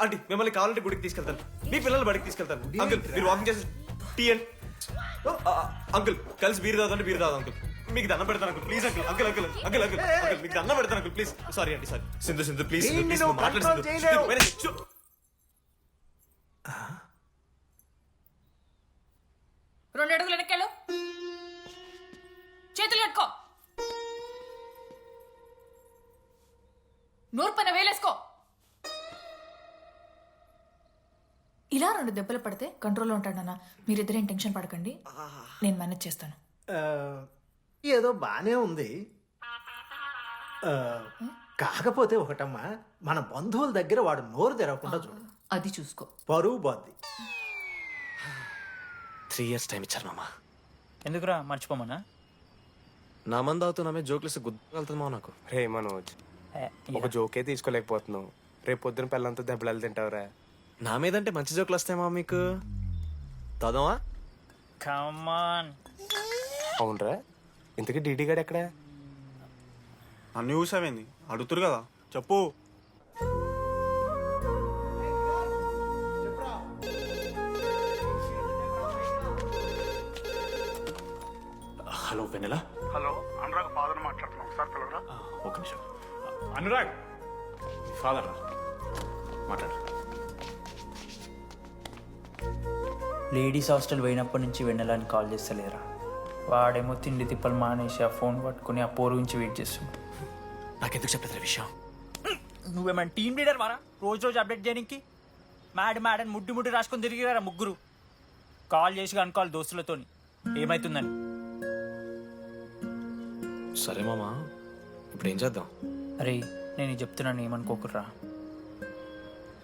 ఆంటీ మిమ్మల్ని కావాలంటే గుడికి తీసుకెళ్తాను, మీ పిల్లలు బడికి తీసుకెళ్తాను. అంకుల్ మీరు వాకింగ్ చేసి టీ అండ్ అంకుల్ కలిసి బీరు తాగుతుంటే బీరు తాగు అంకుల్. మీకు దండం పెడతాను uncle please uncle. Uncle uncle uncle uncle uncle మీకు దండం పెడతాను uncle please. Sorry aunty sorry. Sindhu please మాట్లాడు. 2 అడుగులు వెనక్కెళ్ళు, చేతులు కట్టుకో, నూరు పైన వేలేసుకో. ఇలా 2 దెబ్బలు పడితే కంట్రోల్లో ఉంటాడు నాన్న. మీరిద్దరేం టెన్షన్ పడకండి, నేను మేనేజ్ చేస్తాను. ఏదో బానే ఉంది. కాకపోతే ఒకటమ్మా, మన బంధువుల దగ్గర వాడు నోరు తెరవకుండా చూడు. అది చూసుకో, పరువు బాద్ది. 3 years టైం ఇచ్చారు మామ. ఎందుకురా మర్చిపోమన్నా? నా మంది అవుతూ నామే జోక్లేసి గుర్తుకెళ్తుందా నాకు? రే మనోజ్, ఒక జోకే తీసుకోలేకపోతున్నావు. రేపు పొద్దున పిల్లలంతా దెబ్బలు తింటావురా. నా మీదంటే మంచి జోకులు వస్తాయమా మీకు? తదమా? కమాన్. అవునరా, ఇంతకీ డీడీ గాడు ఎక్కడా? అన్ని చూసావేంది? అడుగుతురు కదా, చెప్పు. హలో వెన్నెల. హలో, అనురాగ్ ఫాదర్ మాట్లాడుతున్నాం. ఒకసారి పిలవరా? ఒక నిమిషం. అనురాగ్ ఫాదర్ మాట్లాడు. లేడీస్ హాస్టల్ పోయినప్పటి నుంచి వెన్నెలని కాల్ చేస్తలేరా? వాడేమో తిండి తిప్పలు మానేసి ఆ ఫోన్ పట్టుకుని ఆ పోరు నుంచి వెయిట్ చేస్తున్నాడు. నాకెందుకు చెప్పలేదు విషయం? నువ్వేమైనా టీమ్ లీడర్ వారా రోజు అప్డేట్ చేయడానికి? మ్యాడ్ ముడ్డి రాసుకొని తిరిగిరారా ముగ్గురు. కాల్ చేసి అనుకోవాలి దోస్తులతోని ఏమైతుందని. సరే మామా, ఇప్పుడు ఏం చేద్దాం? అరే నేను ఇది చెప్తున్నాను, ఏమనుకోకుర్రా.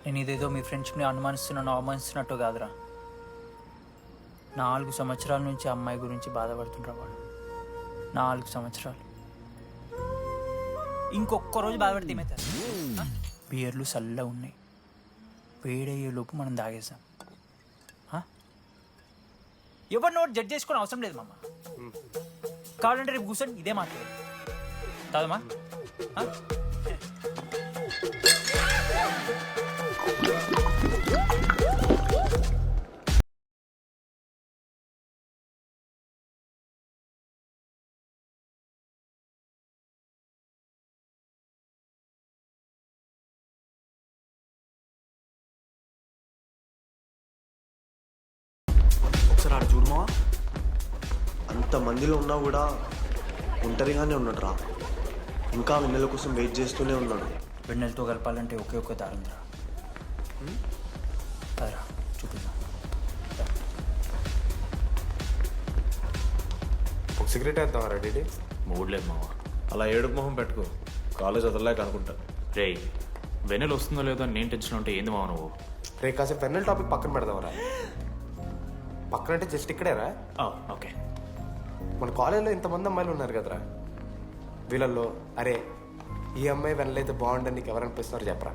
నేను ఇదేదో మీ ఫ్రెండ్షిప్ని అనుమానిస్తున్నాను అవమానిస్తున్నట్టు కాదురా. 4 సంవత్సరాల నుంచి అమ్మాయి గురించి బాధపడుతుండ్రా వాడు. 4 సంవత్సరాలు. ఇంకొక్క రోజు బాధపడితే ఏమవుతారు? బియర్లు చల్లగా ఉన్నాయి, వేడయ్యేలోపు మనం తాగేసాం. ఎవరు నోట్ జడ్జ్ చేసుకుని అవసరం లేదు మామ. కావాలంటే రేపు కూర్చొని ఇదే మాట్లాడు కాదమ్మా. ఒకసారి ఆడ చూడమా. అంత మందిలో ఉన్నా కూడా ఒంటరిగానే ఉన్నాడు రా. ఇంకా వెన్నెల కోసం వెయిట్ చేస్తూనే ఉన్నాడు. వెన్నెలతో కలపాలంటే ఒకే ఒక్క దారుందిరా. అదరా చూపిద్దాం. ఒక సిగరెట్ వేద్దాం రా డీడీ. మూడ్లేదు మావా. అలా ఏడుపు మొహం పెట్టుకో, కాలేజ్ వదలలేక అనుకుంటా. రే వెన్నెల వస్తుందో లేదో అని నేను టెన్షన్ ఉంటే ఏంది మావ నువ్వు? రే కాసేపు వెన్నెల టాపిక్ పక్కన పెడదాంరా. పక్కన అంటే జస్ట్ ఇక్కడేరా. ఓకే. మన కాలేజీలో ఇంతమంది అమ్మాయిలు ఉన్నారు కదరా, వీళ్ళల్లో అరే ఈ అమ్మాయి వెనలైతే బాగుండని నీకు ఎవరు అనిపిస్తున్నారు చెప్పరా?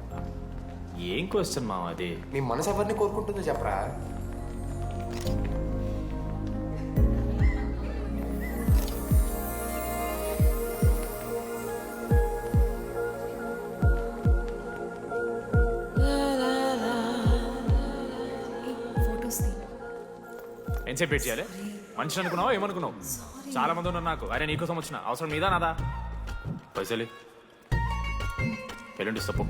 ఏం క్వశ్చన్ మావా అది? నీ మనసు ఎవరిని కోరుకుంటుందో చెప్పరా? ఎంతసేపు వెయిట్ చేయాలి? మనిషి అనుకున్నావా ఏమనుకున్నావు? చాలా మంది ఉన్నారు నాకు. అరే నీకోసం వచ్చిన అవసరం మీదా నాదా? పైసలు ఎల్లుండి తప్పు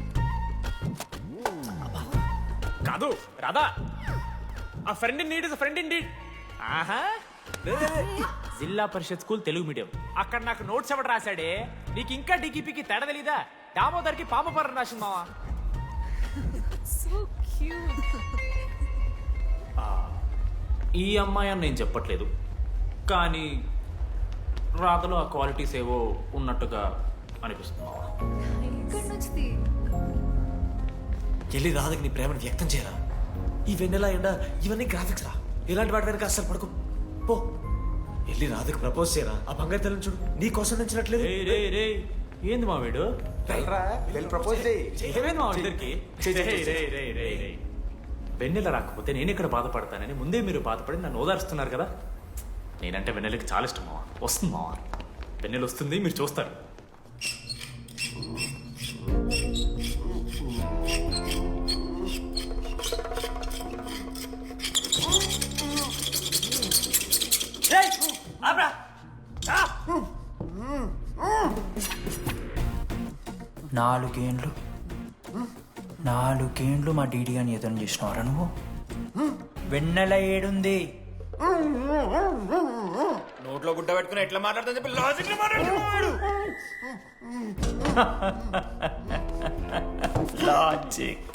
కాదు రాదా ఆ friend in need is friend in need. ఆహా జిల్లా పరిషత్ స్కూల్ తెలుగు మీడియం. అక్కడ నాకు నోట్స్ ఎవడు రాశాడే? నీకు ఇంకా డీకీపీకి తేడా తెలీదా? దామోదర్కి పామపర్రం రాసింది మావా. ఈ అమ్మాయి అని నేను చెప్పట్లేదు, కానీ రాతలో ఆ క్వాలిటీస్ ఏవో ఉన్నట్టుగా అనిపిస్తుంది మావా. వెళ్ళి రాధకి నీ ప్రేమను వ్యక్తం చేయరా. ఈ వెన్నెలా ఎండ ఇవన్నీ గ్రాఫిక్స్ రా. ఇలాంటి వాటి వెనక అస్సలు పడుకో. పో వెళ్ళి రాధకి ప్రపోజ్ చేయరా. ఆ బంగారు తెల్లని చూడు నీ కోసం నచ్చినట్లేదు. ఏంది మా వీడు ఏమైంది మా ఇద్దరికి? వెన్నెల రాకపోతే నేను ఇక్కడ బాధపడతానని ముందే మీరు బాధపడి నన్ను ఓదారుస్తున్నారు కదా. నేనంటే వెన్నెలకి చాలా ఇష్టం మావా. వస్తుంది మావా, వెన్నెల వస్తుంది, మీరు చూస్తారు. నాలుగేండ్లు మా డీడీ అని ఎదురు చేసినవారా నువ్వు? వెన్నెల ఏడుంది? నోట్లో గుడ్డ పెట్టుకుని ఎట్లా మాట్లాడుతుంది చెప్పి లాజిక్ మాట్లాడుతున్నాడు. లాజిక్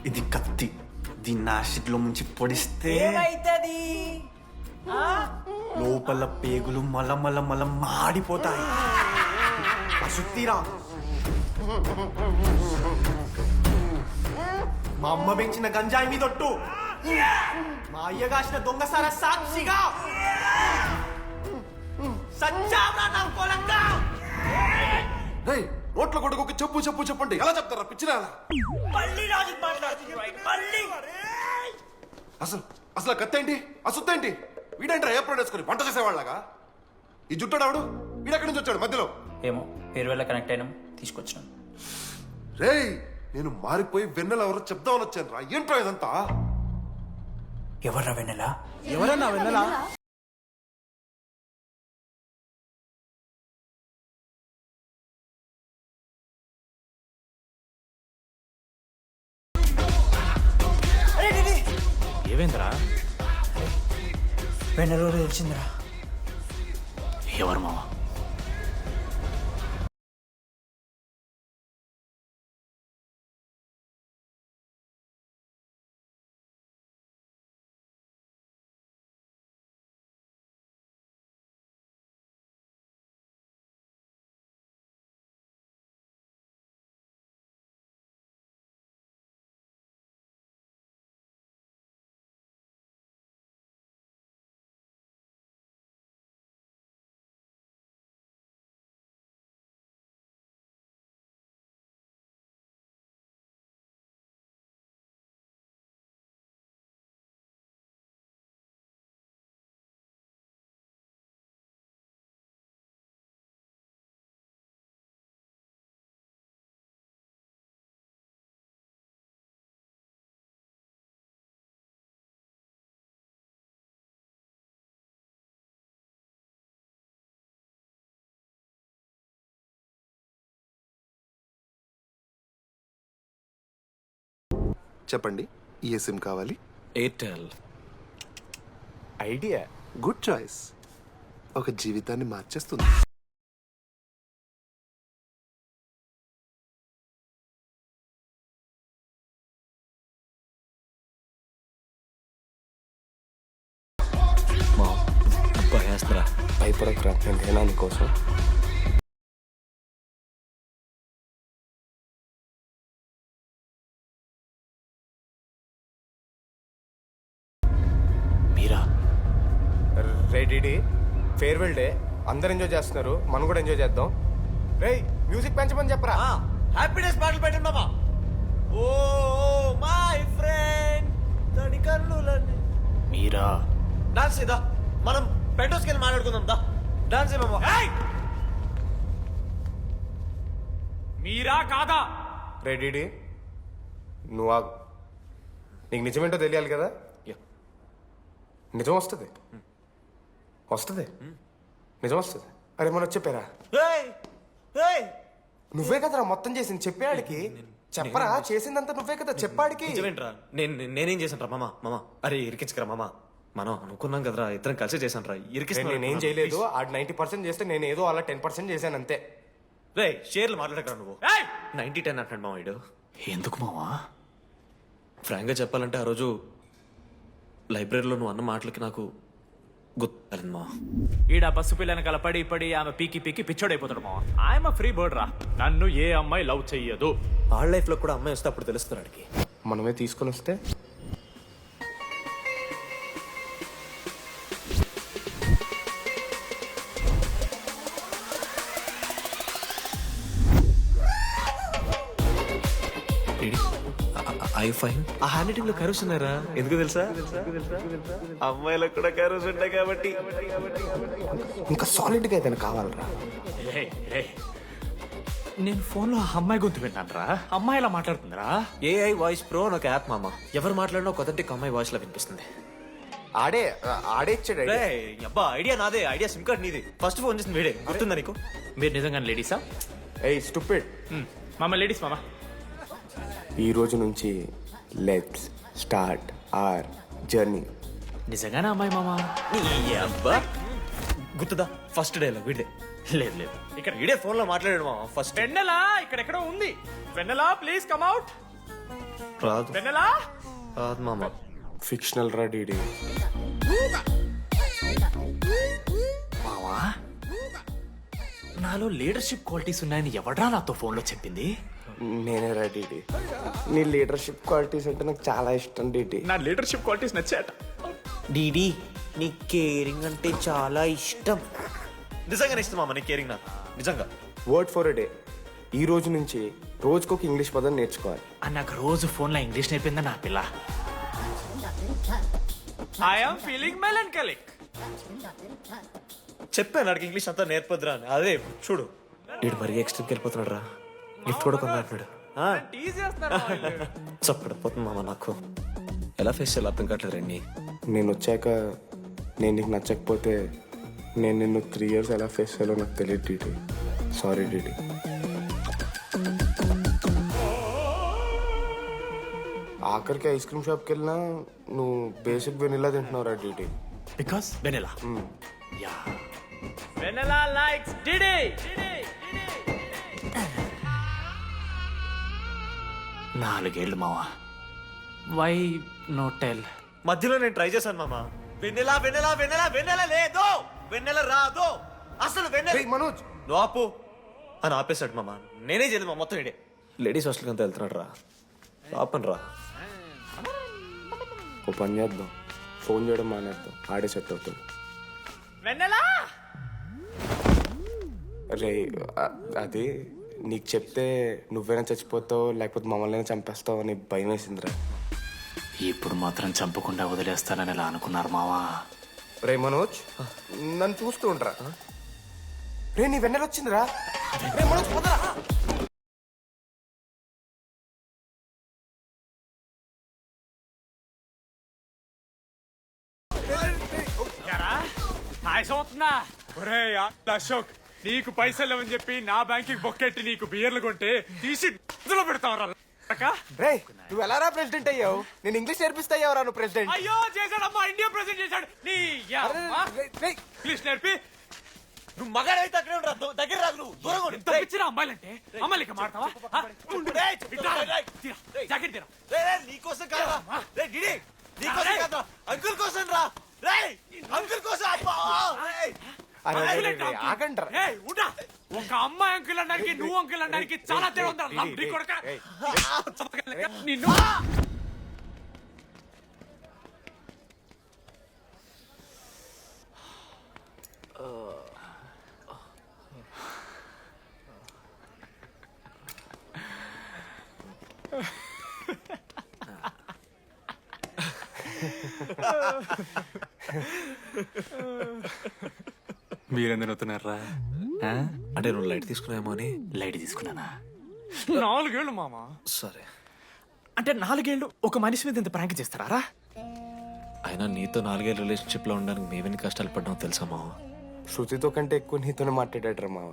ఇది కత్తి, దీన్ని యాసిడ్లో ముంచి పొడిస్తే ఏమైతది? లోపల పేగులు మల మాడిపోతాయి. అశుద్ధిరా. మా అమ్మ పెంచిన గంజాయి మీదొట్టు, మా అయ్య కాసిన దొంగసార సాక్షిగా సచ్చావరా నా కొలంగా. నోట్ల కొడుకు చెప్పు చెప్పు చెప్పండి ఎలా చెప్తారా పిచ్చిరా? అసలు కత్తేంటి అసుత్తేంటి? వీడేంట్రా ఏప్రిల్ వేసుకుని వంట చేసేవాళ్ళగా? ఈ జుట్టాడు వీడెక్కడి నుంచి వచ్చాడు మధ్యలో? ఏమో పేరు వల్ల కనెక్ట్ అయినాం, తీసుకొచ్చినాం. రేయ్ నేను మారిపోయి వెన్నెల ఎవరో చెప్దామని వచ్చాను రా. ఏంట్రా ఇదంతా? ఎవర్రా వెన్నెల? ఎవరన్నా వెన్నెల? ఏమైందిరా? వెన్నెల తెలిసిందిరా. ఎవరు మావా? చెప్పండి, ఏ సిమ్ కావాలి? ఎయిర్టెల్. Idea good choice. ఒక జీవితాన్ని మార్చేస్తుంది. భయపడకురా, నేను నీకోసం. రే డిడి, ఫేర్వెల్ డే, అందరు ఎంజాయ్ చేస్తున్నారు, మనం కూడా ఎంజాయ్ చేద్దాం. రే మ్యూజిక్ పెంచమని చెప్పరా. హ్యాపీనెస్ పాటలు పెట్టండి బాబా. ఓ మై ఫ్రెండ్ తడి కన్నులని. మీరా డాన్స్ చేద్దాం. మనం పెంటోస్కి వెళ్ళి మాట్లాడుకుందాం. దా డాన్స్ చేయమా. మీరా కాదా? రెడీ నువ్వు ఆగు. నీకు నిజమేంటో తెలియాలి కదా. నిజం వస్తుంది వస్తుంది నిజం వస్తుంది. అరే మనం చెప్పారా? నువ్వే కదరా మొత్తం చేసింది. చెప్పాడికి చెప్పరా, చేసిందంతా నువ్వే కదా. చెప్పాడికి నిజమేంట్రా? నేనేం చేశాను రా మామ? అరే ఇరికించుకురా మామ. మనం అనుకున్నాం కదరా, ఇద్దరం కలిసి చేశాను రా. నేనేం చేయలేదు. ఆడు 90% చేస్తే నేను ఏదో అలా 10% చేశాను అంతే. రే షేర్లు మాట్లాడకరా నువ్వు. 90-10 అంటాడు మామ వీడు. ఎందుకు మావా? ఫ్రాంక్గా చెప్పాలంటే ఆ రోజు లైబ్రరీలో నువ్వు అన్న మాటలకి నాకు గుర్తు మా. ఈడ బస్సు పిల్లని కల పడి ఆమె పీకి పిచ్చోడైపోతాడు మావా. ఆయమ ఫ్రీ బర్డ్ రా. నన్ను ఏ అమ్మాయి లవ్ చెయ్యదు. వాళ్ళ లైఫ్ లో కూడా అమ్మాయి వస్తే అప్పుడు తెలుస్తుంది వాడికి. మనమే తీసుకొని వస్తే ఐ ఫైన్. ఆ హ్యాండ్ రైటింగ్ లో కరోస్ ఉన్నారా? ఎందుకు తెలుసా? అమ్మాయిలకు కూడా కరోస్ ఉంటాయి కాబట్టి. ఇంకా సాలిడ్ గా ఏదైనా కావాలరా. నేను ఫోన్లో అమ్మాయి గొంతు విన్నాను రా. అమ్మాయి ఎలా మాట్లాడుతుందిరా? ఏఐ వాయిస్ ప్రో అని ఒక యాప్ మామ. ఎవరు మాట్లాడినా ఒక అథెంటిక్ అమ్మాయి వాయిస్ లా వినిపిస్తుంది. ఆడే ఇచ్చాడు. అబ్బా ఐడియా నాదే. ఐడియా సిమ్ కార్డ్ నీది. ఫస్ట్ ఫోన్ చేసింది వీడే. గుర్తుందా నీకు? మీరు నిజంగానే లేడీసా? ఏయ్ స్టూపిడ్. మామ లేడీస్ మామ. ఈ రోజు నుంచి లెట్స్ స్టార్ట్ అవర్ జర్నీ. నిజంగానే అమ్మాయి మామా? అబ్బా గుర్తుదా? ఫస్ట్ డే వీడే. లేదు ఇక్కడ వీడే ఫోన్ లో మాట్లాడాడు మామ. ఫస్ట్ వెన్నెలా ఇక్కడెక్కడో ఉంది. వెన్నెలా ప్లీజ్ కమ్ అవుట్. రాదు. వెన్నెలా రాదు మామ. ఫిక్షనల్ రా డీడీ. మావా నాలో లీడర్షిప్ క్వాలిటీస్ ఉన్నాయని ఎవడ్రా నాతో ఫోన్లో చెప్పింది? నేనే రా డీడీ. నీ లీడర్షిప్ క్వాలిటీస్ అంటే నాకు చాలా ఇష్టం డీడీ. నా లీడర్షిప్ క్వాలిటీస్ నచ్చాట. డీడీ నీ కేరింగ్ అంటే చాలా ఇష్టం. నిజంగా ఇష్టం మామ నీ కేరింగ్ నాకు. నిజంగా. Word for a day. ఈ రోజు నుంచి రోజుకొక ఇంగ్లీష్ పదం నేర్చుకోవాలి. నాకు రోజు ఫోన్లో ఇంగ్లీష్ నేర్పిందా నా పిల్ల. I am feeling melancholic. చెప్పాను నాకు ఇంగ్లీష్ అంతా నేర్పొద్దురా అని. అదే చూడు వీడు మరీ ఎక్స్ట్రీమ్కి వెళ్ళిపోతున్నాడు రా. గిఫ్ట్ కూడా కొన్నాడు. చప్పడిపోతుంది మామ నాకు. ఎలా ఫేస్ చేయాలి అర్థం కావట్లేదు రండి. నేను వచ్చాక నేను నీకు నచ్చకపోతే నేను నిన్ను 3 years ఎలా ఫేస్ చేయాలో నాకు తెలియదు డీడీ. Sorry DD. ఆఖరికి ఐస్ క్రీమ్ షాప్కి వెళ్ళినా నువ్వు బేసిక్ వెనిలా తింటున్నావు రా DD. Because vanilla. Yeah vanilla likes DD. 4 ఏళ్ళు మావా. Why no tell? మధ్యలో నేను ట్రై చేశాను మామ. వెన్నెలా వెన్నెలా వెన్నెలా వెన్నెల లేదు. వెన్నెల రాదు అసలు. వెన్నెల మనోజ్ నువ్వు ఆపు అని ఆపేశాడు మామ. నేనే చేయలేదు మా మొత్తం ఇడే. లేడీస్ హాస్టల్కి అంతా వెళ్తున్నాడు రా. ఆపను రా. ఓ పని చేద్దాం, ఫోన్ చేయడం మానేద్దాం. ఆడే సెట్ అవుతుంది. వెన్నెలా రే అది నీకు చెప్తే నువ్వైనా చచ్చిపోతావు లేకపోతే మమ్మల్ని చంపేస్తావు అని భయం వేసిందిరా. ఇప్పుడు మాత్రం చంపకుండా వదిలేస్తానని ఎలా అనుకున్నారు మావా? రే మనోజ్ నన్ను చూస్తూ ఉంటారా? రే నీ వెన్నెల వచ్చిందిరా. రే మనోజ్ పోదరా. అశోక్ నీకు పైసలు లేవని చెప్పి నా బ్యాంకింగ్ బొక్కెట్టి నీకు బియర్లు కొంటే తీసి ఇందులో పెడతావరా? రే నువ్వు ఎలా రా ప్రెసిడెంట్ అయ్యావు? నేను ఇంగ్లీష్ నేర్పిస్తా అయ్యావరా నువ్వు ప్రెసిడెంట్? అయ్యో చేశాడమ్మా, ఇండియా ప్రెసిడెంట్ చేశాడు. నీ ఇంగ్లీష్ నేర్పి నువ్వు మగాడైతే అక్కడే ఉండరా. దగ్గర రాదు నువ్వు. దూరంగా ఉండు. ఎంత పిచ్చిరా అమ్మాయిలంటే. అమ్మాయిలకి మాడతావా? జాకెట్ తీరా. నీకోసం కాదా? రే డిడి నీకోసం కాదా? అంకుల్ కోసం రా. రే అంకుల్ కోసం. ఒక అమ్మాయి అంకుల్ అనడానికి నువ్వు అంకుల్ అనడానికి చాలా తేడా ఉందా? నిన్ను మీరెందుకు అవుతున్నారా? అంటే నువ్వు లైట్ తీసుకున్నామో అని. లైట్ తీసుకున్నానా? 4 ఏళ్ళు మామ. సరే, అంటే 4 ఏళ్ళు ఒక మనిషి మీద ఇంత ప్రాంక్ చేస్తారా? అయినా నీతో 4 ఏళ్ళ రిలేషన్షిప్ లో ఉండడానికి మేమెన్ని కష్టాలు పడ్డామో తెలుసా మావా? శృతితో కంటే ఎక్కువ నీతోనే మాట్లాడాడు మామ.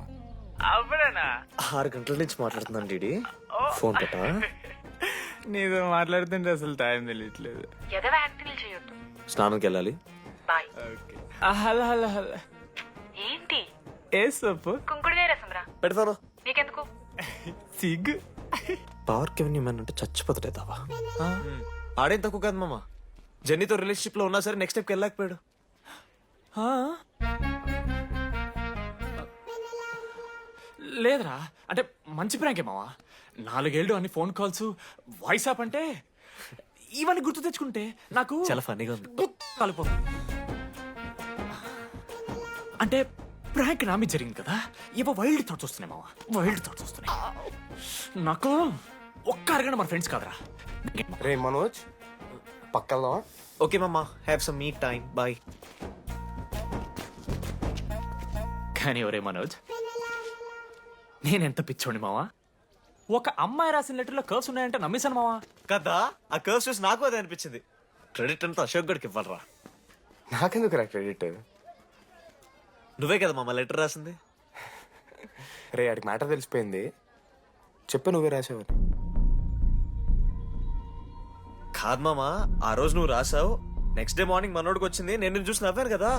6 గంటల నుంచి మాట్లాడుతున్నాను డీడీ. ఫోన్ పెట్టా. నీతో మాట్లాడుతుంటే అసలు టైం తెలియట్లేదు. ఎదవ యాక్టింగ్ చేయొద్దు. స్నానంకి వెళ్ళాలి. బాయ్. Hello hello hello. ఏంటి ఏ సొప్పు? కుంకుడుగాయ రసం రా. పెడతాను. నీకెందుకు? సిగ్గు. పవర్కి ఏమన్నా అంటే చచ్చిపోతాడే దావా. ఆడేం తక్కువ కాదు మామ. జెన్నీతో రిలేషన్షిప్ లో ఉన్నా సరే నెక్స్ట్ స్టెప్కి వెళ్ళలేకపోయాడు. లేదురా, అంటే మంచి ప్రాంకే మావా. 4 ఏళ్ళు అన్ని ఫోన్ కాల్స్, వాయిస్ ఆప్ అంటే ఇవన్నీ గుర్తు తెచ్చుకుంటే నాకు చాలా ఫన్నీగా ఉంది. కలిపోతుంది. అంటే ప్రాంక్ నా మీద జరిగింది కదా, ఇవో వైల్డ్ థాట్స్ వస్తున్నాయి మావా, వైల్డ్ థాట్స్ వస్తున్నాయి. నాకు ఒక్క అరగంట మన ఫ్రెండ్స్ కాదురా. రే మనోజ్, పక్కన ఓకే మామ, have some me time. Bye. కానీ ఒరే మనోజ్, నేనెంత పిచ్చోండి మావా. ఒక అమ్మాయి రాసిన లెటర్లో కర్వ్స్ ఉన్నాయంటే నమ్మేశాను మావా. కదా, ఆ కర్వ్స్ చూసి నాకు అదే అనిపించింది. క్రెడిట్ అంతా అశోక్ గడికి ఇవ్వాలరా. నాకెందుకు రా క్రెడిట్? నువ్వే కదా మామ లెటర్ రాసింది. రే ఆడికి మ్యాటర్ తెలిసిపోయింది. చెప్పు, నువ్వే రాసావు. కాదు మామ, ఆ రోజు నువ్వు రాసావు, నెక్స్ట్ డే మార్నింగ్ మనోడికి వచ్చింది, నేను నిన్ను చూసి నవ్వాను కదా.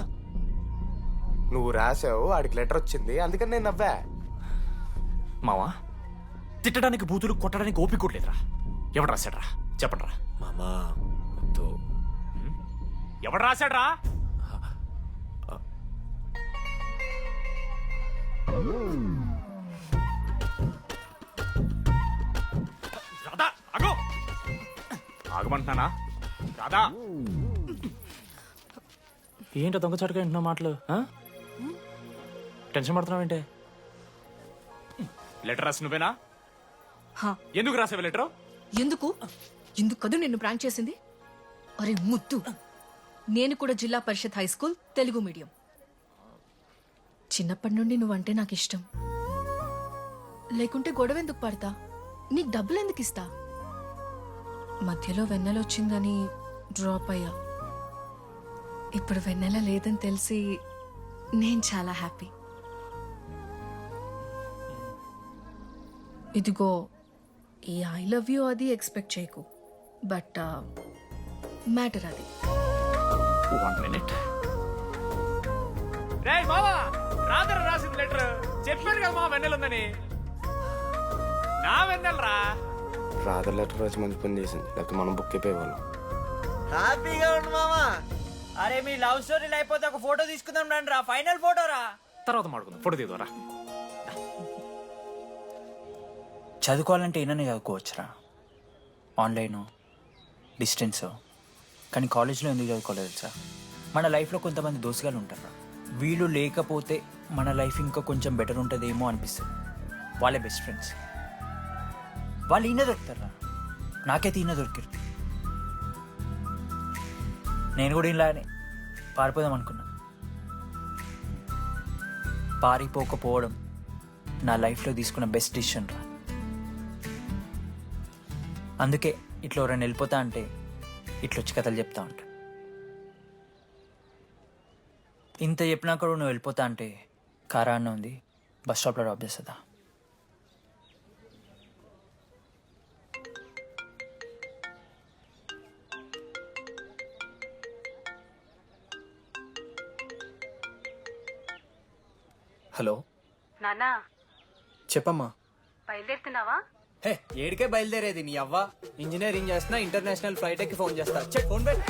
నువ్వు రాసావు, ఆడికి లెటర్ వచ్చింది, అందుకని నేను నవ్వా. మావా, తిట్టడానికి బూతులు కొట్టడానికి ఓపిక కూడా లేదురా. ఎవడు రాశాడ్రా చెప్పండి రా. మామా ఎవడు రాశాడ్రా? రాధా ఆగు. ఆగమంటున్నానా? రాధా, ఏంటో దొంగచాటుగా వింటున్నావు మాటలు? టెన్షన్ పడుతున్నావు ఏంటే? లెటర్ రాసి నువ్వేనా? ఎందుకు రాసావు లెటర్? ఎందుకు కదూ నిన్ను ప్రాంక్ చేసింది? అరే ముద్దు, నేను కూడా జిల్లా Parishad high school Telugu medium. చిన్నప్పటి నుండి నువ్వంటే నాకు ఇష్టం. లేకుంటే గొడవ ఎందుకు పడతా? నీకు డబ్బులు ఎందుకు ఇస్తా? మధ్యలో వెన్నెల వచ్చిందని డ్రాప్ అయ్యా. ఇప్పుడు వెన్నెల లేదని తెలిసి నేను చాలా హ్యాపీ. ఇదిగో ఈ ఐ లవ్ యూ అది ఎక్స్పెక్ట్ చేయకు, బట్ మ్యాటర్ అది. 1 minute. రేయ్ మావా, రాధర రాసిన లెటర్ చెప్పాను కదా మా వెన్నెల ఉందని. నా వెన్నెలరా. రాధర్ లెటర్ రాసి మంచి పని చేసింది, లేకపోతే మనం బుక్ అయిపోయేవాళ్ళం. హ్యాపీగా ఉండు మామా. అరే మీ లవ్ స్టోరీలు అయిపోతే ఒక ఫోటో తీసుకుందాం రండి రా, ఫైనల్ ఫోటో రా. తర్వాత మాడుకుందాం, ఫోటో తీద్దాం రా. చదువుకోవాలంటే ఏననే చదువుకోవచ్చురా, ఆన్లైన్ డిస్టెన్స్. కానీ కాలేజ్లో ఎందుకు చదువుకోలేదు సార్? మన లైఫ్లో కొంతమంది దోస్తుగాలు ఉంటారు, వీళ్ళు లేకపోతే మన లైఫ్ ఇంకా కొంచెం బెటర్ ఉంటుందేమో అనిపిస్తుంది. వాళ్ళే బెస్ట్ ఫ్రెండ్స్. వాళ్ళు ఈయన దొరుకుతారా, నాకైతే ఈయన దొరికారు. నేను కూడా ఇలానే పారిపోదాం అనుకున్నా. పారిపోకపోవడం నా లైఫ్లో తీసుకున్న బెస్ట్ డిసిషన్ రా. అందుకే ఇట్లా ఎవరైనా వెళ్ళిపోతా అంటే ఇట్లొచ్చి కథలు చెప్తా ఉంటా. ఇంత చెప్పినా కూడా నువ్వు వెళ్ళిపోతా అంటే కారా అన్న ఉంది, బస్ స్టాప్లో డ్రాప్ చేస్తుందా? హలో నానా, చెప్పమ్మా. బయలుదేరుతున్నావా? హే, ఏడికే బయలుదేరేది నీ అవ్వ. ఇంజనీరింగ్ చేస్తున్నా, ఇంటర్నేషనల్ ఫ్లైట్ ఎక్కి ఫోన్ చేస్తా. చెక్ ఫోన్ పెట్.